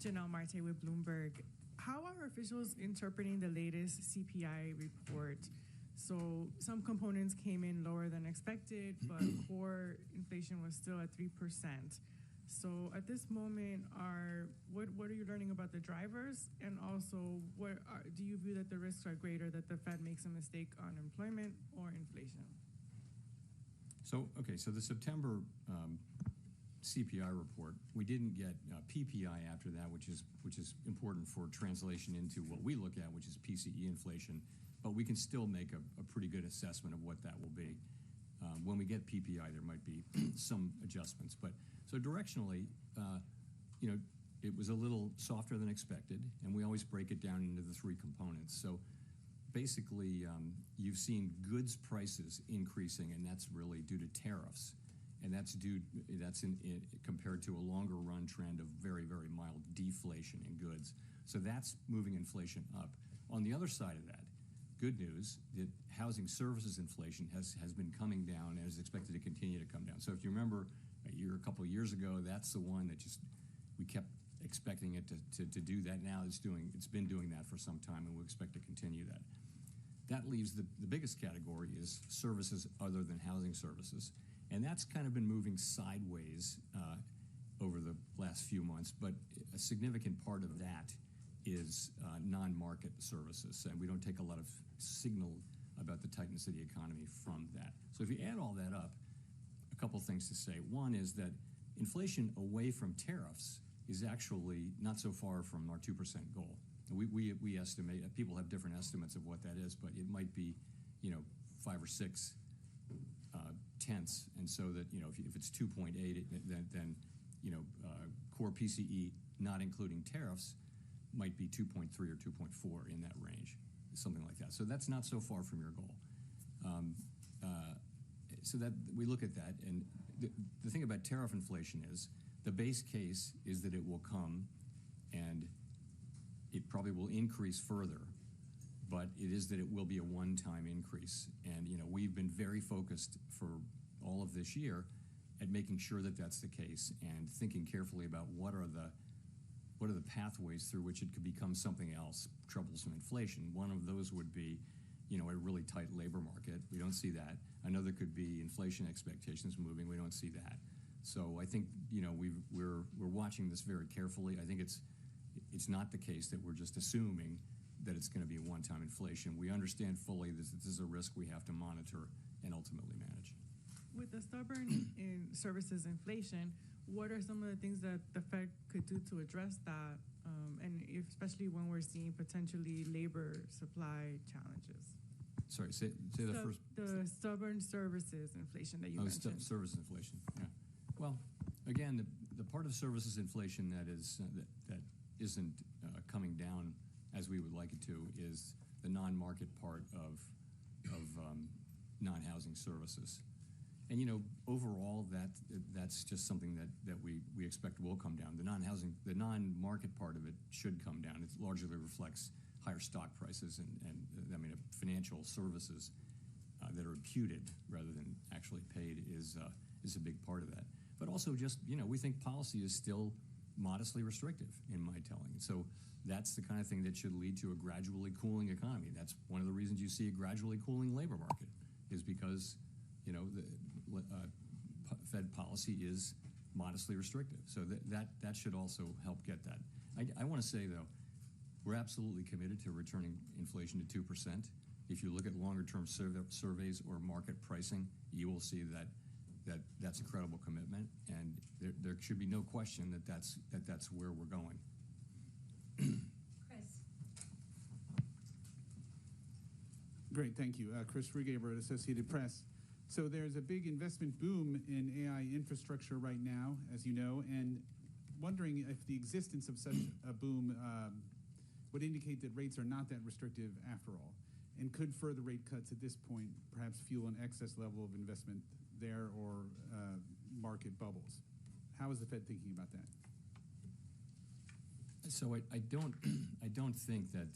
Janelle Marte with Bloomberg. How are officials interpreting the latest CPI report? So some components came in lower than expected, but core inflation was still at 3%. So at this moment, what are you learning about the drivers? And also, do you view that the risks are greater that the Fed makes a mistake on employment or inflation? So the September CPI report, we didn't get PPI after that, which is important for translation into what we look at, which is PCE inflation. But we can still make a pretty good assessment of what that will be. When we get PPI, there might be some adjustments. But so directionally, it was a little softer than expected, and we always break it down into the three components. So basically, you've seen goods prices increasing, and that's really due to tariffs. And that's compared to a longer run trend of very, very mild deflation in goods. So that's moving inflation up. On the other side of that, good news that housing services inflation has been coming down and is expected to continue to come down. So if you remember a couple of years ago, that's the one that we kept expecting it to do that. Now it's been doing that for some time, and we expect to continue that. That leaves the biggest category is services other than housing services. And that's kind of been moving sideways over the last few months, but a significant part of that is non-market services, and we don't take a lot of signal about the tightness of the economy from that. So if you add all that up, a couple things to say. One is that inflation away from tariffs is actually not so far from our 2% goal. We estimate, people have different estimates of what that is, but it might be 5 or 6 tenths, and so that if it's 2.8, then core PCE not including tariffs might be 2.3 or 2.4 in that range, something like that. So that's not so far from your goal. So that we look at that, and the thing about tariff inflation is the base case is that it will come, and it probably will increase further. But it is that it will be a one-time increase. And, we've been very focused for all of this year at making sure that that's the case and thinking carefully about what are the pathways through which it could become something else, troublesome inflation. One of those would be, a really tight labor market. We don't see that. Another could be inflation expectations moving. We don't see that. So I think, we're watching this very carefully. I think it's not the case that we're just assuming that it's going to be a one-time inflation. We understand fully that this is a risk we have to monitor and ultimately manage. With the stubborn in services inflation, what are some of the things that the Fed could do to address that, and especially when we're seeing potentially labor supply challenges? Sorry, say the first. The stubborn services inflation that you mentioned. Services inflation, yeah. Well, again, the part of services inflation that isn't coming down as we would like it to is the non-market part of non-housing services. And overall, that's just something that we expect will come down. The non-market part of it should come down. It largely reflects higher stock prices and financial services that are imputed rather than actually paid is a big part of that. But also just, we think policy is still modestly restrictive in my telling. So that's the kind of thing that should lead to a gradually cooling economy. That's one of the reasons you see a gradually cooling labor market is because, the Fed policy is modestly restrictive. So that should also help get that. I want to say, though, we're absolutely committed to returning inflation to 2%. If you look at longer-term surveys or market pricing, you will see that that that's a credible commitment, and there should be no question that that's where we're going. Chris. Great, thank you. Chris Rugaber at Associated Press. So there's a big investment boom in AI infrastructure right now, as you know, and wondering if the existence of such a boom would indicate that rates are not that restrictive after all, and could further rate cuts at this point perhaps fuel an excess level of investment there or market bubbles? How is the Fed thinking about that? So I don't think that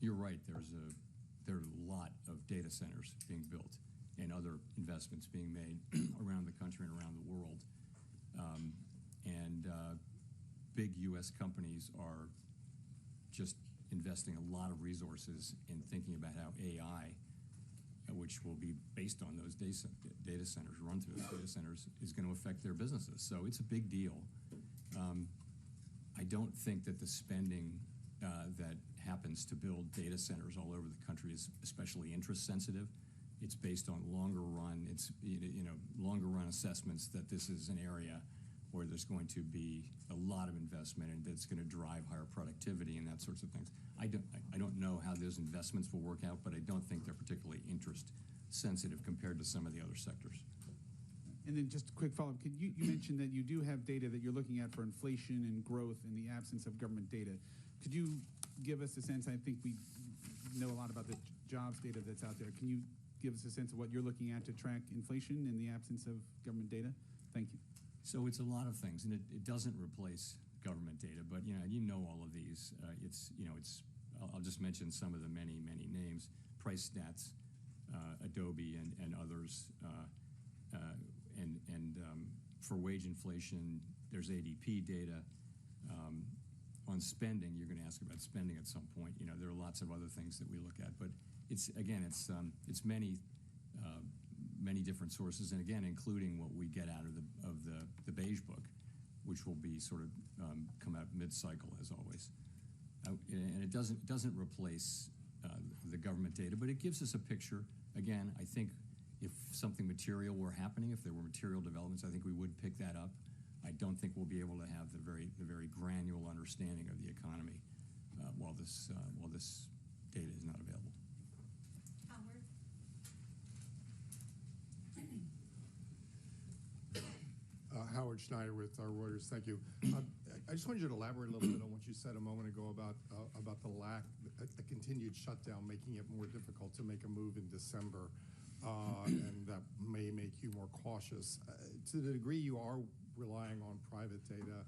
you're right. There are a lot of data centers being built and other investments being made around the country and around the world. Big U.S. companies are just investing a lot of resources in thinking about how AI, which will be based on those data centers, run through those data centers, is going to affect their businesses. So it's a big deal. I don't think that the spending that happens to build data centers all over the country is especially interest sensitive. It's based on longer run assessments that this is an area where there's going to be a lot of investment and that's going to drive higher productivity and that sorts of things. I don't know how those investments will work out, but I don't think they're particularly interest sensitive compared to some of the other sectors. And then just a quick follow-up. You mentioned that you do have data that you're looking at for inflation and growth in the absence of government data. Could you give us a sense? I think we know a lot about the jobs data that's out there. Can you give us a sense of what you're looking at to track inflation in the absence of government data? Thank you. So it's a lot of things, and it doesn't replace government data, but you know all of these. I'll just mention some of the many names: Price Stats, Adobe, and others. For wage inflation, there's ADP data. On spending, you're going to ask about spending at some point. There are lots of other things that we look at, but it's many different sources, and again, including what we get out of the Beige Book, which will be sort of come out mid-cycle as always. And it doesn't replace the government data, but it gives us a picture. Again, I think if something material were happening, if there were material developments, I think we would pick that up. I don't think we'll be able to have the very granular understanding of the economy while this data is not available. Howard Schneider with Reuters. Thank you. I just wanted you to elaborate a little bit on what you said a moment ago about the continued shutdown, making it more difficult to make a move in December, and that may make you more cautious. To the degree you are relying on private data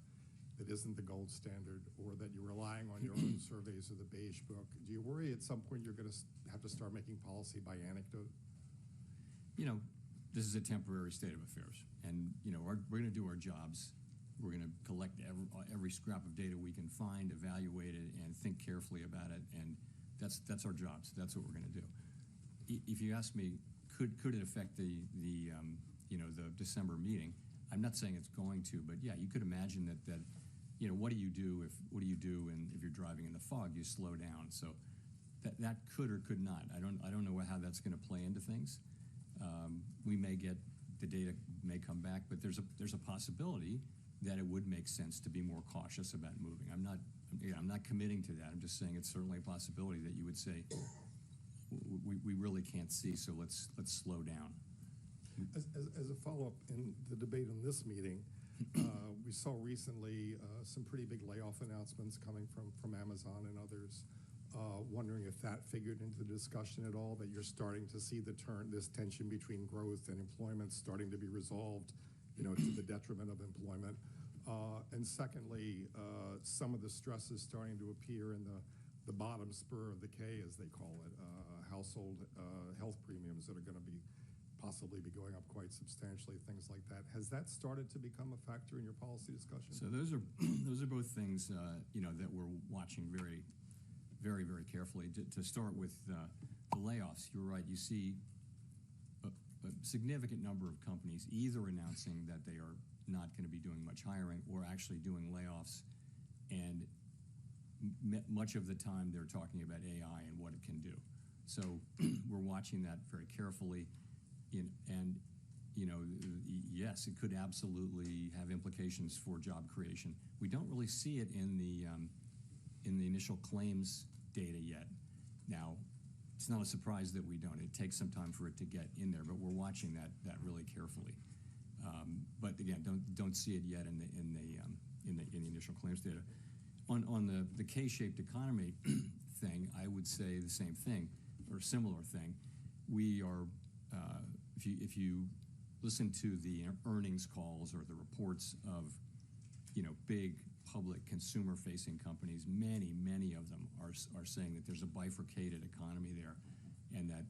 that isn't the gold standard, or that you're relying on your own surveys of the Beige Book, do you worry at some point you're going to have to start making policy by anecdote? This is a temporary state of affairs, and we're going to do our jobs. We're going to collect every scrap of data we can find, evaluate it, and think carefully about it. And that's our jobs. That's what we're going to do. If you ask me, could it affect the December meeting? I'm not saying it's going to, but yeah, you could imagine that what do you do if you're driving in the fog? You slow down. So that could or could not. I don't know how that's going to play into things. We may get the data may come back, but there's a possibility that it would make sense to be more cautious about moving. I'm not committing to that. I'm just saying it's certainly a possibility that you would say we really can't see, so let's slow down. As a follow-up in the debate in this meeting, we saw recently some pretty big layoff announcements coming from Amazon and others. Wondering if that figured into the discussion at all, that you're starting to see this tension between growth and employment starting to be resolved, to the detriment of employment. And secondly, some of the stress is starting to appear in the bottom spur of the K, as they call it, household health premiums that are going to possibly be going up quite substantially, things like that. Has that started to become a factor in your policy discussion? So those are both things that we're watching very, very, very carefully. To start with the layoffs, you're right. You see a significant number of companies either announcing that they are not going to be doing much hiring or actually doing layoffs, and much of the time they're talking about AI and what it can do. So we're watching that very carefully. and yes, it could absolutely have implications for job creation. We don't really see it in the initial claims data yet. Now, it's not a surprise that we don't. It takes some time for it to get in there, but we're watching that really carefully. But again, don't see it yet in the initial claims data. On the K-shaped economy thing, I would say the same thing or similar thing. We are, if you listen to the earnings calls or the reports of big public consumer-facing companies, many of them are saying that there's a bifurcated economy there, and that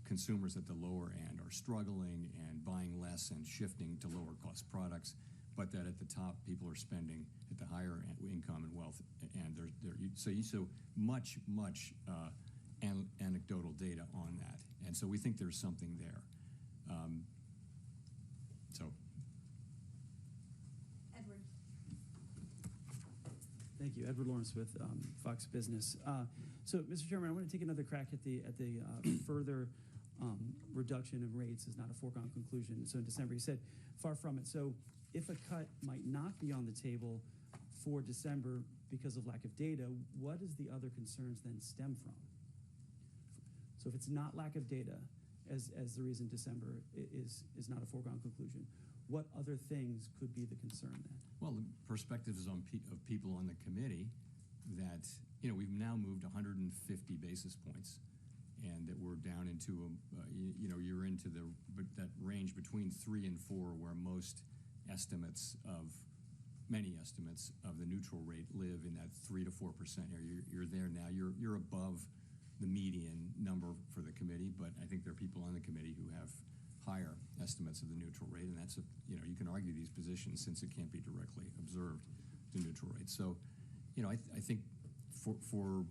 consumers at the lower end are struggling and buying less and shifting to lower cost products, but that at the top people are spending at the higher income and wealth, and so much anecdotal data on that, and so we think there's something there. Edward. Thank you, Edward Lawrence with Fox Business. So, Mr. Chairman, I want to take another crack at the further reduction of rates is not a foregone conclusion. So in December, you said far from it. So if a cut might not be on the table for December because of lack of data, what does the other concerns then stem from? So if it's not lack of data as the reason December is not a foregone conclusion, what other things could be the concern then? Well, the perspectives of people on the committee that, we've now moved 150 basis points, and that we're down into, you're into that range between 3 and 4, where many estimates of the neutral rate live in that 3 to 4% area. You're there now. You're above the median number for the committee, but I think there are people on the committee who have higher estimates of the neutral rate, and that's you can argue these positions since it can't be directly observed, the neutral rate. So, I think for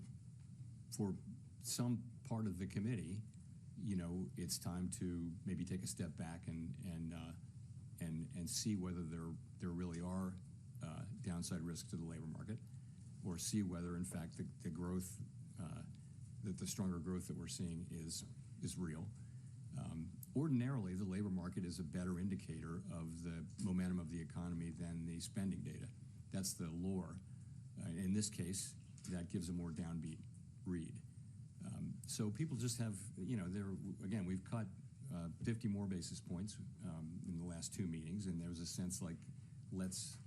some part of the committee, it's time to maybe take a step back and see whether there really are downside risks to the labor market, or see whether in fact the growth that the stronger growth that we're seeing is real. Ordinarily, the labor market is a better indicator of the momentum of the economy than the spending data. That's the lore. In this case, that gives a more downbeat read. So people just have, again, we've cut 50 more basis points in the last 2 meetings, and there was a sense like, let's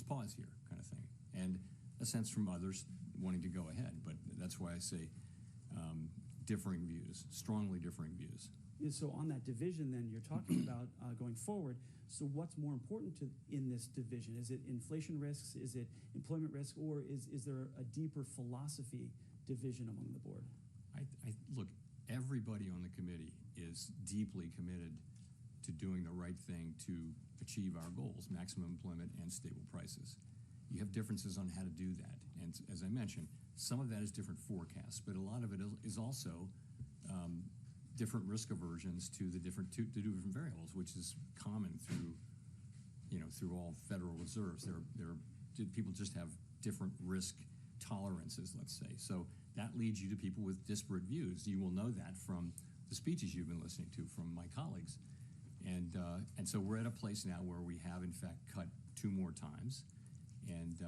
pause here, kind of thing, and a sense from others wanting to go ahead. But that's why I say differing views, strongly differing views. So on that division, then you're talking about going forward. So what's more important in this division? Is it inflation risks? Is it employment risk? Or is there a deeper philosophy division among the board? Look, everybody on the committee is deeply committed to doing the right thing to achieve our goals, maximum employment and stable prices. You have differences on how to do that. And as I mentioned, some of that is different forecasts, but a lot of it is also different risk aversions to the different variables, which is common through all Federal Reserves. People just have different risk tolerances, let's say. So that leads you to people with disparate views. You will know that from the speeches you've been listening to from my colleagues. And so we're at a place now where we have in fact cut 2 more times. And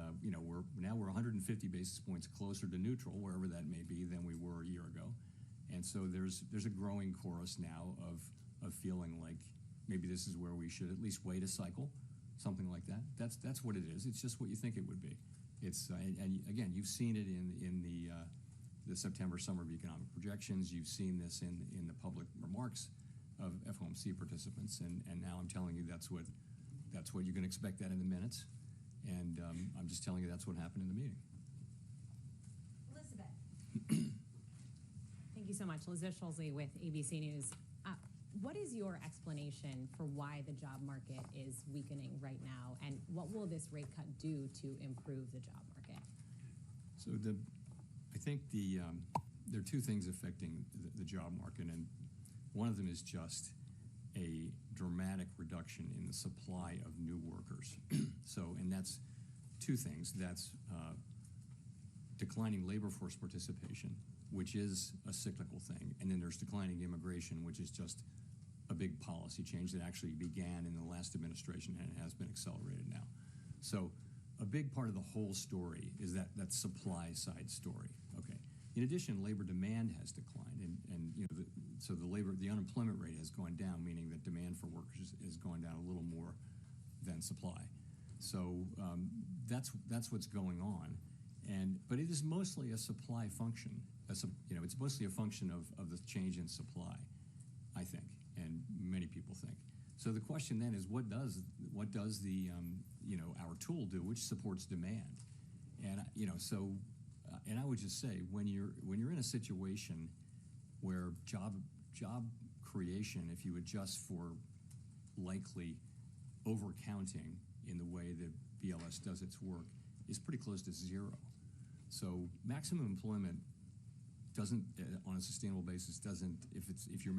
we're 150 basis points closer to neutral, wherever that may be, than we were a year ago. And so there's a growing chorus now of feeling like maybe this is where we should at least wait a cycle, something like that. That's what it is. It's just what you think it would be. It's and again, you've seen it in the September Summer of Economic Projections. You've seen this in the public remarks of FOMC participants, and now I'm telling you that's what you can expect that in the minutes. And I'm just telling you that's what happened in the meeting. Elizabeth. Thank you so much. Elizabeth Scholzley with ABC News. What is your explanation for why the job market is weakening right now, and what will this rate cut do to improve the job market? So I think there are 2 things affecting the job market, and one of them is just a dramatic reduction in the supply of new workers. And that's 2 things. That's declining labor force participation, which is a cyclical thing, and then there's declining immigration, which is just a big policy change that actually began in the last administration and has been accelerated now. So a big part of the whole story is that supply side story. Okay. In addition, labor demand has declined, and so the unemployment rate has gone down, meaning that demand for workers has gone down a little more than supply. So that's what's going on, but it is mostly a supply function. It's mostly a function of the change in supply, I think, and many people think. So the question then is, what does the our tool do, which supports demand? And and I would just say, when you're in a situation where job creation, if you adjust for likely overcounting in the way that BLS does its work, is pretty close to zero. So maximum employment doesn't, on a sustainable basis, if you're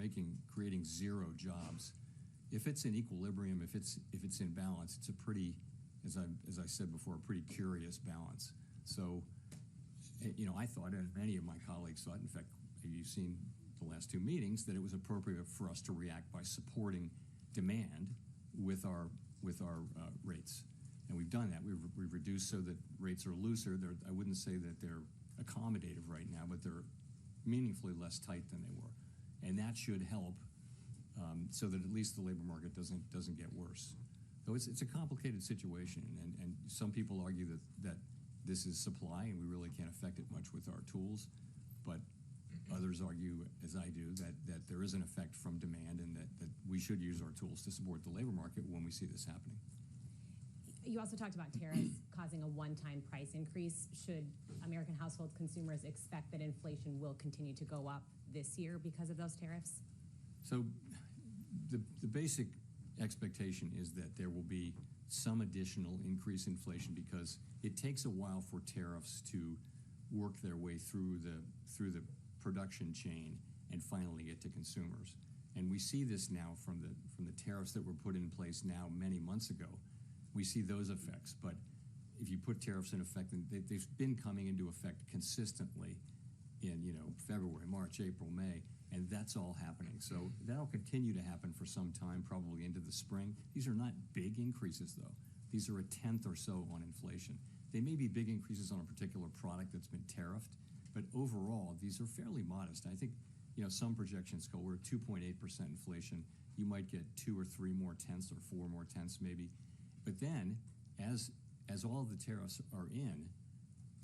creating zero jobs, if it's in equilibrium, if it's in balance, it's a pretty, as I said before, a pretty curious balance. So, I thought, and many of my colleagues thought, in fact, you've seen the last two meetings, that it was appropriate for us to react by supporting demand with our rates, and we've done that. We've reduced so that rates are looser. I wouldn't say that they're accommodative right now, but they're meaningfully less tight than they were, and that should help, so that at least the labor market doesn't get worse. So it's a complicated situation, and some people argue that this is supply and we really can't affect it much with our tools, but others argue, as I do, that there is an effect from demand, and that we should use our tools to support the labor market when we see this happening. You also talked about tariffs causing a one-time price increase. Should American household consumers expect that inflation will continue to go up this year because of those tariffs? So the basic expectation is that there will be some additional increase in inflation, because it takes a while for tariffs to work their way through the production chain and finally get to consumers. And we see this now from the tariffs that were put in place now many months ago. We see those effects, but if you put tariffs in effect, and they've been coming into effect consistently in February, March, April, May, and that's all happening. So that'll continue to happen for some time, probably into the spring. These are not big increases, though. These are a tenth or so on inflation. They may be big increases on a particular product that's been tariffed, but overall, these are fairly modest. I think some projections go, we're at 2.8% inflation. You might get 2 or 3 more tenths or 4 more tenths maybe. But then, as all of the tariffs are in,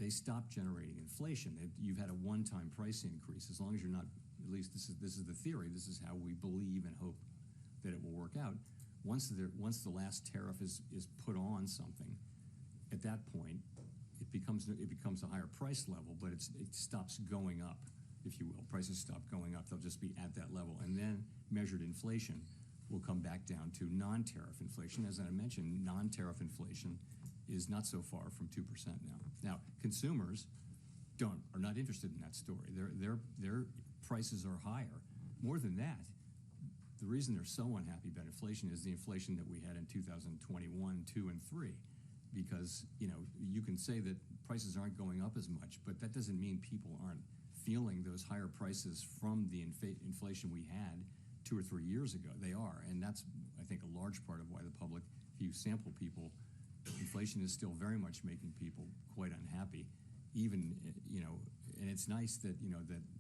they stop generating inflation. You've had a one-time price increase. As long as you're not, at least this is the theory, this is how we believe and hope that it will work out. Once the last tariff is put on something, at that point, it becomes a higher price level, but it stops going up, if you will. Prices stop going up. They'll just be at that level. And then measured inflation will come back down to non-tariff inflation. As I mentioned, non-tariff inflation is not so far from 2% now. Now, consumers are not interested in that story. Their prices are higher. More than that, the reason they're so unhappy about inflation is the inflation that we had in 2021, 2, and 3. Because you can say that prices aren't going up as much, but that doesn't mean people aren't feeling those higher prices from the inflation we had 2 or 3 years ago. They are, and that's, I think, a large part of why the public, if you sample people, inflation is still very much making people quite unhappy. Even and it's nice that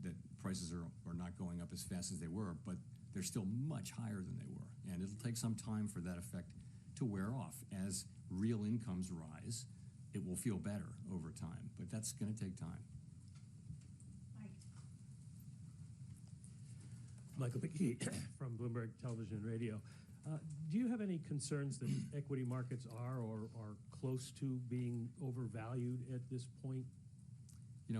that prices are not going up as fast as they were, but they're still much higher than they were, and it'll take some time for that effect to wear off. As real incomes rise, it will feel better over time, but that's going to take time. Michael McKee from Bloomberg Television and Radio. Do you have any concerns that equity markets are or are close to being overvalued at this point? We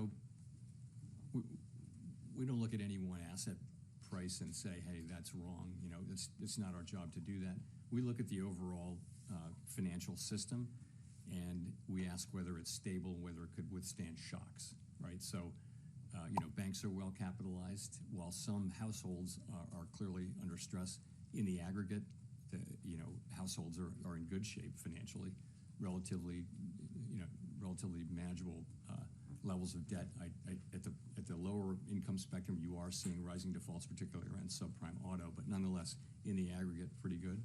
don't look at any one asset price and say, hey, that's wrong. It's not our job to do that. We look at the overall financial system, and we ask whether it's stable, whether it could withstand shocks, right? So, banks are well capitalized, while some households are clearly under stress. In the aggregate, households are in good shape financially, relatively manageable levels of debt. At the lower income spectrum, you are seeing rising defaults, particularly around subprime auto, but nonetheless, in the aggregate, pretty good.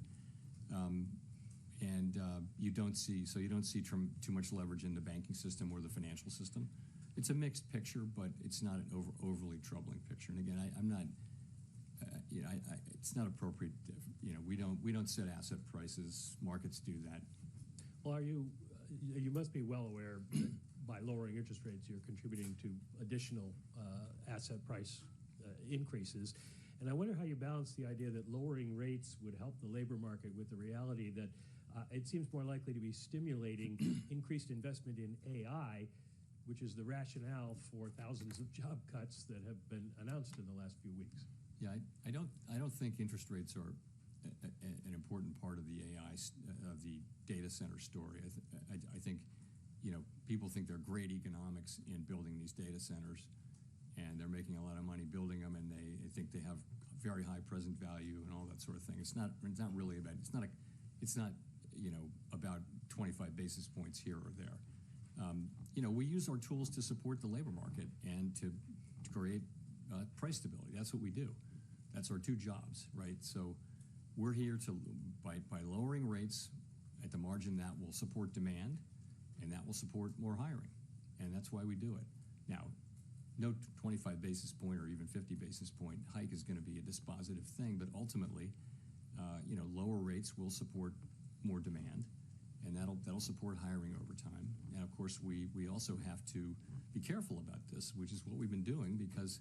You don't see too much leverage in the banking system or the financial system. It's a mixed picture, but it's not an overly troubling picture. And again, I'm not, it's not appropriate. We don't set asset prices. Markets do that. Well, you must be well aware that by lowering interest rates, you're contributing to additional asset price increases. And I wonder how you balance the idea that lowering rates would help the labor market with the reality that it seems more likely to be stimulating increased investment in AI, which is the rationale for thousands of job cuts that have been announced in the last few weeks. Yeah, I don't think interest rates are an important part of the AI of the data center story. I think people think they're great economics in building these data centers, and they're making a lot of money building them, and they think they have very high present value and all that sort of thing. It's not really about about 25 basis points here or there. We use our tools to support the labor market and to create price stability. That's what we do. That's our two jobs, right? So we're here by lowering rates at the margin, that will support demand, and that will support more hiring, and that's why we do it. Now, no 25 basis point or even 50 basis point hike is going to be a dispositive thing, but ultimately, lower rates will support more demand, and that'll support hiring over time. And of course, we also have to be careful about this, which is what we've been doing, because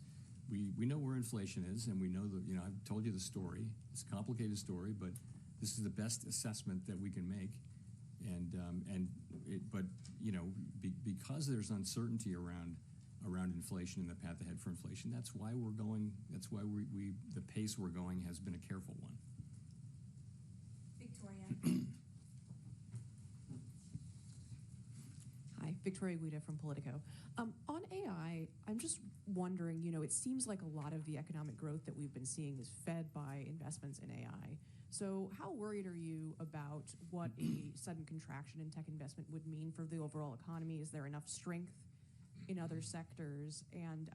we know where inflation is, and we know that, I've told you the story. It's a complicated story, but this is the best assessment that we can make. Because there's uncertainty around inflation and the path ahead for inflation, that's why the pace we're going has been a careful one. Victoria. Hi, Victoria Guida from Politico. On AI, I'm just wondering, it seems like a lot of the economic growth that we've been seeing is fed by investments in AI. So how worried are you about what a sudden contraction in tech investment would mean for the overall economy? Is there enough strength in other sectors? And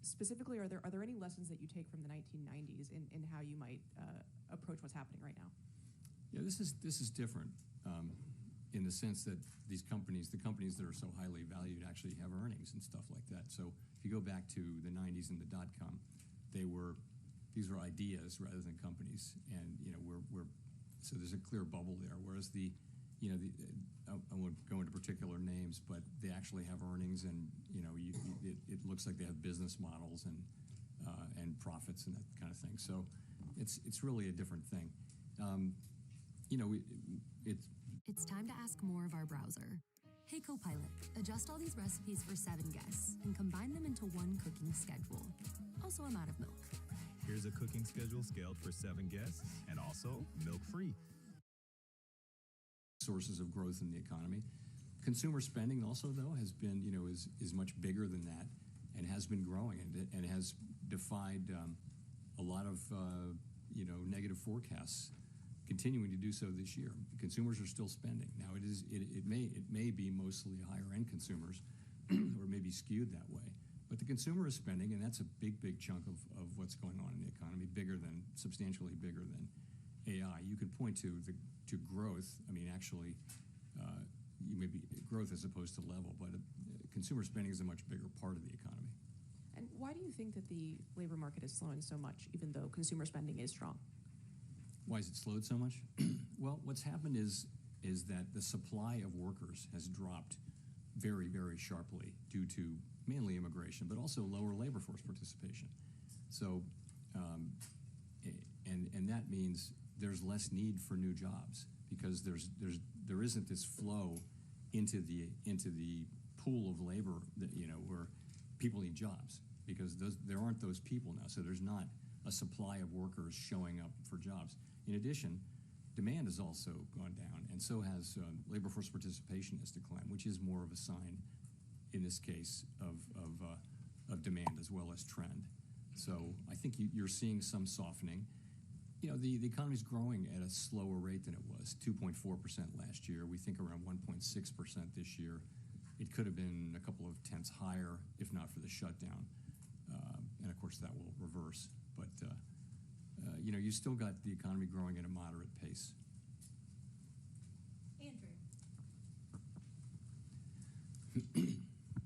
specifically, are there any lessons that you take from the 1990s in how you might approach what's happening right now? Yeah, this is different in the sense that the companies that are so highly valued actually have earnings and stuff like that. So if you go back to the 90s and the dot-com, these were ideas rather than companies, and so there's a clear bubble there. Whereas I won't go into particular names, but they actually have earnings, and it looks like they have business models and profits and that kind of thing. So it's really a different thing. It's time to ask more of our browser. Hey Copilot, adjust all these recipes for 7 guests and combine them into one cooking schedule. Also, I'm out of milk. Here's a cooking schedule scaled for 7 guests and also milk-free. Sources of growth in the economy. Consumer spending also, though, has been, is much bigger than that, and has been growing, and has defied a lot of, negative forecasts, continuing to do so this year. Consumers are still spending. Now, it may be mostly higher-end consumers, or maybe skewed that way. But the consumer is spending, and that's a big, big chunk of what's going on in the economy, substantially bigger than AI. You could point to growth. I mean, actually, maybe growth as opposed to level, but consumer spending is a much bigger part of the economy. And why do you think that the labor market is slowing so much, even though consumer spending is strong? Why has it slowed so much? Well, what's happened is that the supply of workers has dropped very, very sharply due to mainly immigration, but also lower labor force participation. So, and that means there's less need for new jobs, because there isn't this flow into the pool of labor that, where people need jobs, because there aren't those people now. So there's not a supply of workers showing up for jobs. In addition, demand has also gone down, and so has labor force participation has declined, which is more of a sign, in this case, of demand as well as trend. So I think you're seeing some softening. The economy's growing at a slower rate than it was, 2.4% last year. We think around 1.6% this year. It could have been a couple of tenths higher if not for the shutdown. and of course that will reverse. But you know, you still got the economy growing at a moderate pace. Andrew.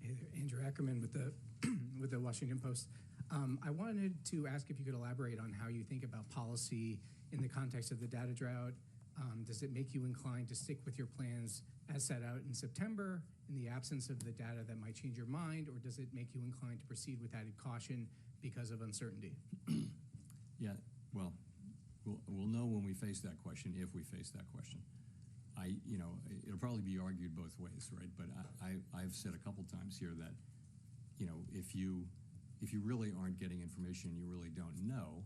Hey there, Andrew Ackerman with the with the Washington Post. I wanted to ask if you could elaborate on how you think about policy in the context of the data drought. Does it make you inclined to stick with your plans as set out in September in the absence of the data that might change your mind, or does it make you inclined to proceed with added caution because of uncertainty? Yeah, well, we'll know when we face that question, if we face that question. You know, it'll probably be argued both ways, right? But I've said a couple times here that, you know, if you really aren't getting information you really don't know,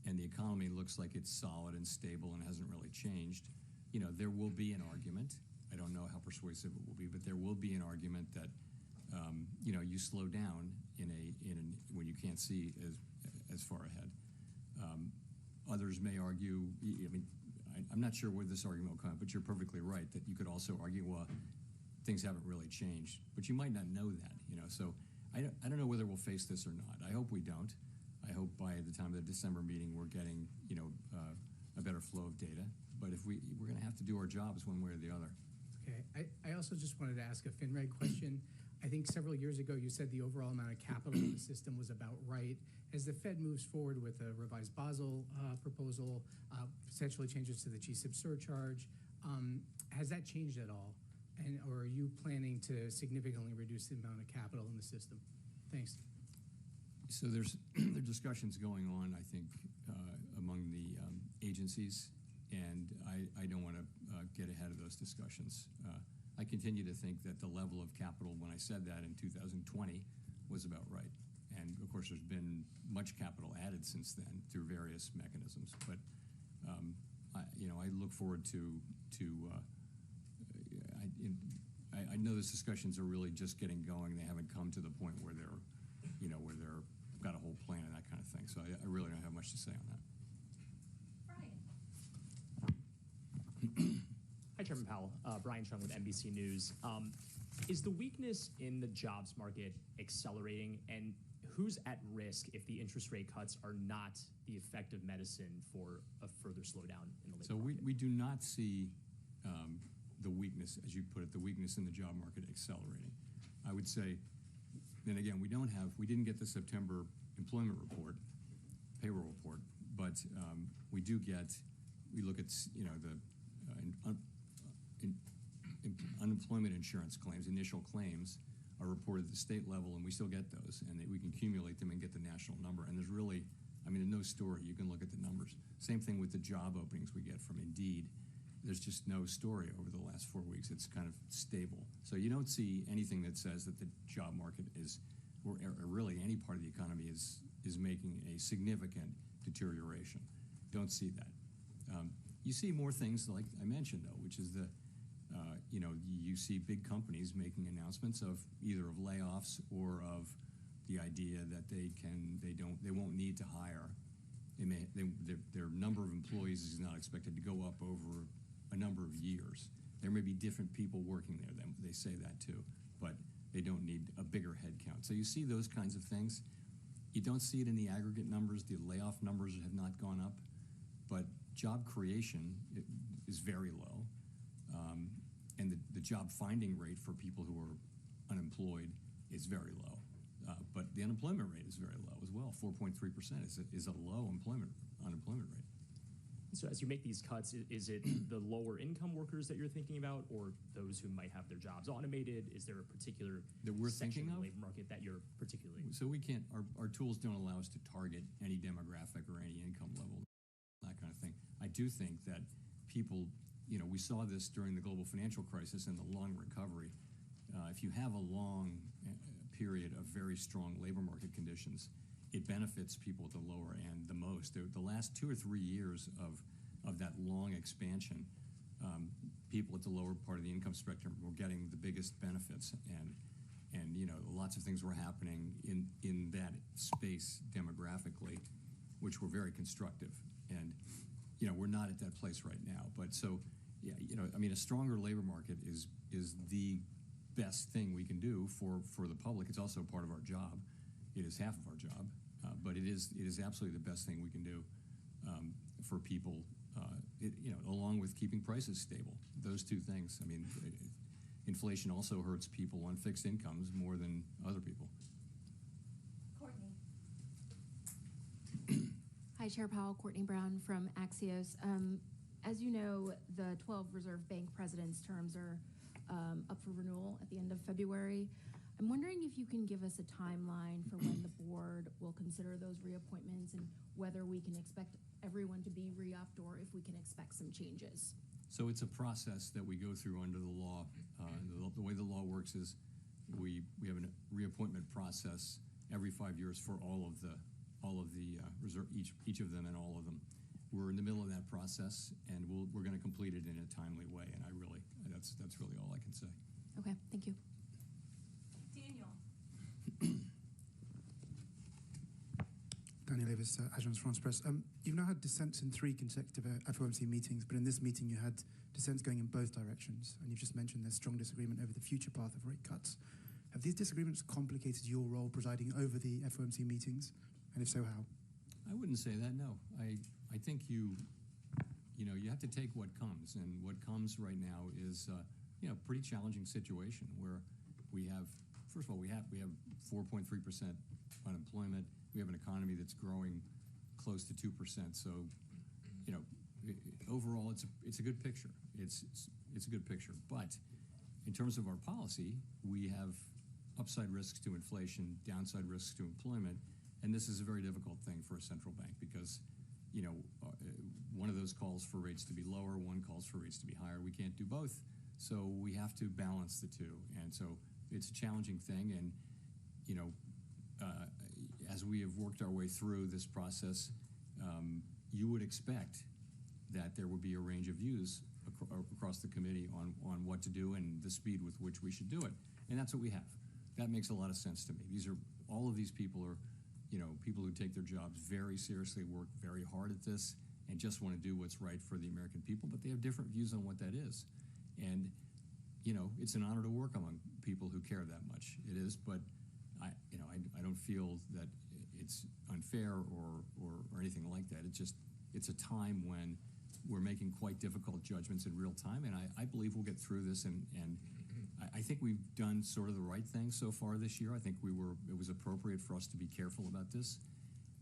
and the economy looks like it's solid and stable and hasn't really changed, you know, there will be an argument. I don't know how persuasive it will be, but there will be an argument that, you know, you slow down when you can't see as far ahead. Others may argue, I mean, I'm not sure where this argument will come, but you're perfectly right that you could also argue, well, things haven't really changed, but you might not know that, you know. So I don't know whether we'll face this or not. I hope we don't. I hope by the time of the December meeting we're getting, you know, a better flow of data. But if we're going to have to do our jobs one way or the other. Okay. I also just wanted to ask a FinReg question. I think several years ago you said the overall amount of capital in the system was about right. As the Fed moves forward with a revised Basel proposal, potentially changes to the GSIB surcharge, has that changed at all? Or are you planning to significantly reduce the amount of capital in the system? Thanks. So there are discussions going on, I think, among the agencies, and I don't want to get ahead of those discussions. I continue to think that the level of capital when I said that in 2020 was about right. And of course, there's been much capital added since then through various mechanisms. But you know, I look forward to I know those discussions are really just getting going. They haven't come to the point where they're, you know, where they're got a whole plan and that kind of thing. So I really don't have much to say on that. Hi, Chairman Powell. Brian Chung with NBC News. Is the weakness in the jobs market accelerating, and who's at risk if the interest rate cuts are not the effective medicine for a further slowdown in the labor market? So we do not see the weakness, as you put it, the weakness in the job market accelerating. I would say, then again, we didn't get the September employment report, payroll report, but we look at, you know, the unemployment insurance claims, initial claims are reported at the state level, and we still get those, and we can accumulate them and get the national number. And there's really, I mean, no story. You can look at the numbers. Same thing with the job openings we get from Indeed. There's just no story over the last 4 weeks. It's kind of stable. So you don't see anything that says that the job market is, or really any part of the economy is making a significant deterioration. Don't see that. You see more things like I mentioned, though, which is you know, you see big companies making announcements of either of layoffs or of the idea that they won't need to hire. Their number of employees is not expected to go up over a number of years. There may be different people working there. They say that too, but they don't need a bigger head count. So you see those kinds of things. You don't see it in the aggregate numbers. The layoff numbers have not gone up, but job creation is very low. And the job finding rate for people who are unemployed is very low. But the unemployment rate is very low as well. 4.3% is a low unemployment rate. So as you make these cuts, is it the lower income workers that you're thinking about, or those who might have their jobs automated? Is there a particular section of the labor market that you're particularly? So we can't, our tools don't allow us to target any demographic or any income level, that kind of thing. I do think that people, you know, we saw this during the global financial crisis and the long recovery. If you have a long period of very strong labor market conditions, it benefits people at the lower end the most. The last 2 or 3 years of that long expansion, people at the lower part of the income spectrum were getting the biggest benefits, and you know, lots of things were happening in that space demographically, which were very constructive. And you know, we're not at that place right now. But so, yeah, you know, I mean, a stronger labor market is the best thing we can do for the public. It's also part of our job. It is half of our job. but it is absolutely the best thing we can do for people. Along with keeping prices stable, those two things. I mean, inflation also hurts people on fixed incomes more than other people. Courtney. Hi, Chair Powell. Courtney Brown from Axios. As you know, the 12 Reserve Bank presidents' terms are up for renewal at the end of February. I'm wondering if you can give us a timeline for when the board will consider those reappointments and whether we can expect everyone to be re-upped or if we can expect some changes. So it's a process that we go through under the law. The way the law works is we have a reappointment process every 5 years for all of the reserve, each of them and all of them. We're in the middle of that process, and we're going to complete it in a timely way. And that's really all I can say. Okay, thank you. Daniel. Daniel Davis, Agence France Presse. You've now had dissents in 3 consecutive FOMC meetings, but in this meeting you had dissents going in both directions, and you've just mentioned there's strong disagreement over the future path of rate cuts. Have these disagreements complicated your role presiding over the FOMC meetings, and if so, how? I wouldn't say that, no. I think you have to take what comes, and what comes right now is a pretty challenging situation where we have, first of all, we have 4.3% unemployment. We have an economy that's growing close to 2%. So, overall, it's a good picture. It's a good picture. But in terms of our policy, we have upside risks to inflation, downside risks to employment, and this is a very difficult thing for a central bank because, one of those calls for rates to be lower, one calls for rates to be higher. We can't do both, so we have to balance the two. And so it's a challenging thing, and as we have worked our way through this process, you would expect that there would be a range of views across the committee on what to do and the speed with which we should do it. And that's what we have. That makes a lot of sense to me. All of these people are, people who take their jobs very seriously, work very hard at this, and just want to do what's right for the American people, but they have different views on what that is. And, it's an honor to work among people who care that much. It is, but I don't feel that it's unfair or anything like that. It's a time when we're making quite difficult judgments in real time, and I believe we'll get through this, and I think we've done sort of the right thing so far this year. I think it was appropriate for us to be careful about this.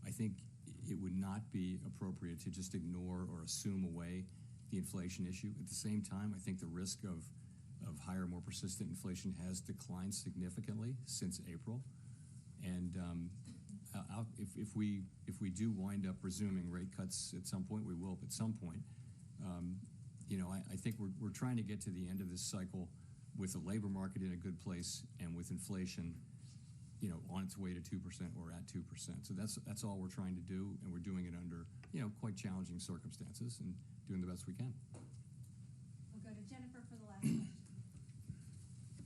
I think it would not be appropriate to just ignore or assume away the inflation issue. At the same time, I think the risk of higher, more persistent inflation has declined significantly since April. And if we do wind up resuming rate cuts at some point, we will at some point. I think we're trying to get to the end of this cycle with the labor market in a good place and with inflation, on its way to 2% or at 2%. So that's all we're trying to do, and we're doing it under, quite challenging circumstances and doing the best we can. We'll go to Jennifer for the last question.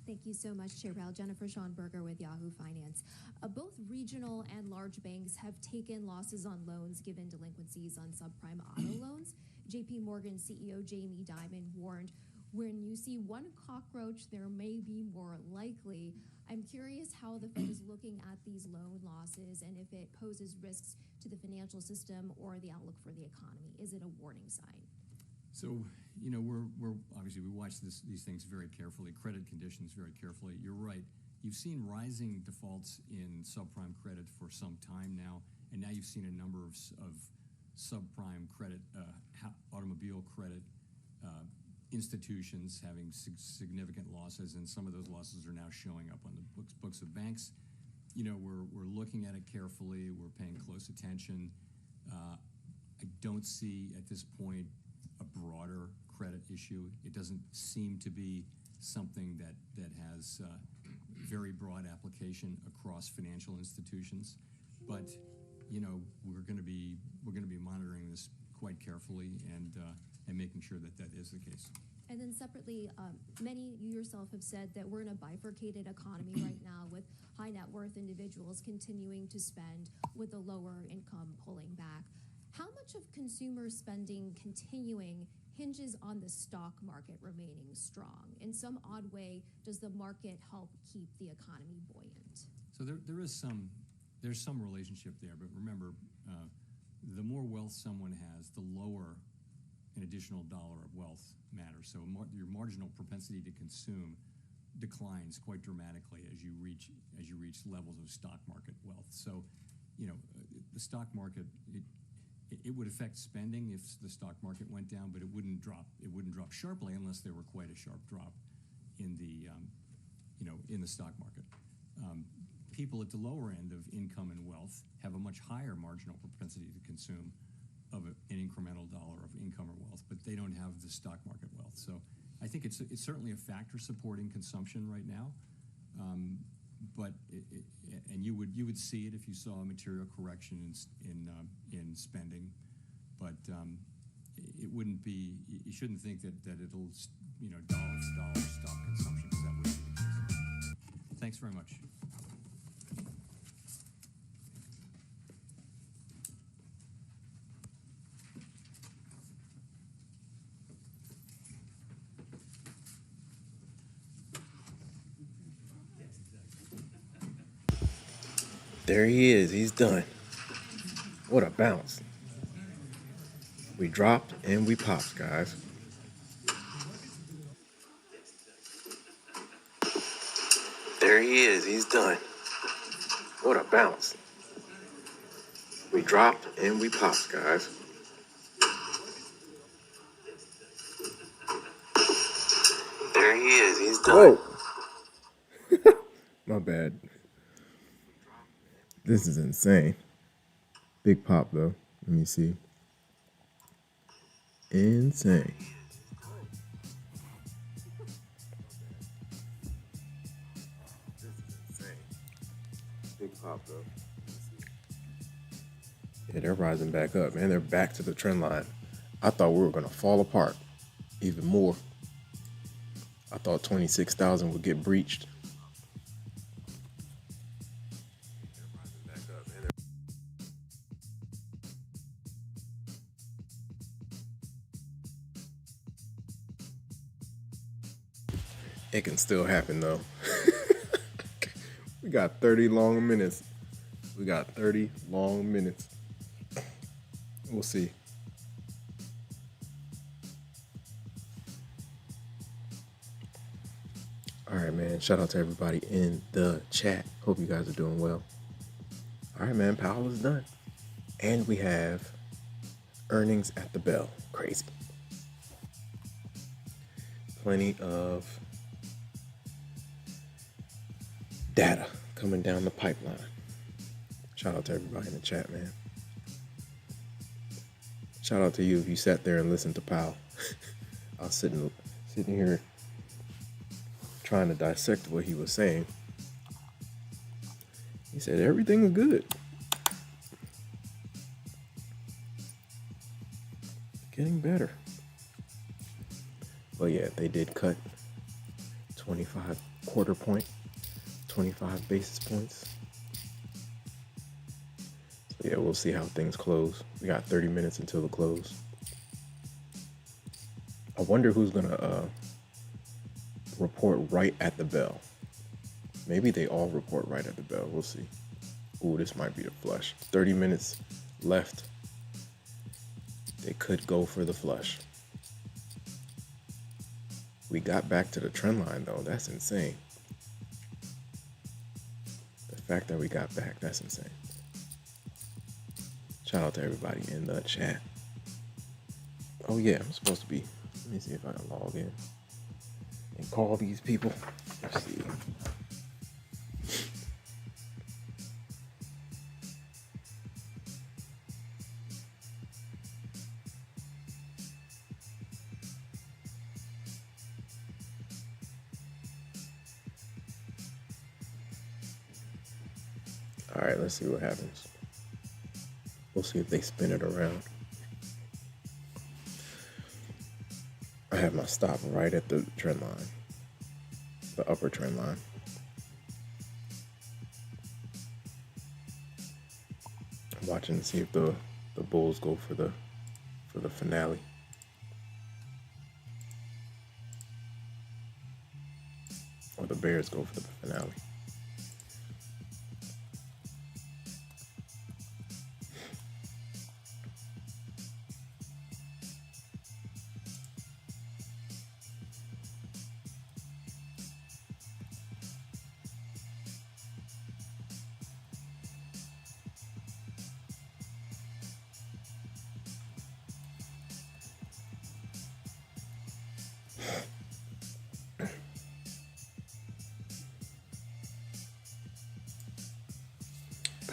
Thank you so much, Chair Powell. Jennifer Schonberger with Yahoo Finance. Both regional and large banks have taken losses on loans given delinquencies on subprime auto loans. JP Morgan CEO Jamie Dimon warned, when you see one cockroach, there may be more likely. I'm curious how the Fed is looking at these loan losses and if it poses risks to the financial system or the outlook for the economy. Is it a warning sign? So, we're obviously we watch these things very carefully, credit conditions very carefully. You're right. You've seen rising defaults in subprime credit for some time now, and now you've seen a number of subprime credit, automobile credit institutions having significant losses, and some of those losses are now showing up on the books of banks. We're looking at it carefully. We're paying close attention. I don't see at this point a broader credit issue. It doesn't seem to be something that has very broad application across financial institutions. But we're going to be monitoring this quite carefully and making sure that is the case. And then separately, many, you yourself have said that we're in a bifurcated economy right now with high net worth individuals continuing to spend with the lower income pulling back. How much of consumer spending continuing hinges on the stock market remaining strong? In some odd way, does the market help keep the economy buoyant? So there is some there's some relationship there, but remember, the more wealth someone has, the lower an additional dollar of wealth matters. So your marginal propensity to consume declines quite dramatically as you reach levels of stock market wealth. So, the stock market it would affect spending if the stock market went down, but it wouldn't drop. It wouldn't drop sharply unless there were quite a sharp drop in the in the stock market. People at the lower end of income and wealth have a much higher marginal propensity to consume of an incremental dollar of income or wealth, but they don't have the stock market wealth. So I think it's certainly a factor supporting consumption right now. But you would see it if you saw a material correction in spending, but it wouldn't be. You shouldn't think that it'll dollar for dollar stop consumption, because that wouldn't be the case. Thanks very much. There he is. He's done. What a bounce. We dropped and we popped, guys. There he is. He's done. What a bounce. We dropped and we popped, guys. There he is. He's done. Whoa. My bad. This is insane. Big pop, though. Let me see. Insane. This is insane. Big pop, though. Yeah, they're rising back up, man. They're back to the trend line. I thought we were going to fall apart even more. I thought 26,000 would get breached. It can still happen, though. We got 30 long minutes. We got 30 long minutes. We'll see. All right, man. Shout out to everybody in the chat. Hope you guys are doing well. All right, man. Powell is done. And we have earnings at the bell. Crazy. Plenty of data coming down the pipeline. Shout out to everybody in the chat, man. Shout out to you if you sat there and listened to Powell. I was sitting here trying to dissect what he was saying. He said everything is good. Getting better. But yeah, they did cut 25 quarter point, 25 basis points. So yeah, we'll see how things close. We got 30 minutes until the close. I wonder who's gonna report right at the bell. Maybe they all report right at the bell. We'll see. Ooh, this might be the flush. 30 minutes left. They could go for the flush. We got back to the trend line, though. That's insane. The fact that we got back, that's insane. Shout out to everybody in the chat. Oh yeah, I'm supposed to be. Let me see if I can log in and call these people. Let's see. All right, let's see what happens. We'll see if they spin it around. I have my stop right at the trend line, the upper trend line. I'm watching to see if the bulls go for the finale. Or the bears go for the finale.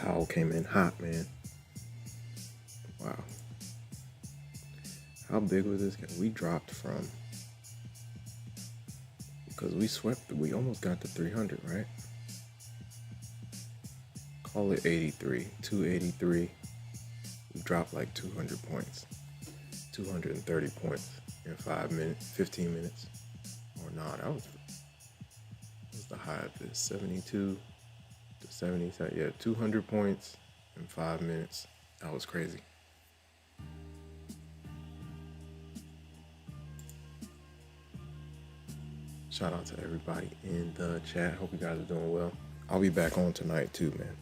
Powell came in hot, man. Wow. How big was this? We dropped from, because we almost got to 300, right? Call it 83, 283. We dropped like 200 points, 230 points in 5 minutes, 15 minutes. Or not, that was the high of this, 72 to 70, yeah, 200 points in 5 minutes. That was crazy. Shout out to everybody in the chat. Hope you guys are doing well. I'll be back on tonight too, man.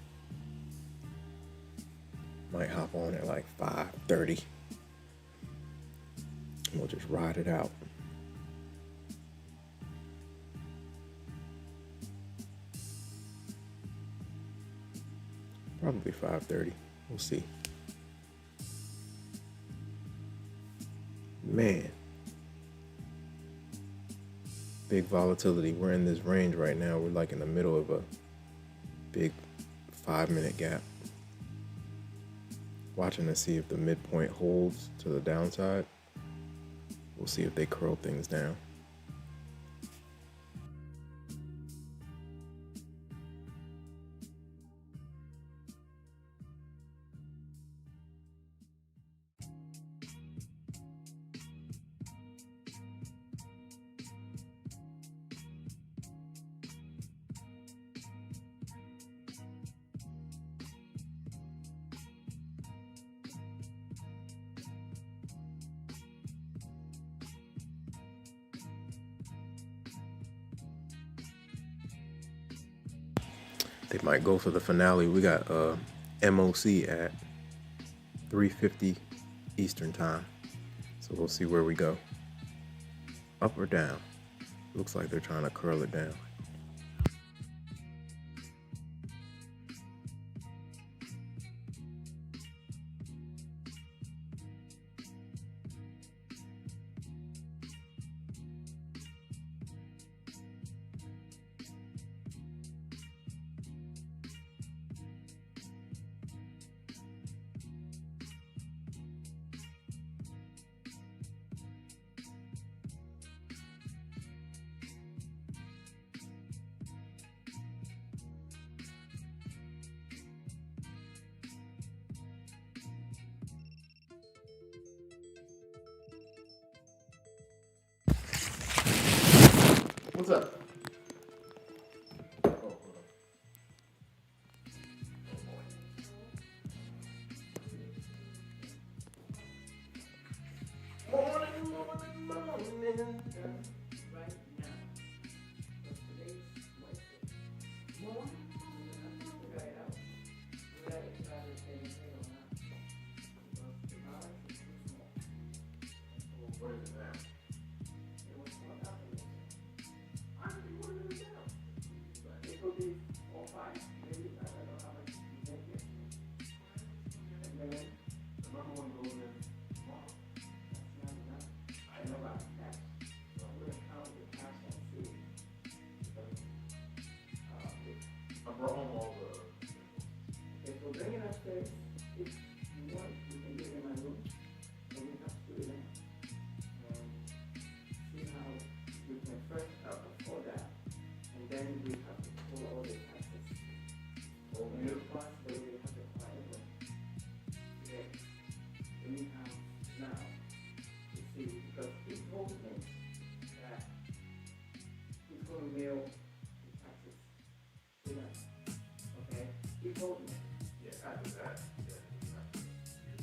Might hop on at like 5:30. We'll just ride it out. Probably 5:30. We'll see. Man. Big volatility. We're in this range right now. We're like in the middle of a big 5-minute gap. Watching to see if the midpoint holds to the downside. We'll see if they curl things down. They might go for the finale. We got MOC at 3:50 Eastern time. So we'll see where we go. Up or down? Looks like they're trying to curl it down. What's up?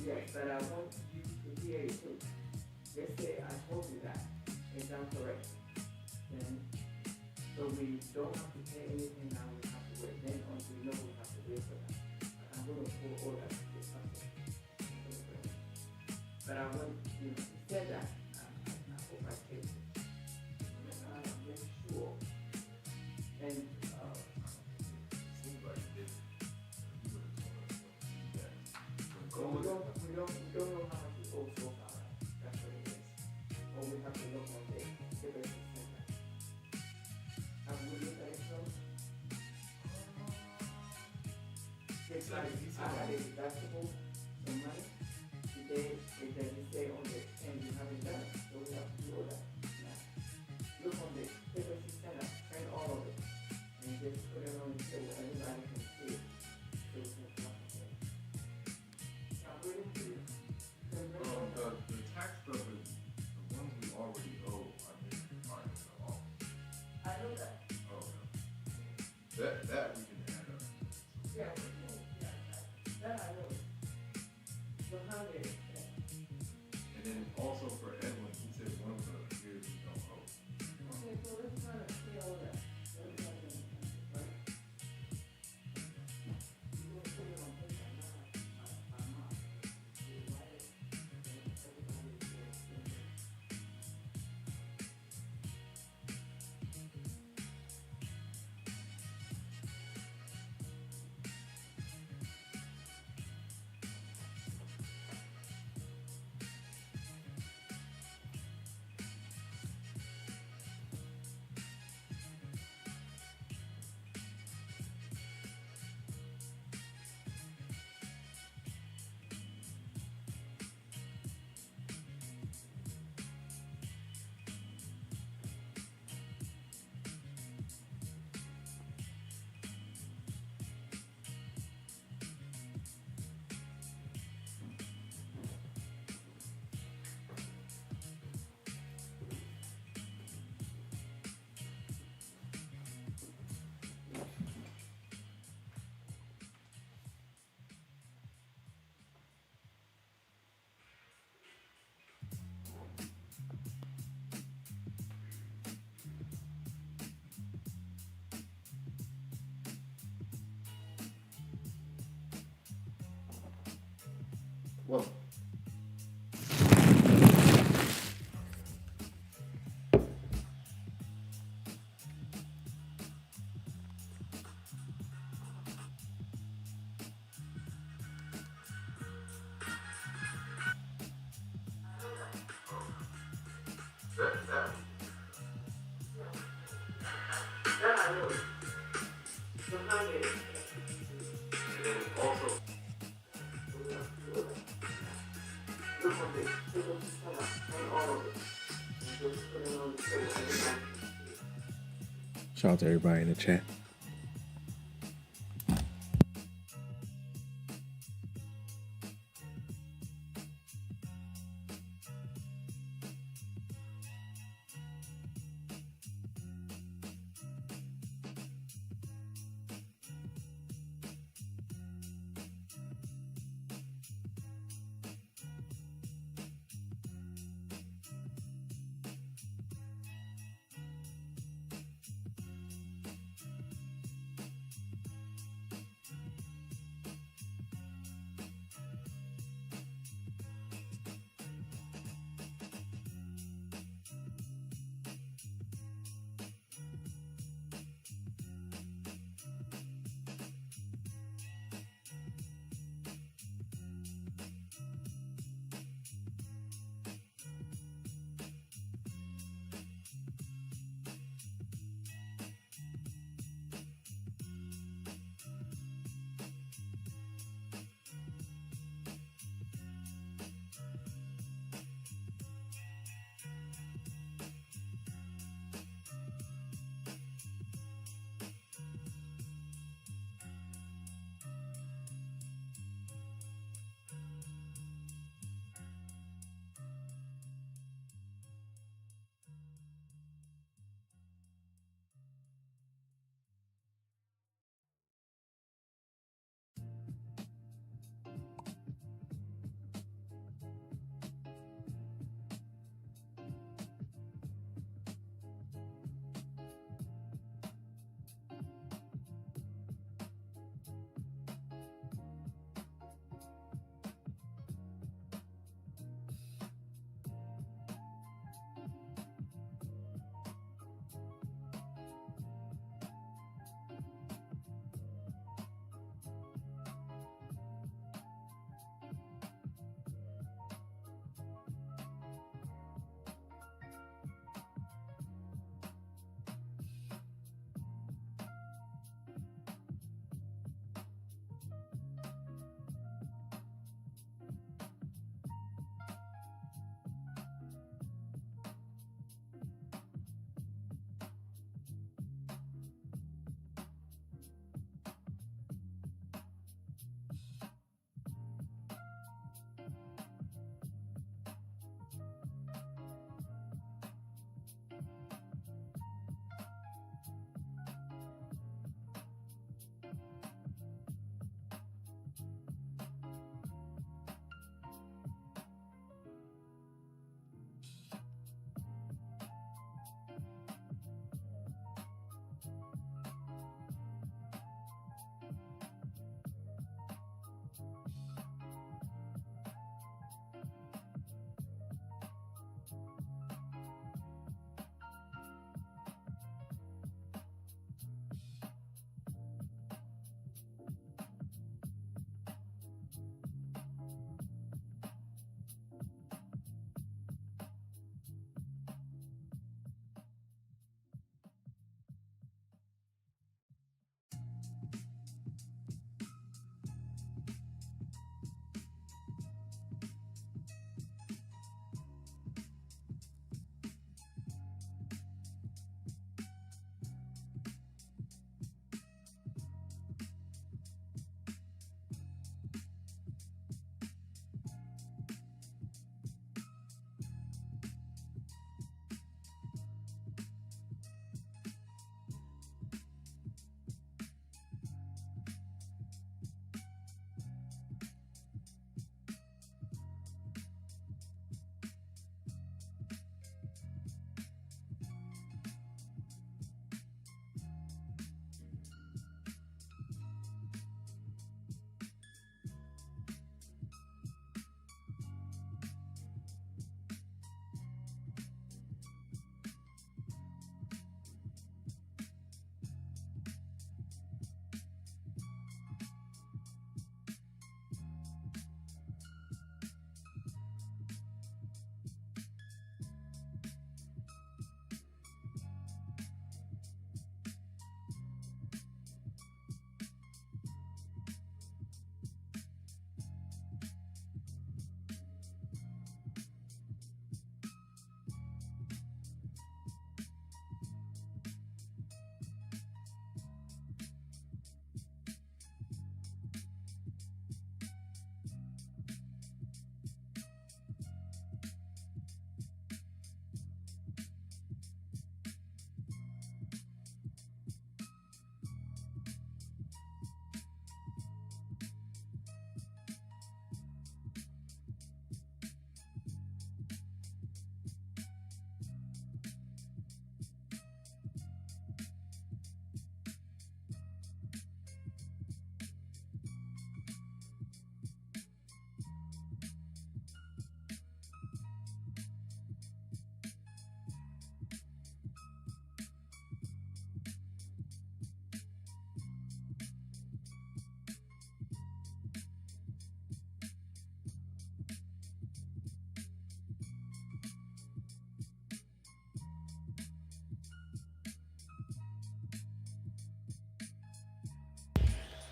Yes, but I want you to hear it too. Let's say I told you that, it's incorrect. Then, so we don't have to pay anything now, we have to wait. Then until we know we have to wait for that. I'm going to pull all that to this answer. But I want you to say that, I hope I take it. Make sure. And, seems like it. We don't know how much we owe so far. That's what it is. Or we have to look on the business center. Have we looked at it so? Can it's like, I had a deductible, some money, today, it doesn't say on the, and you haven't done it, so we have to do that. Now, look on the paper she sent us, print all of it, and just put it on the table, everybody can see it. So we can talk about it. I'm waiting for you. The tax stuff is, the ones we already owe, I think, are in the office. I know that. Oh, okay. That we can add up. Yeah, that I know. So how did it? And then also for Edwin, he said one of the years we don't owe. Okay, so let's try to clear all that. Let's try to, right? You want to put it on paper, I'm not. You write it, and everybody is there. Well, That I know. So how did it? And then also, Look on the paper she sent us, print all of it, and just put it on the table, everybody can see it. shout out to everybody in the chat.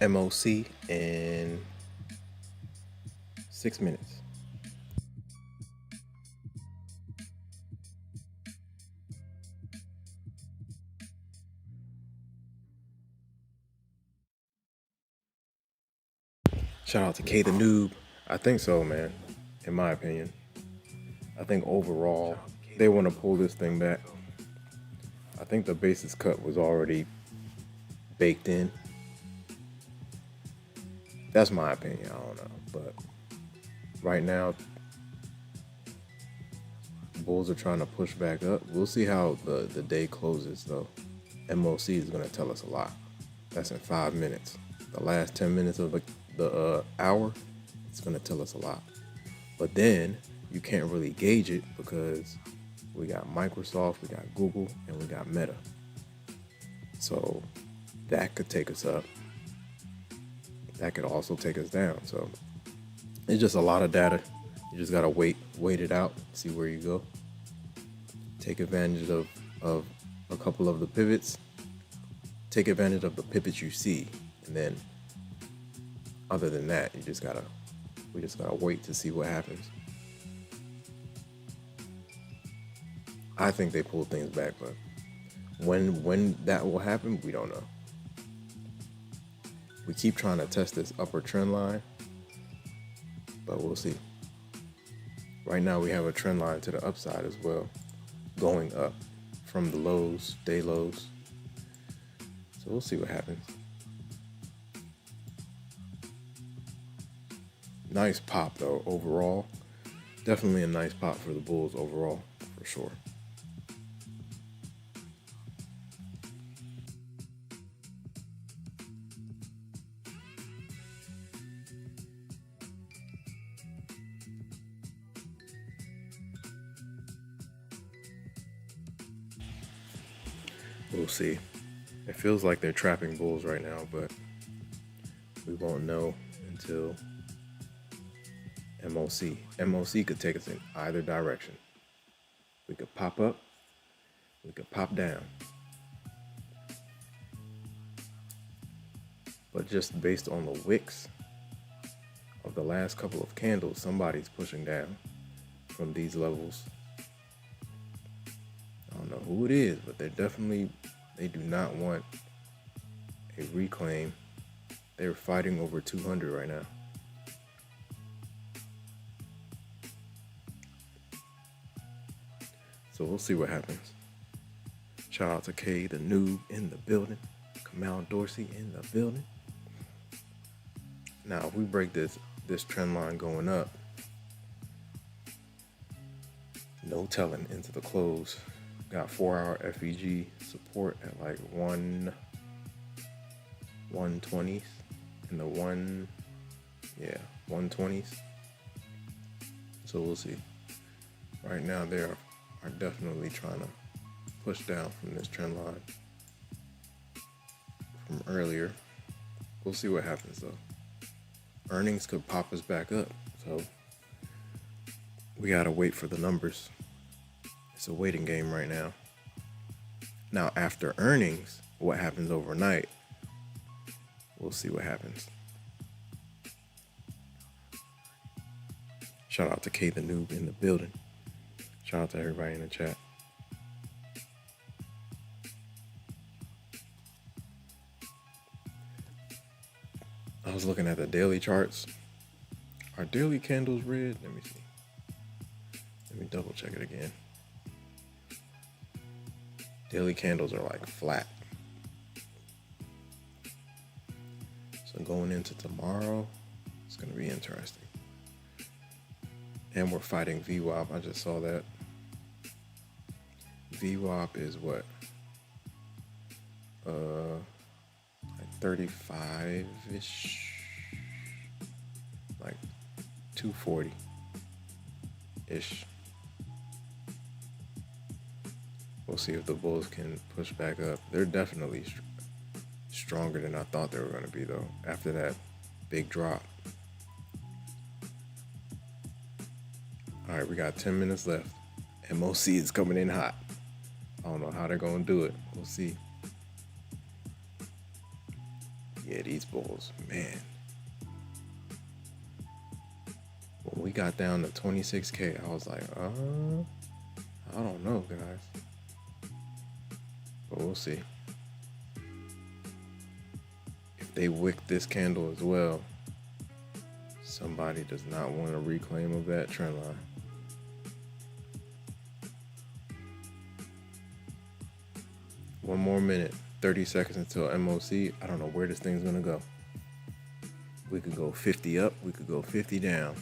MOC in 6 minutes. Shout out to K the Noob. I think so, man. In my opinion. I think overall, they want to pull this thing back. I think the basis cut was already baked in. That's my opinion. I don't know. But right now, bulls are trying to push back up. We'll see how the day closes, though. MOC is going to tell us a lot. That's in 5 minutes. The last 10 minutes of the hour, it's going to tell us a lot. But then you can't really gauge it because we got Microsoft, we got Google, and we got Meta. So that could take us up. That could also take us down. So it's just a lot of data. You just got to wait it out, see where you go. Take advantage of a couple of the pivots. Take advantage of the pivots you see. And then other than that, we just gotta wait to see what happens. I think they pull things back, but when that will happen, we don't know. We keep trying to test this upper trend line, but we'll see. Right now we have a trend line to the upside as well, going up from the lows, day lows. So we'll see what happens. Nice pop though, overall. Definitely a nice pop for the bulls overall, for sure. We'll see. It feels like they're trapping bulls right now, but we won't know until MOC. MOC could take us in either direction. We could pop up, we could pop down. But just based on the wicks of the last couple of candles, somebody's pushing down from these levels. I don't know who it is, but they do not want a reclaim. They're fighting over 200 right now. So we'll see what happens. Shout out to K the Noob in the building. Kamal Dorsey in the building. Now, if we break this trend line going up, no telling into the close. Got 4-hour FEG support at like 120s in the 120s. So we'll see. Right now they are definitely trying to push down from this trend line from earlier. We'll see what happens though. Earnings could pop us back up, so we gotta wait for the numbers. It's a waiting game right now. Now, after earnings, what happens overnight? We'll see what happens. Shout out to K the Noob in the building. Shout out to everybody in the chat. I was looking at the daily charts. Are daily candles red? Let me see. Let me double check it again. Daily candles are like flat. So going into tomorrow, it's going to be interesting. And we're fighting VWAP. I just saw that. VWAP is what? Like 35-ish. Like 240-ish. We'll see if the bulls can push back up. They're definitely stronger than I thought they were going to be, though, after that big drop. All right, we got 10 minutes left. MOC is coming in hot. I don't know how they're going to do it. We'll see. Yeah, these bulls, man. When we got down to 26K, I was like, I don't know, guys. But we'll see. If they wick this candle as well, somebody does not want a reclaim of that trend line. One more minute, 30 seconds until MOC. I don't know where this thing's gonna go. We could go 50 up, we could go 50 down.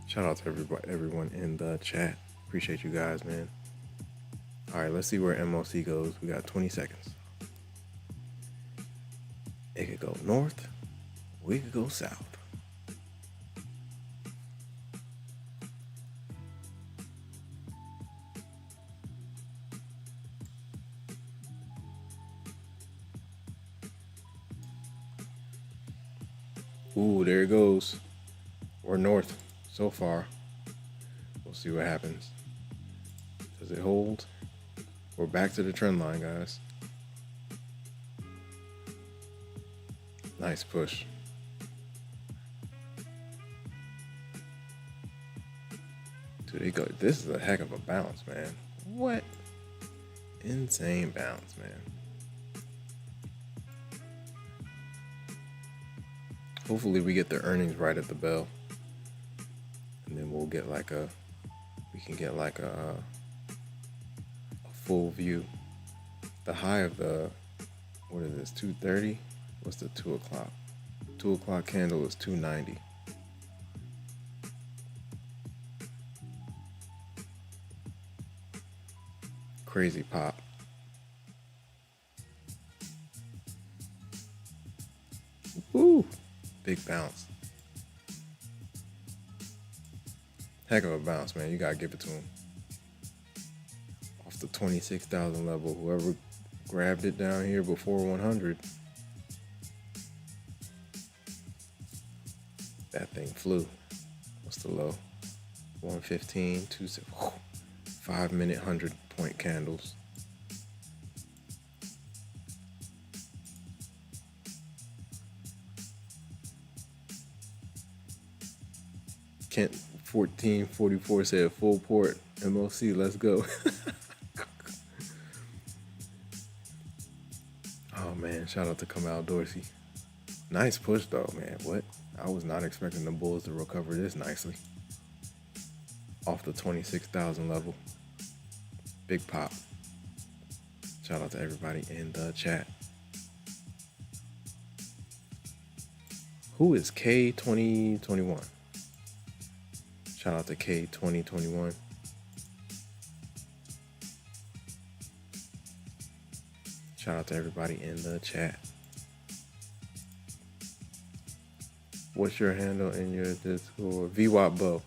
Shout out to everyone in the chat. Appreciate you guys, man. All right, let's see where MOC goes. We got 20 seconds. It could go north, we could go south. Ooh, there it goes. We're north so far. We'll see what happens. Does it hold? We're back to the trend line, guys. Nice push. Dude, they go. This is a heck of a bounce, man. What? Insane bounce, man. Hopefully we get the earnings right at the bell. And then we'll get like a, we can get like a full view. The high of the, what is this, 230? What's the 2 o'clock? 2 o'clock candle is 290. Crazy pop. Woo! Big bounce. Heck of a bounce, man. You gotta give it to him. Off the 26,000 level. Whoever grabbed it down here before 100. That thing flew. What's the low? 115, 5 minute 100-point candles. Kent 1444 said full port MOC, let's go. Oh man, shout out to Kamal Dorsey. Nice push though, man. What? I was not expecting the bulls to recover this nicely. Off the 26,000 level. Big pop. Shout out to everybody in the chat. Who is K2021? Shout out to K2021. Shout out to everybody in the chat. What's your handle in your Discord? VWAP Bo.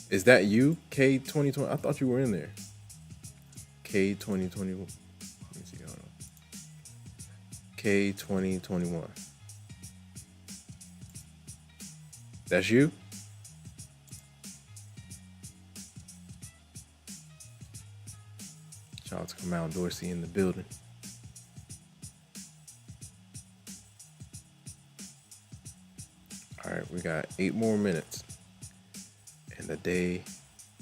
Is that you? K2020? I thought you were in there. K2021. Let me see. Hold on. K2021. That's you? Shout out to Kamal Dorsey in the building. All right, we got 8 more minutes and the day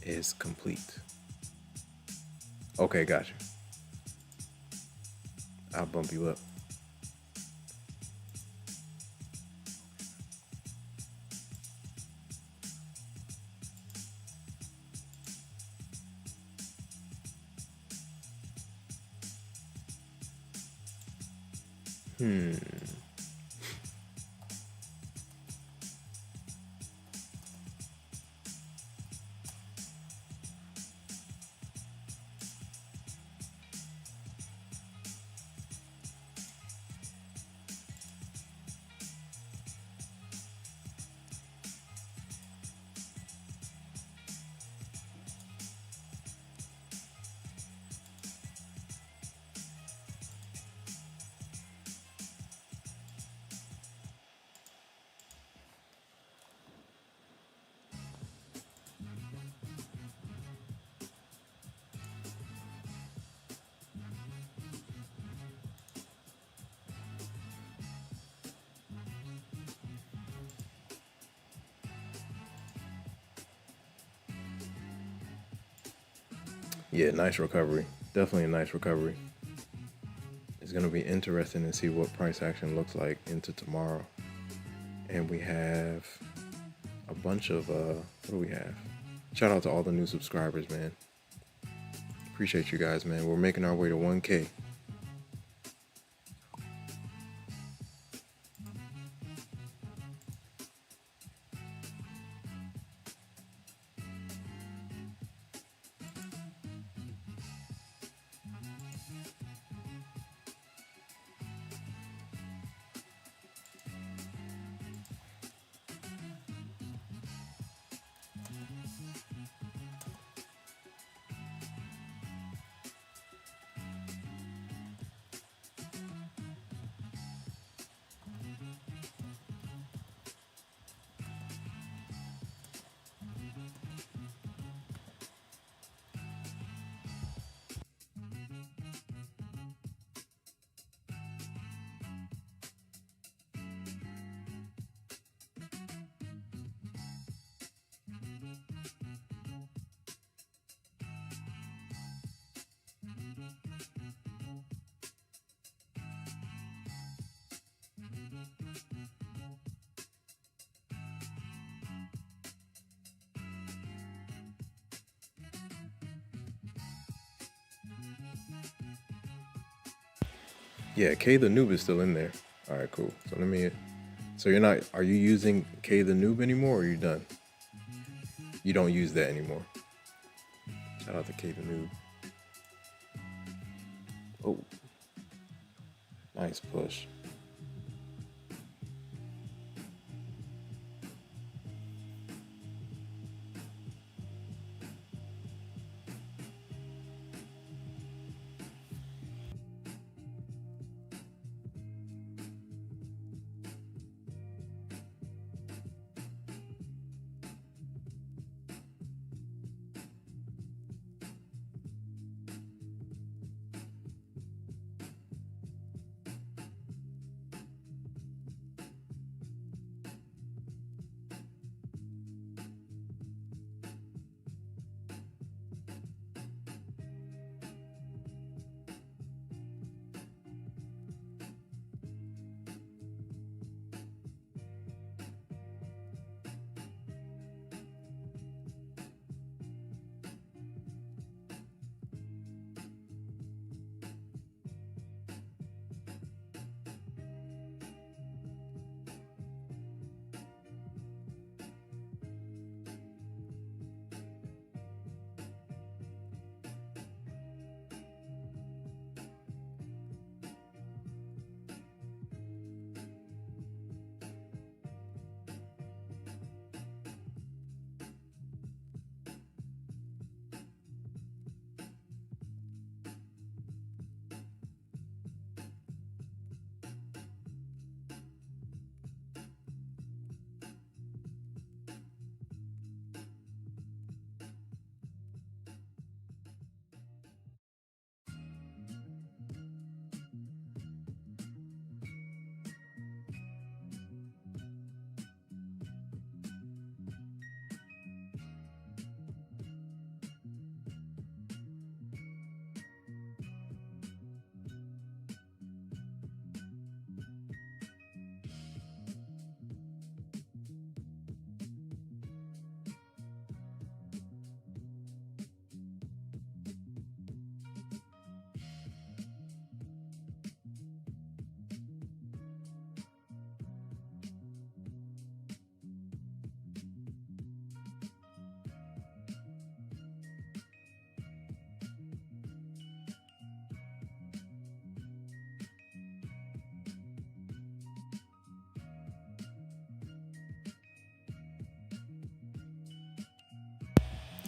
is complete. Okay, gotcha. I'll bump you up. Yeah, nice recovery. Definitely a nice recovery. It's going to be interesting to see what price action looks like into tomorrow. And we have a bunch of, what do we have? Shout out to all the new subscribers, man. Appreciate you guys, man. We're making our way to 1K. Yeah, K the noob is still in there. All right, cool. So let me. So you're not. Are you using K the noob anymore, or are you done? You don't use that anymore. Shout out to K the noob. Oh, nice push.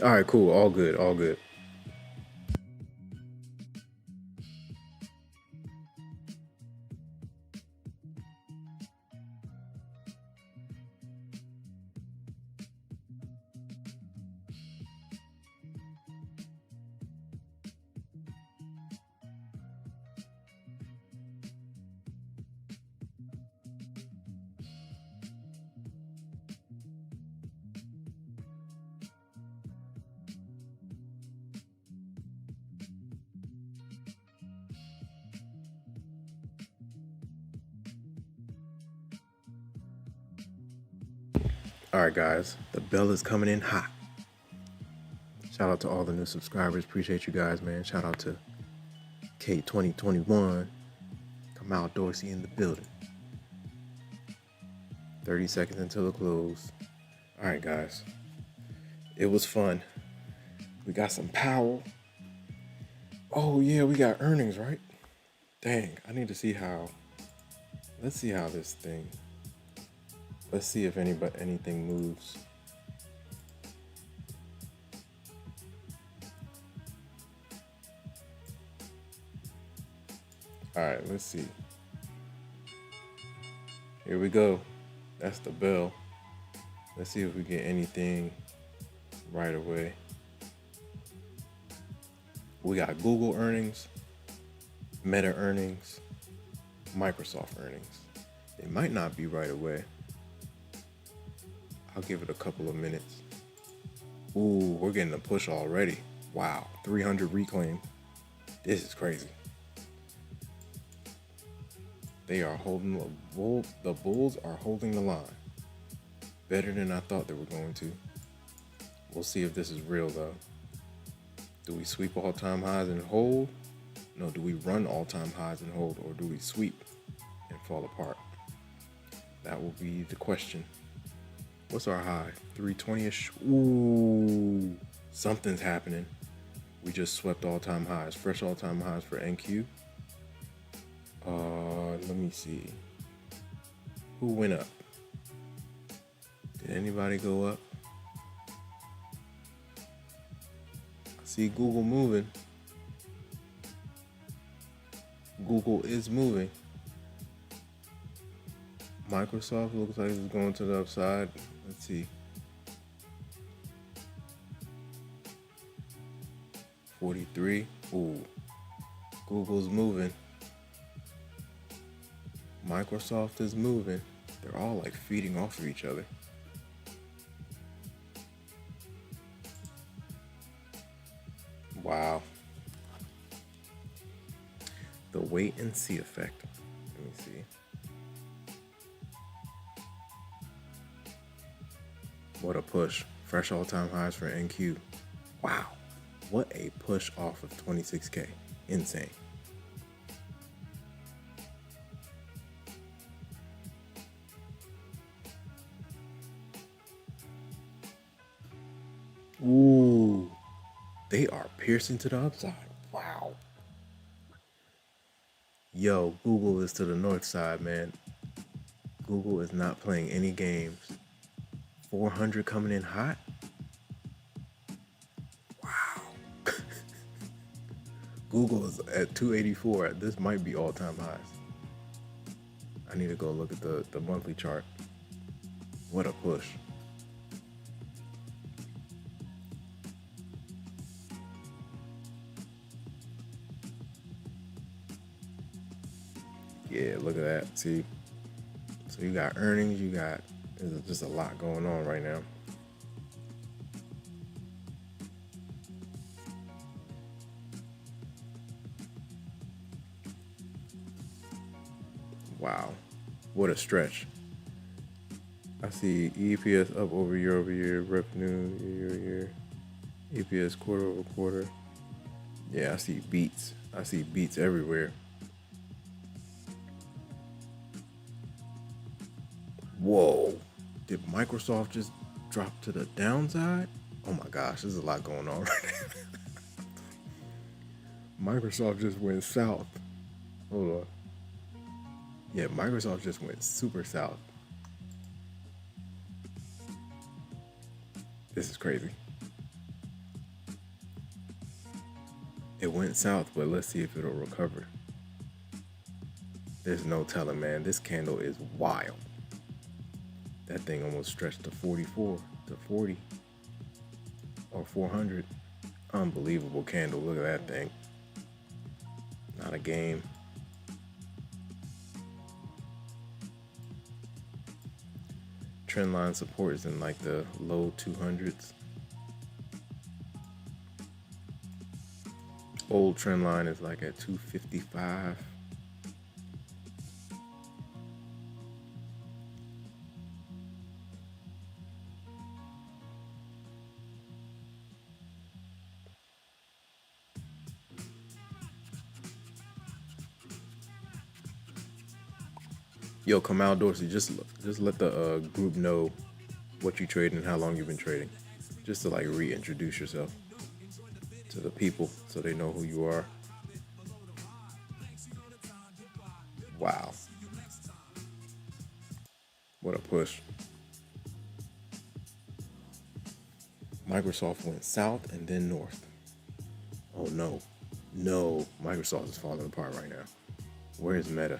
All right, cool. All good. All good. All right, guys, the bell is coming in hot. Shout out to all the new subscribers. Appreciate you guys, man. Shout out to K2021. Kamal Dorsey in the building. 30 seconds until the close. All right, guys. It was fun. We got some Powell. Oh, yeah, we got earnings, right? Dang, I need to see how. Let's see how this thing. Let's see if anything moves. All right, let's see. Here we go. That's the bell. Let's see if we get anything right away. We got Google earnings, Meta earnings, Microsoft earnings. They might not be right away. I'll give it a couple of minutes. Ooh, we're getting a push already. Wow, 300 reclaim. This is crazy. They are holding the bulls are holding the line. Better than I thought they were going to. We'll see if this is real though. Do we sweep all-time highs and hold? No, do we run all-time highs and hold, or do we sweep and fall apart? That will be the question. What's our high? 320-ish? Ooh, something's happening. We just swept all-time highs, fresh all-time highs for NQ. Let me see. Who went up? Did anybody go up? I see Google moving. Google is moving. Microsoft looks like it's going to the upside. Let's see. 43. Ooh. Google's moving. Microsoft is moving. They're all like feeding off of each other. Wow. The wait and see effect. Let me see. What a push. Fresh all-time highs for NQ. Wow. What a push off of 26K. Insane. Ooh. They are piercing to the upside. Wow. Yo, Google is to the north side, man. Google is not playing any games. 400 coming in hot? Wow. Google is at 284. This might be all-time highs. I need to go look at the monthly chart. What a push. Yeah, look at that. See? So you got earnings, there's just a lot going on right now. Wow. What a stretch. I see EPS up over year, revenue year, EPS quarter over quarter. Yeah, I see beats. I see beats everywhere. Whoa, did Microsoft just drop to the downside? Oh my gosh, there's a lot going on right now. Microsoft just went south. Hold on. Yeah, Microsoft just went super south. This is crazy. It went south, but let's see if it'll recover. There's no telling, man. This candle is wild. That thing almost stretched to 44, to 40, or 400. Unbelievable candle. Look at that thing. Not a game. Trend line support is in like the low 200s. Old trend line is like at 255. Yo, Kamal Dorsey, just let the group know what you trade and how long you've been trading, just to like reintroduce yourself to the people so they know who you are. Wow, what a push! Microsoft went south and then north. Oh no, no, Microsoft is falling apart right now. Where is Meta?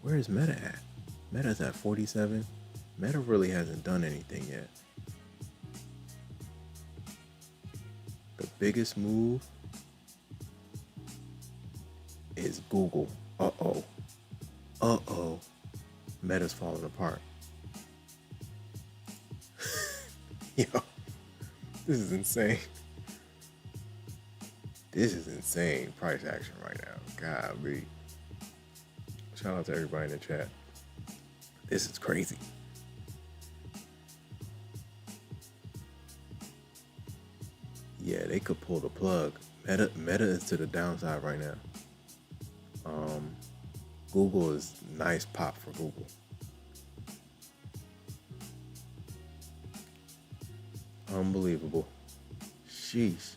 Where is Meta at? Meta's at 47. Meta really hasn't done anything yet. The biggest move is Google. Uh-oh. Uh-oh. Meta's falling apart. Yo, this is insane. This is insane price action right now. Golly. Shout out to everybody in the chat. This is crazy. Yeah, they could pull the plug. Meta is to the downside right now. Google is nice pop for Google. Unbelievable. Sheesh.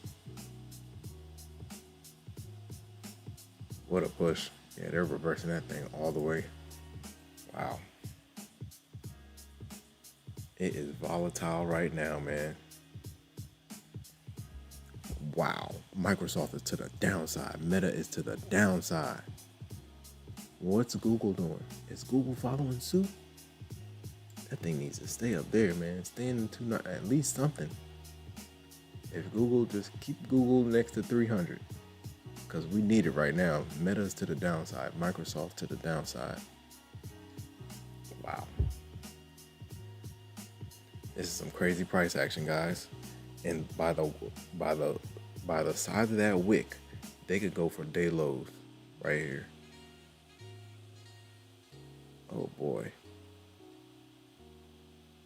What a push. Yeah, they're reversing that thing all the way. Wow. It is volatile right now, man. Wow. Microsoft is to the downside. Meta is to the downside. What's Google doing? Is Google following suit? That thing needs to stay up there, man. Stay in at least something. If Google, just keep Google next to 300. Because we need it right now. Meta's to the downside. Microsoft to the downside. Wow. This is some crazy price action, guys. And by the size of that wick, they could go for day lows right here. Oh boy.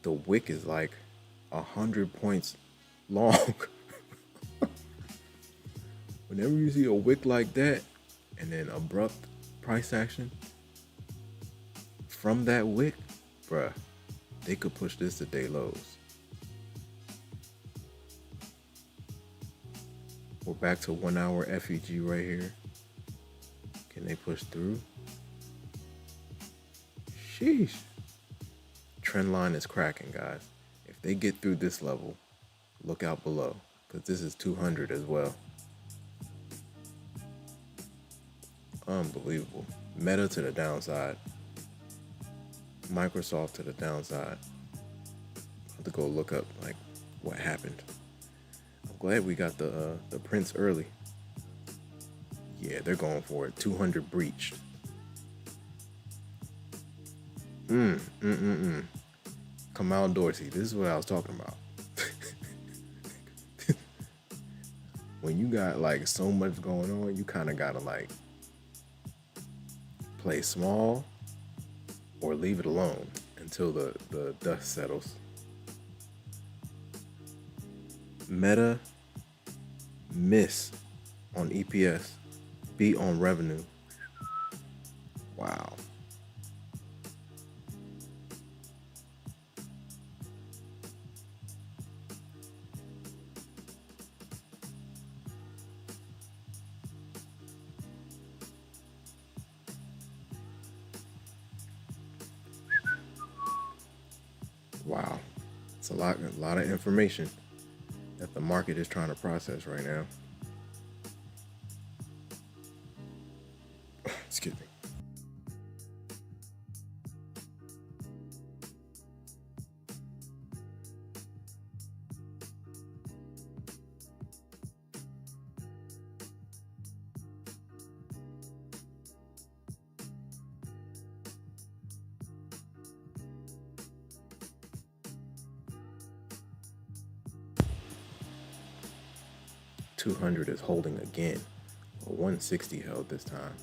The wick is like 100 points long. Whenever you see a wick like that and then abrupt price action from that wick, bruh, they could push this to day lows. We're back to 1 hour FEG right here. Can they push through? Sheesh. Trend line is cracking, guys. If they get through this level, look out below, because this is 200 as well. Unbelievable. Meta to the downside. Microsoft to the downside. I have to go look up like what happened. I'm glad we got the prints early. Yeah, they're going for it. 200 breached. Kamal Dorsey, this is what I was talking about. When you got like so much going on, you kind of gotta like play small or leave it alone until the dust settles. Meta miss on EPS, beat on revenue. Wow. Wow. It's a lot of information that the market is trying to process right now. Excuse me. $200 is holding again. 160 held this time.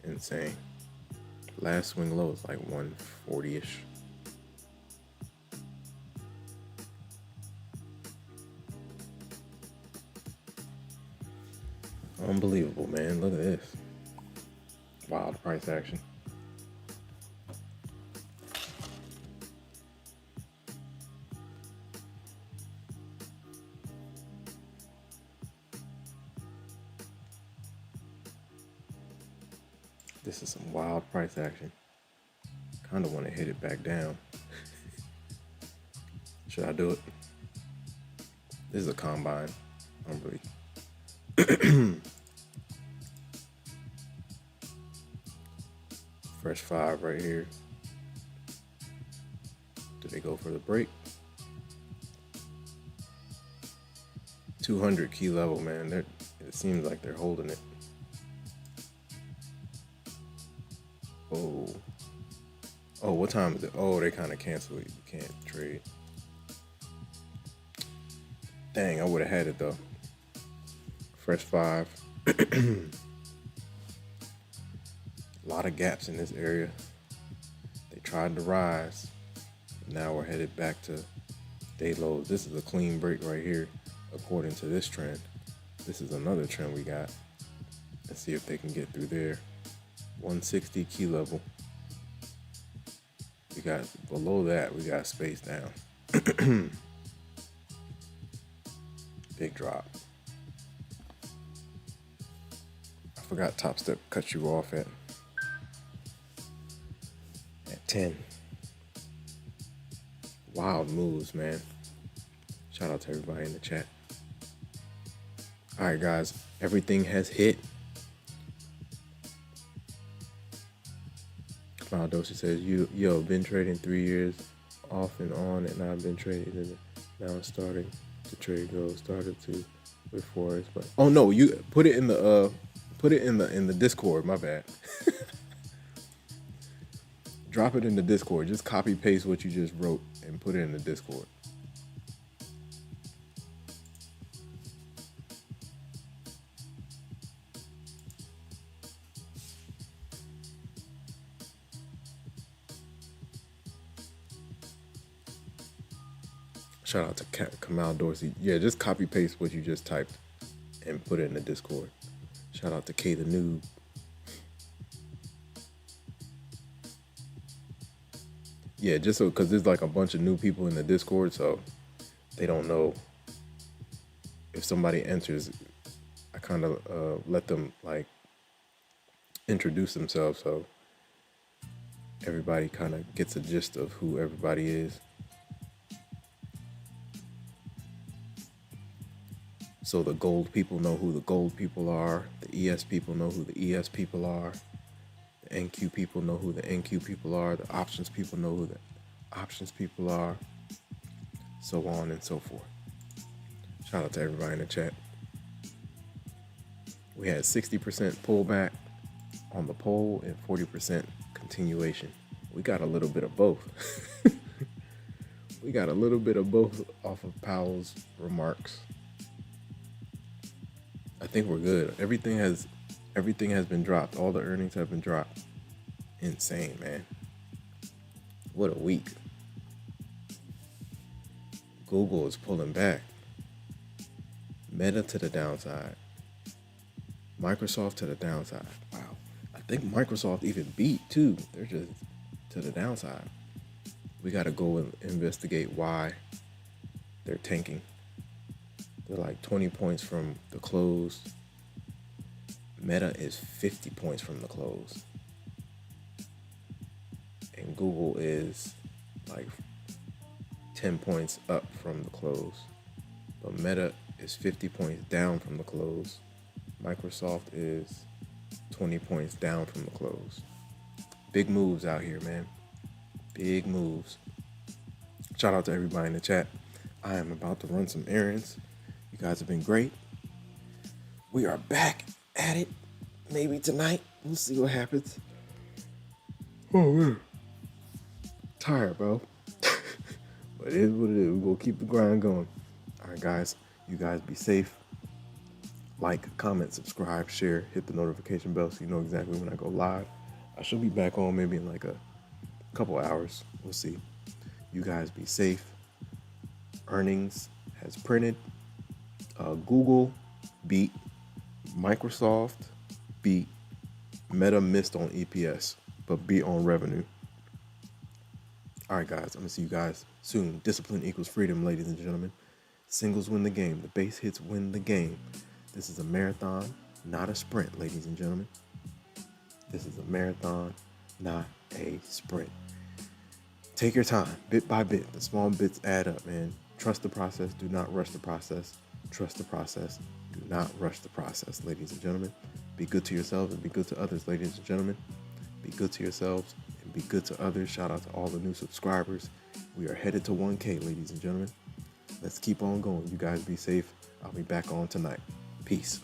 Insane. Last swing low is like 140-ish. Unbelievable, man. Look at this. Wild price action. This is some wild price action. Kind of want to hit it back down. Should I do it? This is a combine. I'm really fresh 5 right here. Do they go for the break? 200 key level, man. It seems like they're holding it. Oh, what time is it? Oh, they kind of canceled it. You can't trade. Dang, I would have had it though. Fresh 5. A lot of gaps in this area. They tried to rise. Now we're headed back to day lows. This is a clean break right here, according to this trend. This is another trend we got. Let's see if they can get through there. 160 key level. We got below that, we got space down. Big drop. I forgot Topstep cut you off at 10. Wild moves, man. Shout out to everybody in the chat. All right, guys, everything has hit. Kamau Doshi says, yo, been trading 3 years off and on, and I've been trading, and now I'm starting to trade gold. Started to with forex, but oh no, you put it in the Discord. My bad. Drop it in the Discord. Just copy paste what you just wrote and put it in the Discord. Shout out to Kamau Dorsey. Yeah, just copy paste what you just typed and put it in the Discord. Shout out to K the Noob. Yeah, just so, because there's like a bunch of new people in the Discord, so they don't know if somebody enters. I kind of let them like introduce themselves, so everybody kind of gets a gist of who everybody is. So the gold people know who the gold people are. The ES people know who the ES people are. The NQ people know who the NQ people are. The options people know who the options people are. So on and so forth. Shout out to everybody in the chat. We had 60% pullback on the poll and 40% continuation. We got a little bit of both. We got a little bit of both off of Powell's remarks. I think we're good. Everything has been dropped. All the earnings have been dropped. Insane, man. What a week. Google is pulling back. Meta to the downside. Microsoft to the downside. Wow. I think Microsoft even beat too. They're just to the downside. We got to go and investigate why they're tanking. They're like 20 points from the close. Meta is 50 points from the close. And Google is like 10 points up from the close. But Meta is 50 points down from the close. Microsoft is 20 points down from the close. Big moves out here, man. Big moves. Shout out to everybody in the chat. I am about to run some errands. You guys have been great. We are back at it. Maybe tonight. We'll see what happens. Oh, man. Tired, bro. But it is what it is. We're going to keep the grind going. All right, guys. You guys be safe. Like, comment, subscribe, share, hit the notification bell so you know exactly when I go live. I should be back on maybe in like a couple hours. We'll see. You guys be safe. Earnings has printed. Google beat. Microsoft beat. Meta missed on EPS, but beat on revenue. All right, guys, I'm going to see you guys soon. Discipline equals freedom, ladies and gentlemen. Singles win the game. The base hits win the game. This is a marathon, not a sprint, ladies and gentlemen. This is a marathon, not a sprint. Take your time, bit by bit. The small bits add up, man. Trust the process. Do not rush the process. Trust the process. Do not rush the process, ladies and gentlemen. Be good to yourselves and be good to others, ladies and gentlemen. Be good to yourselves and be good to others. Shout out to all the new subscribers. We are headed to 1K, ladies and gentlemen. Let's keep on going. You guys be safe. I'll be back on tonight. Peace.